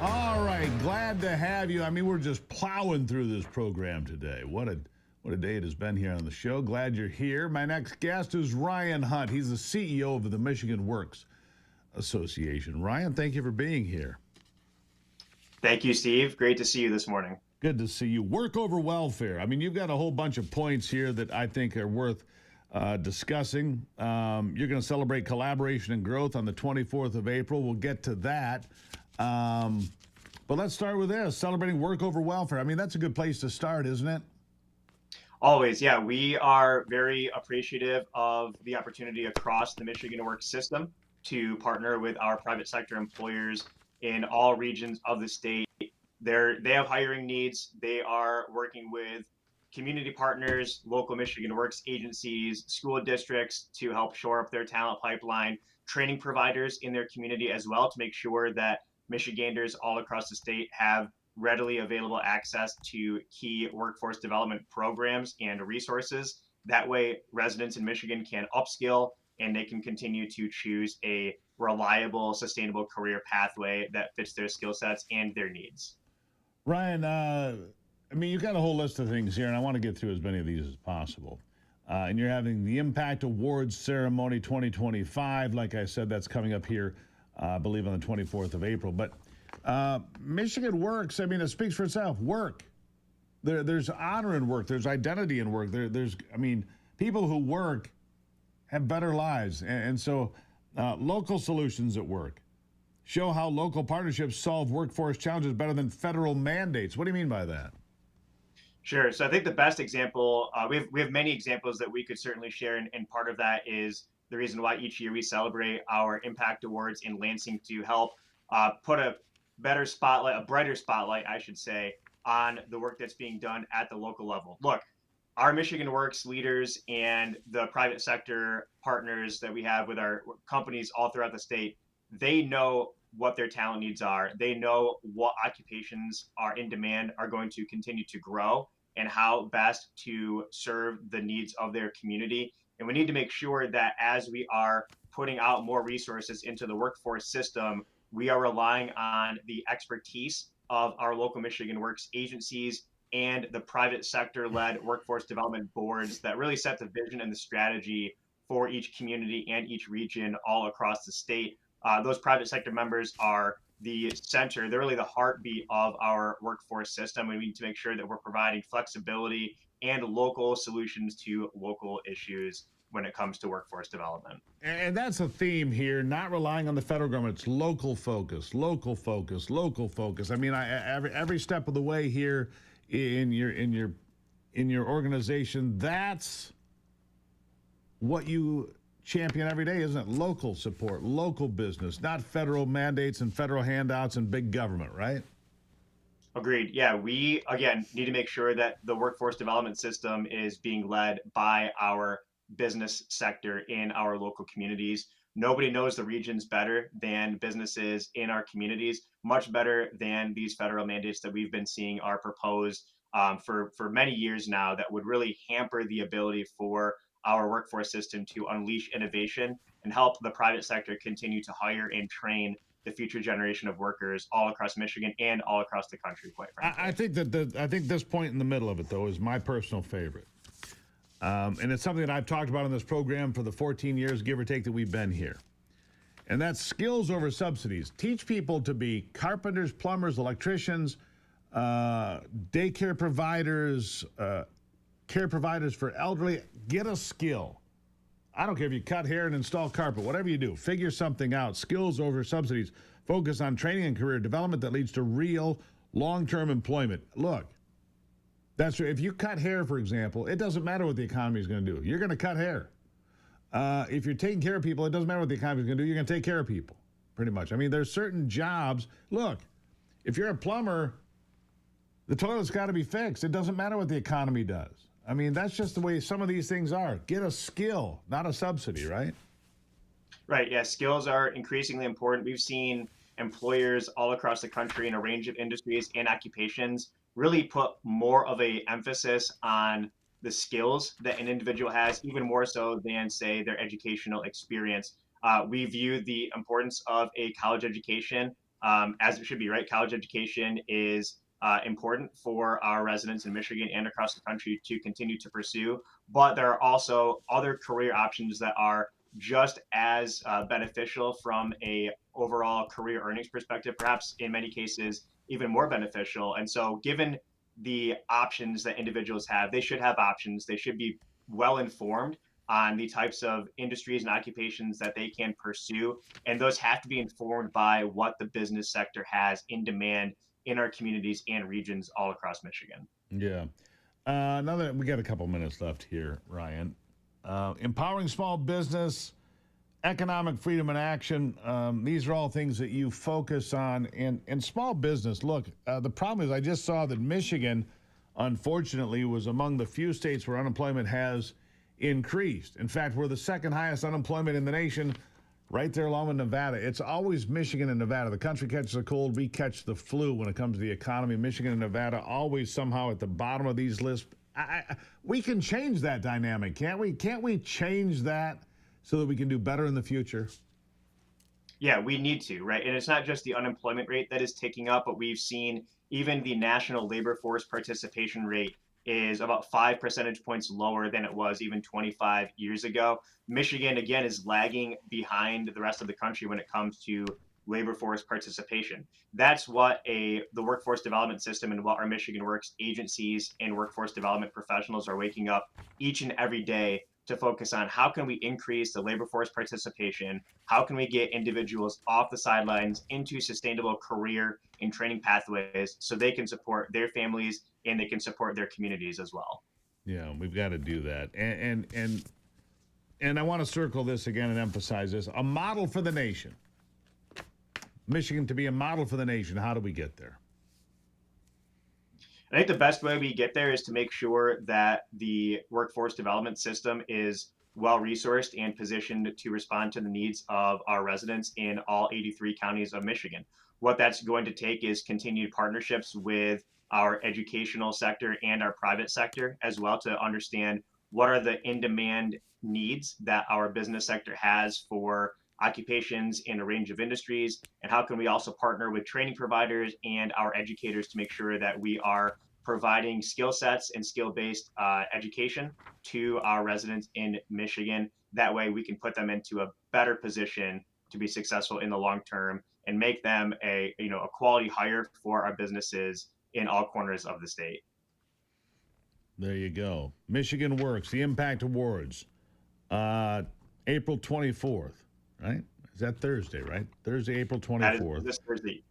All right, glad to have you. I mean, we're just plowing through this program today. What a day it has been here on the show. Glad you're here. My next guest is Ryan Hunt. He's the CEO of the Michigan Works Association. Ryan, thank you for being here. Thank you, Steve. Great to see you this morning. Good to see you. Work over welfare. I mean, you've got a whole bunch of points here that I think are worth discussing. You're going to celebrate collaboration and growth on the 24th of April. We'll get to that. But let's start with this, celebrating work over welfare. I mean, that's a good place to start, isn't it? Always, yeah. We are very appreciative of the opportunity across the Michigan Works system to partner with our private sector employers in all regions of the state. They have hiring needs. They are working with community partners, local Michigan Works agencies, school districts to help shore up their talent pipeline, training providers in their community as well to make sure that Michiganders all across the state have readily available access to key workforce development programs and resources. That way, residents in Michigan can upskill and they can continue to choose a reliable, sustainable career pathway that fits their skill sets and their needs. Ryan, I mean, you've got a whole list of things here, and I want to get through as many of these as possible. And you're having the Impact Awards Ceremony 2025. Like I said, that's coming up here, I believe, on the 24th of April. But Michigan Works, I mean, it speaks for itself. Work. There's honor in work. There's identity in work. There's, I mean, people who work have better lives. And so local solutions at work show how local partnerships solve workforce challenges better than federal mandates. What do you mean by that? Sure. So I think the best example, we have many examples that we could certainly share, and part of that is the reason why each year we celebrate our Impact Awards in Lansing to help put a better spotlight, a brighter spotlight, I should say, on the work that's being done at the local level. Look, our Michigan Works leaders and the private sector partners that we have with our companies all throughout the state, they know what their talent needs are. They know what occupations are in demand, are going to continue to grow, and how best to serve the needs of their community. And we need to make sure that as we are putting out more resources into the workforce system, we are relying on the expertise of our local Michigan Works agencies and the private sector-led workforce development boards that really set the vision and the strategy for each community and each region all across the state. Those private sector members are the center, they're really the heartbeat of our workforce system. And we need to make sure that we're providing flexibility and local solutions to local issues when it comes to workforce development. And that's a theme here, not relying on the federal government. It's local focus, local focus, local focus. I mean, every step of the way here in your organization, that's what you champion every day, isn't it? Local support, local business, not federal mandates and federal handouts and big government, right? Agreed. Yeah, we, again, need to make sure that the workforce development system is being led by our business sector in our local communities. Nobody knows the regions better than businesses in our communities, much better than these federal mandates that we've been seeing are proposed for many years now that would really hamper the ability for our workforce system to unleash innovation and help the private sector continue to hire and train the future generation of workers all across Michigan and all across the country, quite frankly. I think this point in the middle of it, though, is my personal favorite. And it's something that I've talked about on this program for the 14 years, give or take, that we've been here. And that's skills over subsidies. Teach people to be carpenters, plumbers, electricians, daycare providers, care providers for elderly. Get a skill. I don't care if you cut hair and install carpet, whatever you do, figure something out. Skills over subsidies. Focus on training and career development that leads to real long-term employment. Look, that's true. If you cut hair, for example, it doesn't matter what the economy is going to do. You're going to cut hair. If you're taking care of people, it doesn't matter what the economy is going to do. You're going to take care of people, pretty much. I mean, there's certain jobs. Look, if you're a plumber, the toilet's got to be fixed. It doesn't matter what the economy does. I mean, that's just the way some of these things are. Get a skill, not a subsidy, right? Right. Yeah. Skills are increasingly important. We've seen employers all across the country in a range of industries and occupations really put more of a emphasis on the skills that an individual has, even more so than, say, their educational experience. We view the importance of a college education as it should be, right? College education is important for our residents in Michigan and across the country to continue to pursue. But there are also other career options that are just as beneficial from a overall career earnings perspective, perhaps in many cases even more beneficial. And so given the options that individuals have, they should have options. They should be well informed on the types of industries and occupations that they can pursue. And those have to be informed by what the business sector has in demand in our communities and regions all across Michigan. Yeah. We got a couple minutes left here, Ryan. Empowering small business, economic freedom and action. These are all things that you focus on in small business. Look, the problem is I just saw that Michigan, unfortunately, was among the few states where unemployment has increased. In fact, we're the second highest unemployment in the nation, right there along with Nevada. It's always Michigan and Nevada. The country catches a cold, we catch the flu when it comes to the economy. Michigan and Nevada always somehow at the bottom of these lists. We can change that dynamic, can't we? Can't we change that so that we can do better in the future? Yeah, we need to, right? And it's not just the unemployment rate that is ticking up, but we've seen even the national labor force participation rate is about 5 percentage points lower than it was even 25 years ago. Michigan, again, is lagging behind the rest of the country when it comes to labor force participation. That's what the workforce development system and what our Michigan Works agencies and workforce development professionals are waking up each and every day to focus on. How can we increase the labor force participation? How can we get individuals off the sidelines into sustainable career and training pathways so they can support their families and they can support their communities as well? Yeah, we've got to do that. And I want to circle this again and emphasize this. A model for the nation. Michigan to be a model for the nation. How do we get there? I think the best way we get there is to make sure that the workforce development system is well resourced and positioned to respond to the needs of our residents in all 83 counties of Michigan. What that's going to take is continued partnerships with our educational sector and our private sector as well to understand what are the in-demand needs that our business sector has for occupations in a range of industries, and how can we also partner with training providers and our educators to make sure that we are providing skill sets and skill-based education to our residents in Michigan. That way we can put them into a better position to be successful in the long term and make them a quality hire for our businesses in all corners of the state. There you go. Michigan Works, the Impact Awards, April 24th. Right? Is that Thursday, right? Thursday, April 24th. That is this Thursday.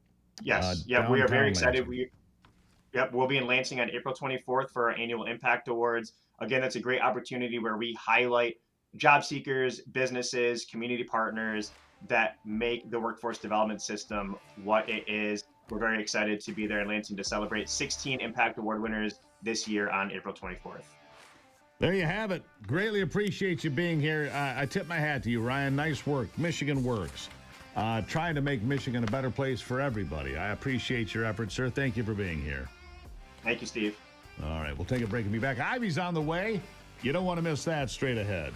Yes. We are very excited. We'll be in Lansing on April 24th for our annual Impact Awards. Again, that's a great opportunity where we highlight job seekers, businesses, community partners that make the workforce development system what it is. We're very excited to be there in Lansing to celebrate 16 Impact Award winners this year on April 24th. There you have it. Greatly appreciate you being here. I tip my hat to you, Ryan. Nice work. Michigan Works. Trying to make Michigan a better place for everybody. I appreciate your efforts, sir. Thank you for being here. Thank you, Steve. All right, we'll take a break and be back. Ivy's on the way. You don't want to miss that. Straight ahead.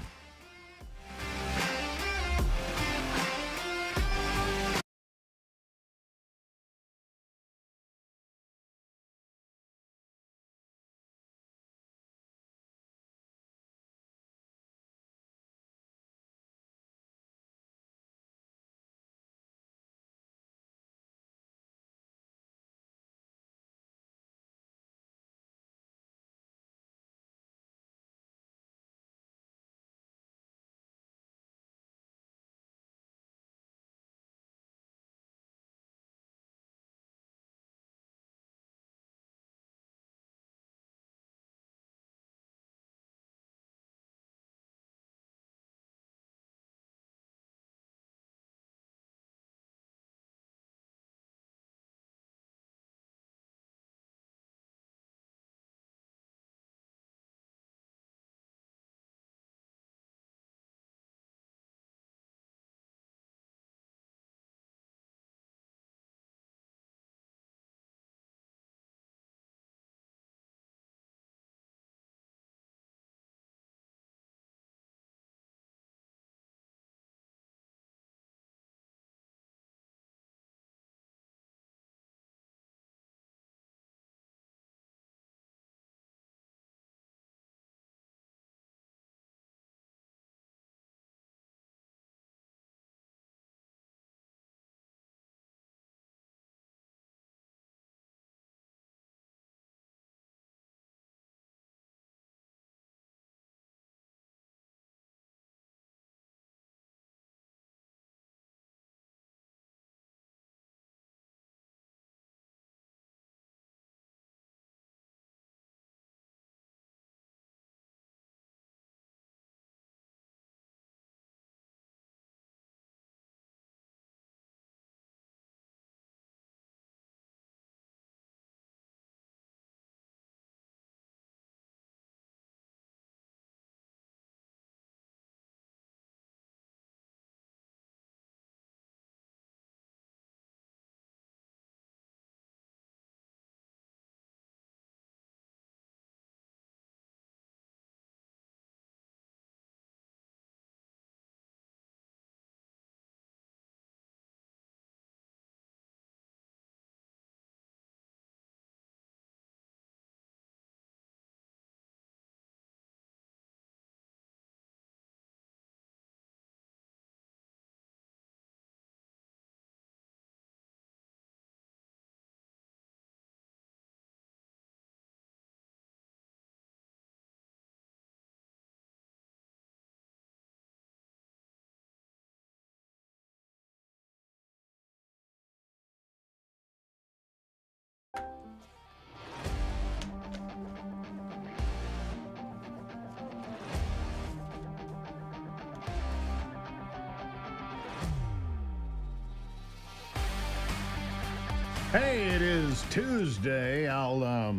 Hey, it is Tuesday. I'll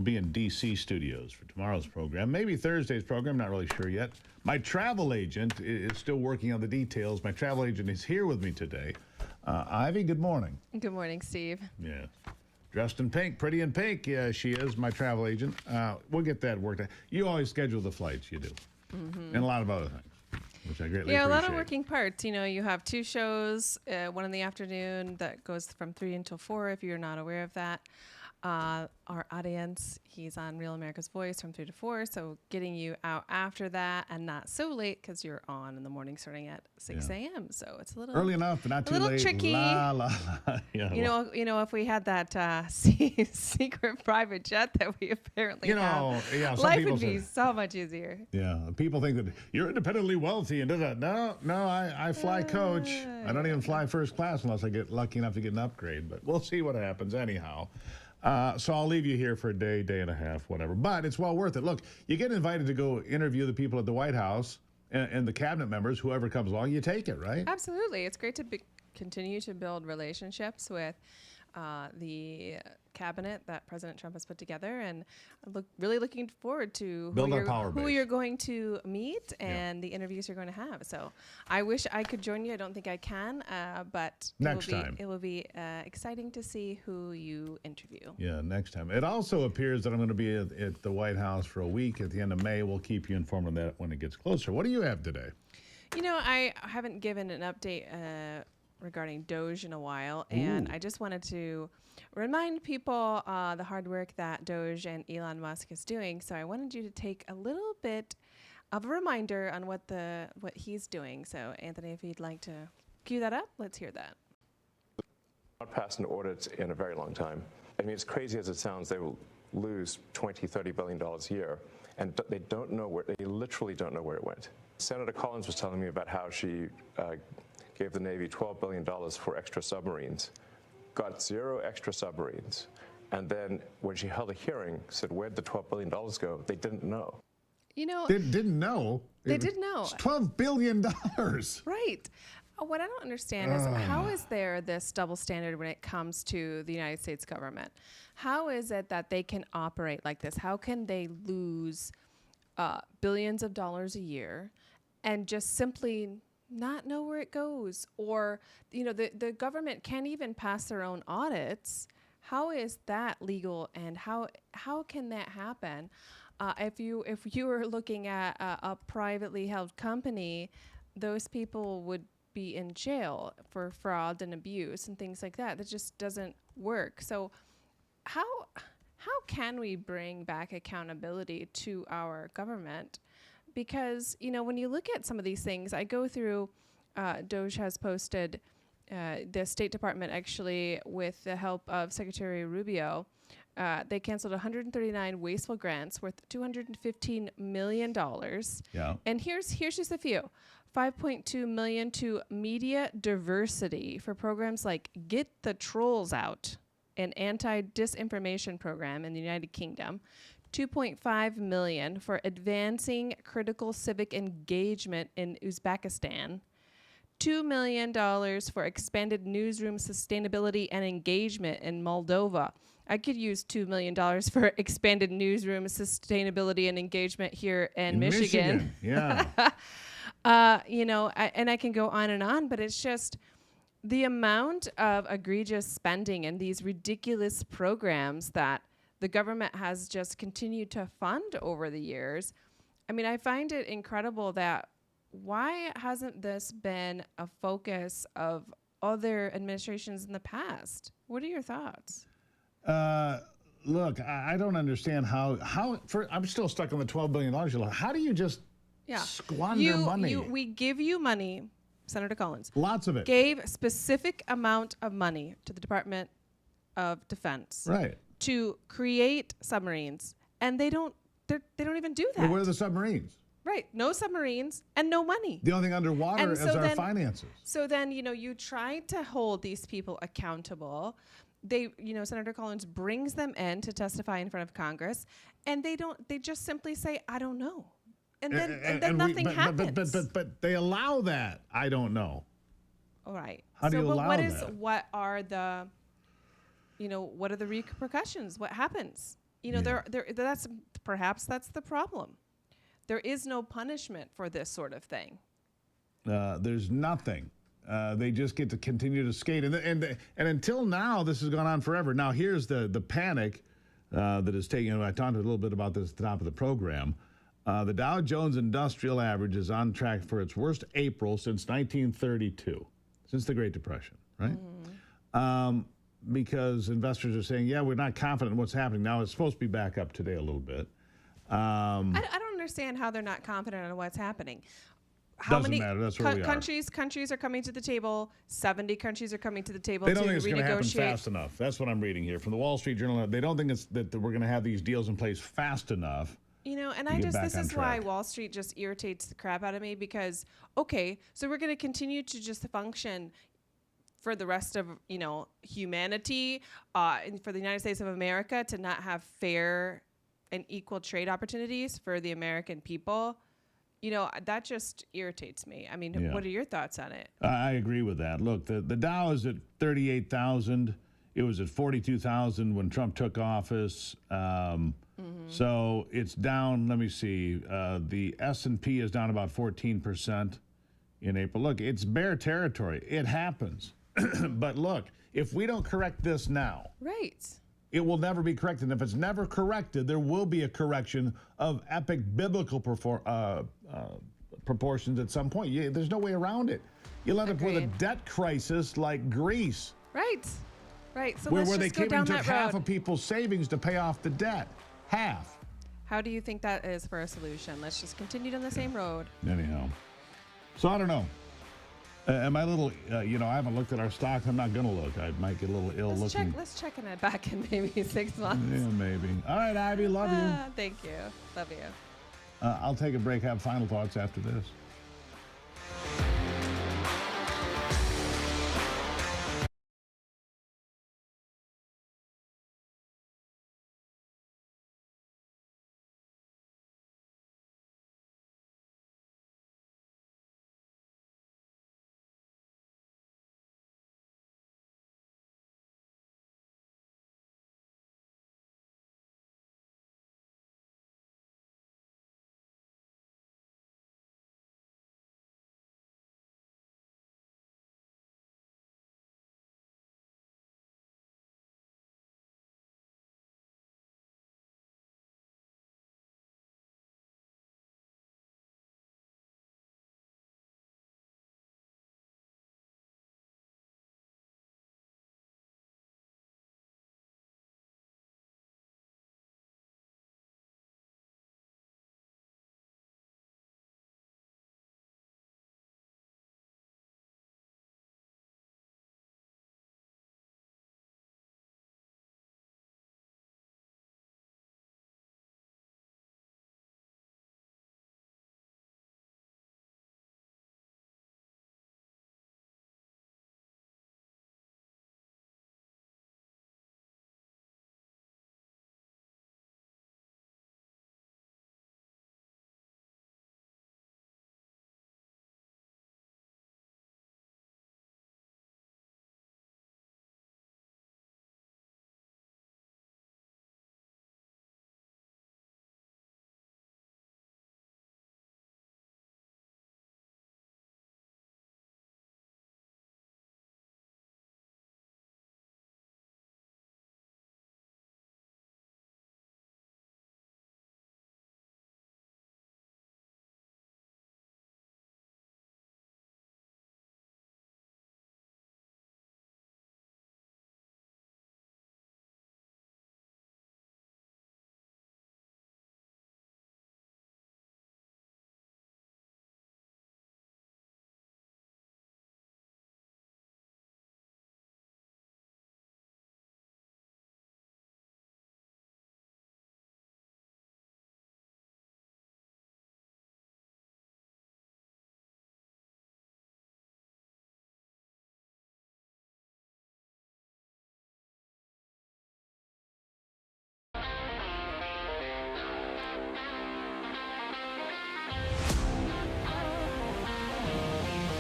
be in D.C. studios for tomorrow's program. Maybe Thursday's program, not really sure yet. My travel agent is still working on the details. My travel agent is here with me today. Ivy, good morning. Good morning, Steve. Yeah. Dressed in pink, pretty in pink. Yeah, she is my travel agent. We'll get that worked out. You always schedule the flights, you do. Mm-hmm. And a lot of other things, which I greatly Yeah, a appreciate. lot of working parts. You know, you have two shows, one in the afternoon that goes from 3 until 4, if you're not aware of that. Our audience, he's on Real America's Voice from 3 to 4, so getting you out after that and not so late because you're on in the morning starting at 6 a.m. So it's a little early enough, but not too a little late. tricky. La, la, la. Yeah, You know, if we had that secret private jet that we apparently have, some life people would be say- so much easier. Yeah, people think that you're independently wealthy and do that. No, I fly coach. I don't even fly first class unless I get lucky enough to get an upgrade. But we'll see what happens anyhow. So I'll leave you here for a day and a half, whatever. But it's well worth it. Look, you get invited to go interview the people at the White House and the cabinet members, whoever comes along, you take it, right? Absolutely. It's great to continue to build relationships with the cabinet that President Trump has put together, and really looking forward to who you're going to meet and the interviews you're going to have. So I wish I could join you. I don't think I can, but it will be exciting to see who you interview. Yeah, next time. It also appears that I'm going to be at the White House for a week at the end of May. We'll keep you informed of that when it gets closer. What do you have today? You know, I haven't given an update regarding Doge in a while, and I just wanted to remind people the hard work that Doge and Elon Musk is doing. So I wanted you to take a little bit of a reminder on what he's doing. So Anthony, if you'd like to cue that up, let's hear that. Not passed an audit in a very long time. I mean, as crazy as it sounds, they will lose $20-30 billion a year, and they literally don't know where it went. Senator Collins was telling me about how she gave the Navy $12 billion for extra submarines, got 0 extra submarines, and then when she held a hearing, said, where'd the $12 billion go? They didn't know. You know, They didn't know. They didn't know. It's $12 billion. Right. What I don't understand is how is there this double standard when it comes to the United States government? How is it that they can operate like this? How can they lose billions of dollars a year and just simply not know where it goes? Or, you know, the government can't even pass their own audits. How is that legal, and how can that happen? If you were looking at a privately held company, those people would be in jail for fraud and abuse and things like that. That just doesn't work. So how can we bring back accountability to our government? Because, you know, when you look at some of these things, I go through, Doge has posted, the State Department actually, with the help of Secretary Rubio, they canceled 139 wasteful grants worth $215 million. Yeah. And here's just a few. $5.2 million to media diversity for programs like Get the Trolls Out, an anti-disinformation program in the United Kingdom. $2.5 million for advancing critical civic engagement in Uzbekistan. $2 million for expanded newsroom sustainability and engagement in Moldova. I could use $2 million for expanded newsroom sustainability and engagement here in Michigan. Yeah. You know, and I can go on, but it's just the amount of egregious spending and these ridiculous programs that the government has just continued to fund over the years. I mean, I find it incredible that why hasn't this been a focus of other administrations in the past? What are your thoughts? Look, I don't understand how I'm still stuck on the $12 billion. How do you just squander money? We give you money, Senator Collins. Lots of it. Gave a specific amount of money to the Department of Defense. Right. To create submarines, and they don't even do that. Well, where are the submarines? Right, no submarines and no money. The only thing underwater is our finances. So then, you know, you try to hold these people accountable. They, you know, Senator Collins brings them in to testify in front of Congress, and they just simply say, I don't know. And then nothing happens. But they allow that. I don't know. All right. How do you allow that? What are the what are the repercussions? What happens? That's the problem. There is no punishment for this sort of thing. There's nothing. They just get to continue to skate, and until now, this has gone on forever. Now, here's the panic that is taking. I talked a little bit about this at the top of the program. The Dow Jones Industrial Average is on track for its worst April since 1932, since the Great Depression, right? Because investors are saying, yeah, we're not confident in what's happening. Now, it's supposed to be back up today a little bit. I don't understand how they're not confident in what's happening. Doesn't matter. That's where we are. Countries are coming to the table. 70 countries are coming to the table They don't to think it's going to happen renegotiate. fast enough. That's what I'm reading here from the Wall Street Journal. They don't think that we're going to have these deals in place fast enough. And this is why Wall Street just irritates the crap out of me, because, okay, so we're going to continue to just function for the rest of, humanity, and for the United States of America to not have fair and equal trade opportunities for the American people. That just irritates me. I mean, What are your thoughts on it? I agree with that. Look, the Dow is at 38,000. It was at 42,000 when Trump took office. So it's down. Let me see. The S&P is down about 14% in April. Look, it's bear territory. It happens. But look, if we don't correct this now, right, it will never be corrected. And if it's never corrected, there will be a correction of epic biblical proportions at some point. There's no way around it. You'll end up with a debt crisis like Greece. Right. So where let's they just go came down and took that half road. of people's savings to pay off the debt. Half. How do you think that is for a solution? Let's just continue down the same road. Anyhow. So I don't know. Am I a little, I haven't looked at our stock. I'm not going to look. I might get a little ill looking. Let's check on it back in maybe 6 months. Yeah, maybe. All right, Ivy, love you. Thank you. Love you. I'll take a break, have final thoughts after this.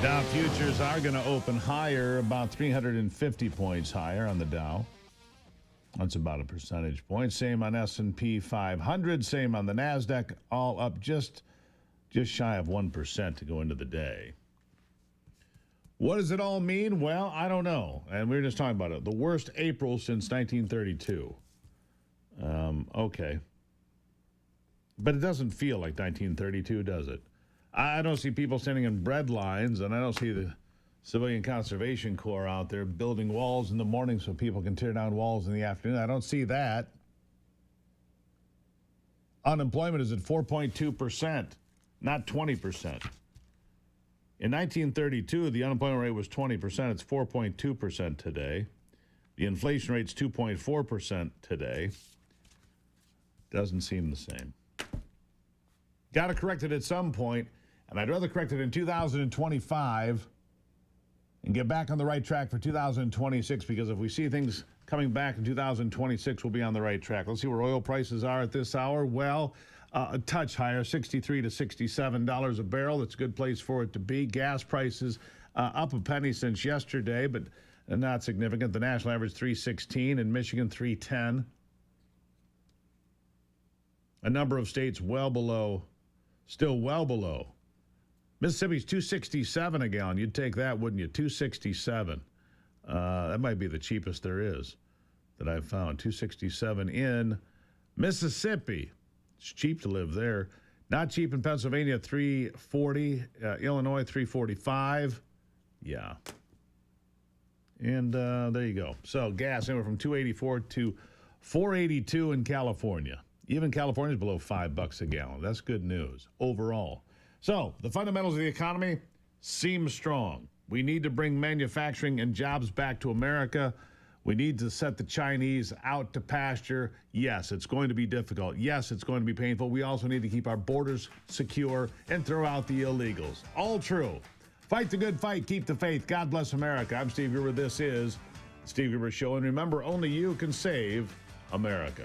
Dow futures are going to open higher, about 350 points higher on the Dow. That's about a percentage point. Same on S&P 500. Same on the NASDAQ. All up just shy of 1% to go into the day. What does it all mean? Well, I don't know. And we were just talking about it. The worst April since 1932. Okay. But it doesn't feel like 1932, does it? I don't see people standing in bread lines, and I don't see the Civilian Conservation Corps out there building walls in the morning so people can tear down walls in the afternoon. I don't see that. Unemployment is at 4.2%, not 20%. In 1932, the unemployment rate was 20%. It's 4.2% today. The inflation rate's 2.4% today. Doesn't seem the same. Got to correct it at some point, and I'd rather correct it in 2025 and get back on the right track for 2026, because if we see things coming back in 2026, we'll be on the right track. Let's see where oil prices are at this hour. Well, a touch higher, $63 to $67 a barrel. That's a good place for it to be. Gas prices up a penny since yesterday, but not significant. The national average $3.16, in Michigan $3.10. A number of states still well below. Mississippi's $2.67 a gallon. You'd take that, wouldn't you? $2.67. That might be the cheapest there is that I've found. $2.67 in Mississippi. It's cheap to live there. Not cheap in Pennsylvania, $3.40. Illinois, $3.45. Yeah. And there you go. So gas anywhere from $2.84 to $4.82 in California. Even California's below $5 a gallon. That's good news overall. So the fundamentals of the economy seem strong. We need to bring manufacturing and jobs back to America. We need to set the Chinese out to pasture. Yes, it's going to be difficult. Yes, it's going to be painful. We also need to keep our borders secure and throw out the illegals. All true. Fight the good fight. Keep the faith. God bless America. I'm Steve Gruber. This is The Steve Gruber Show. And remember, only you can save America.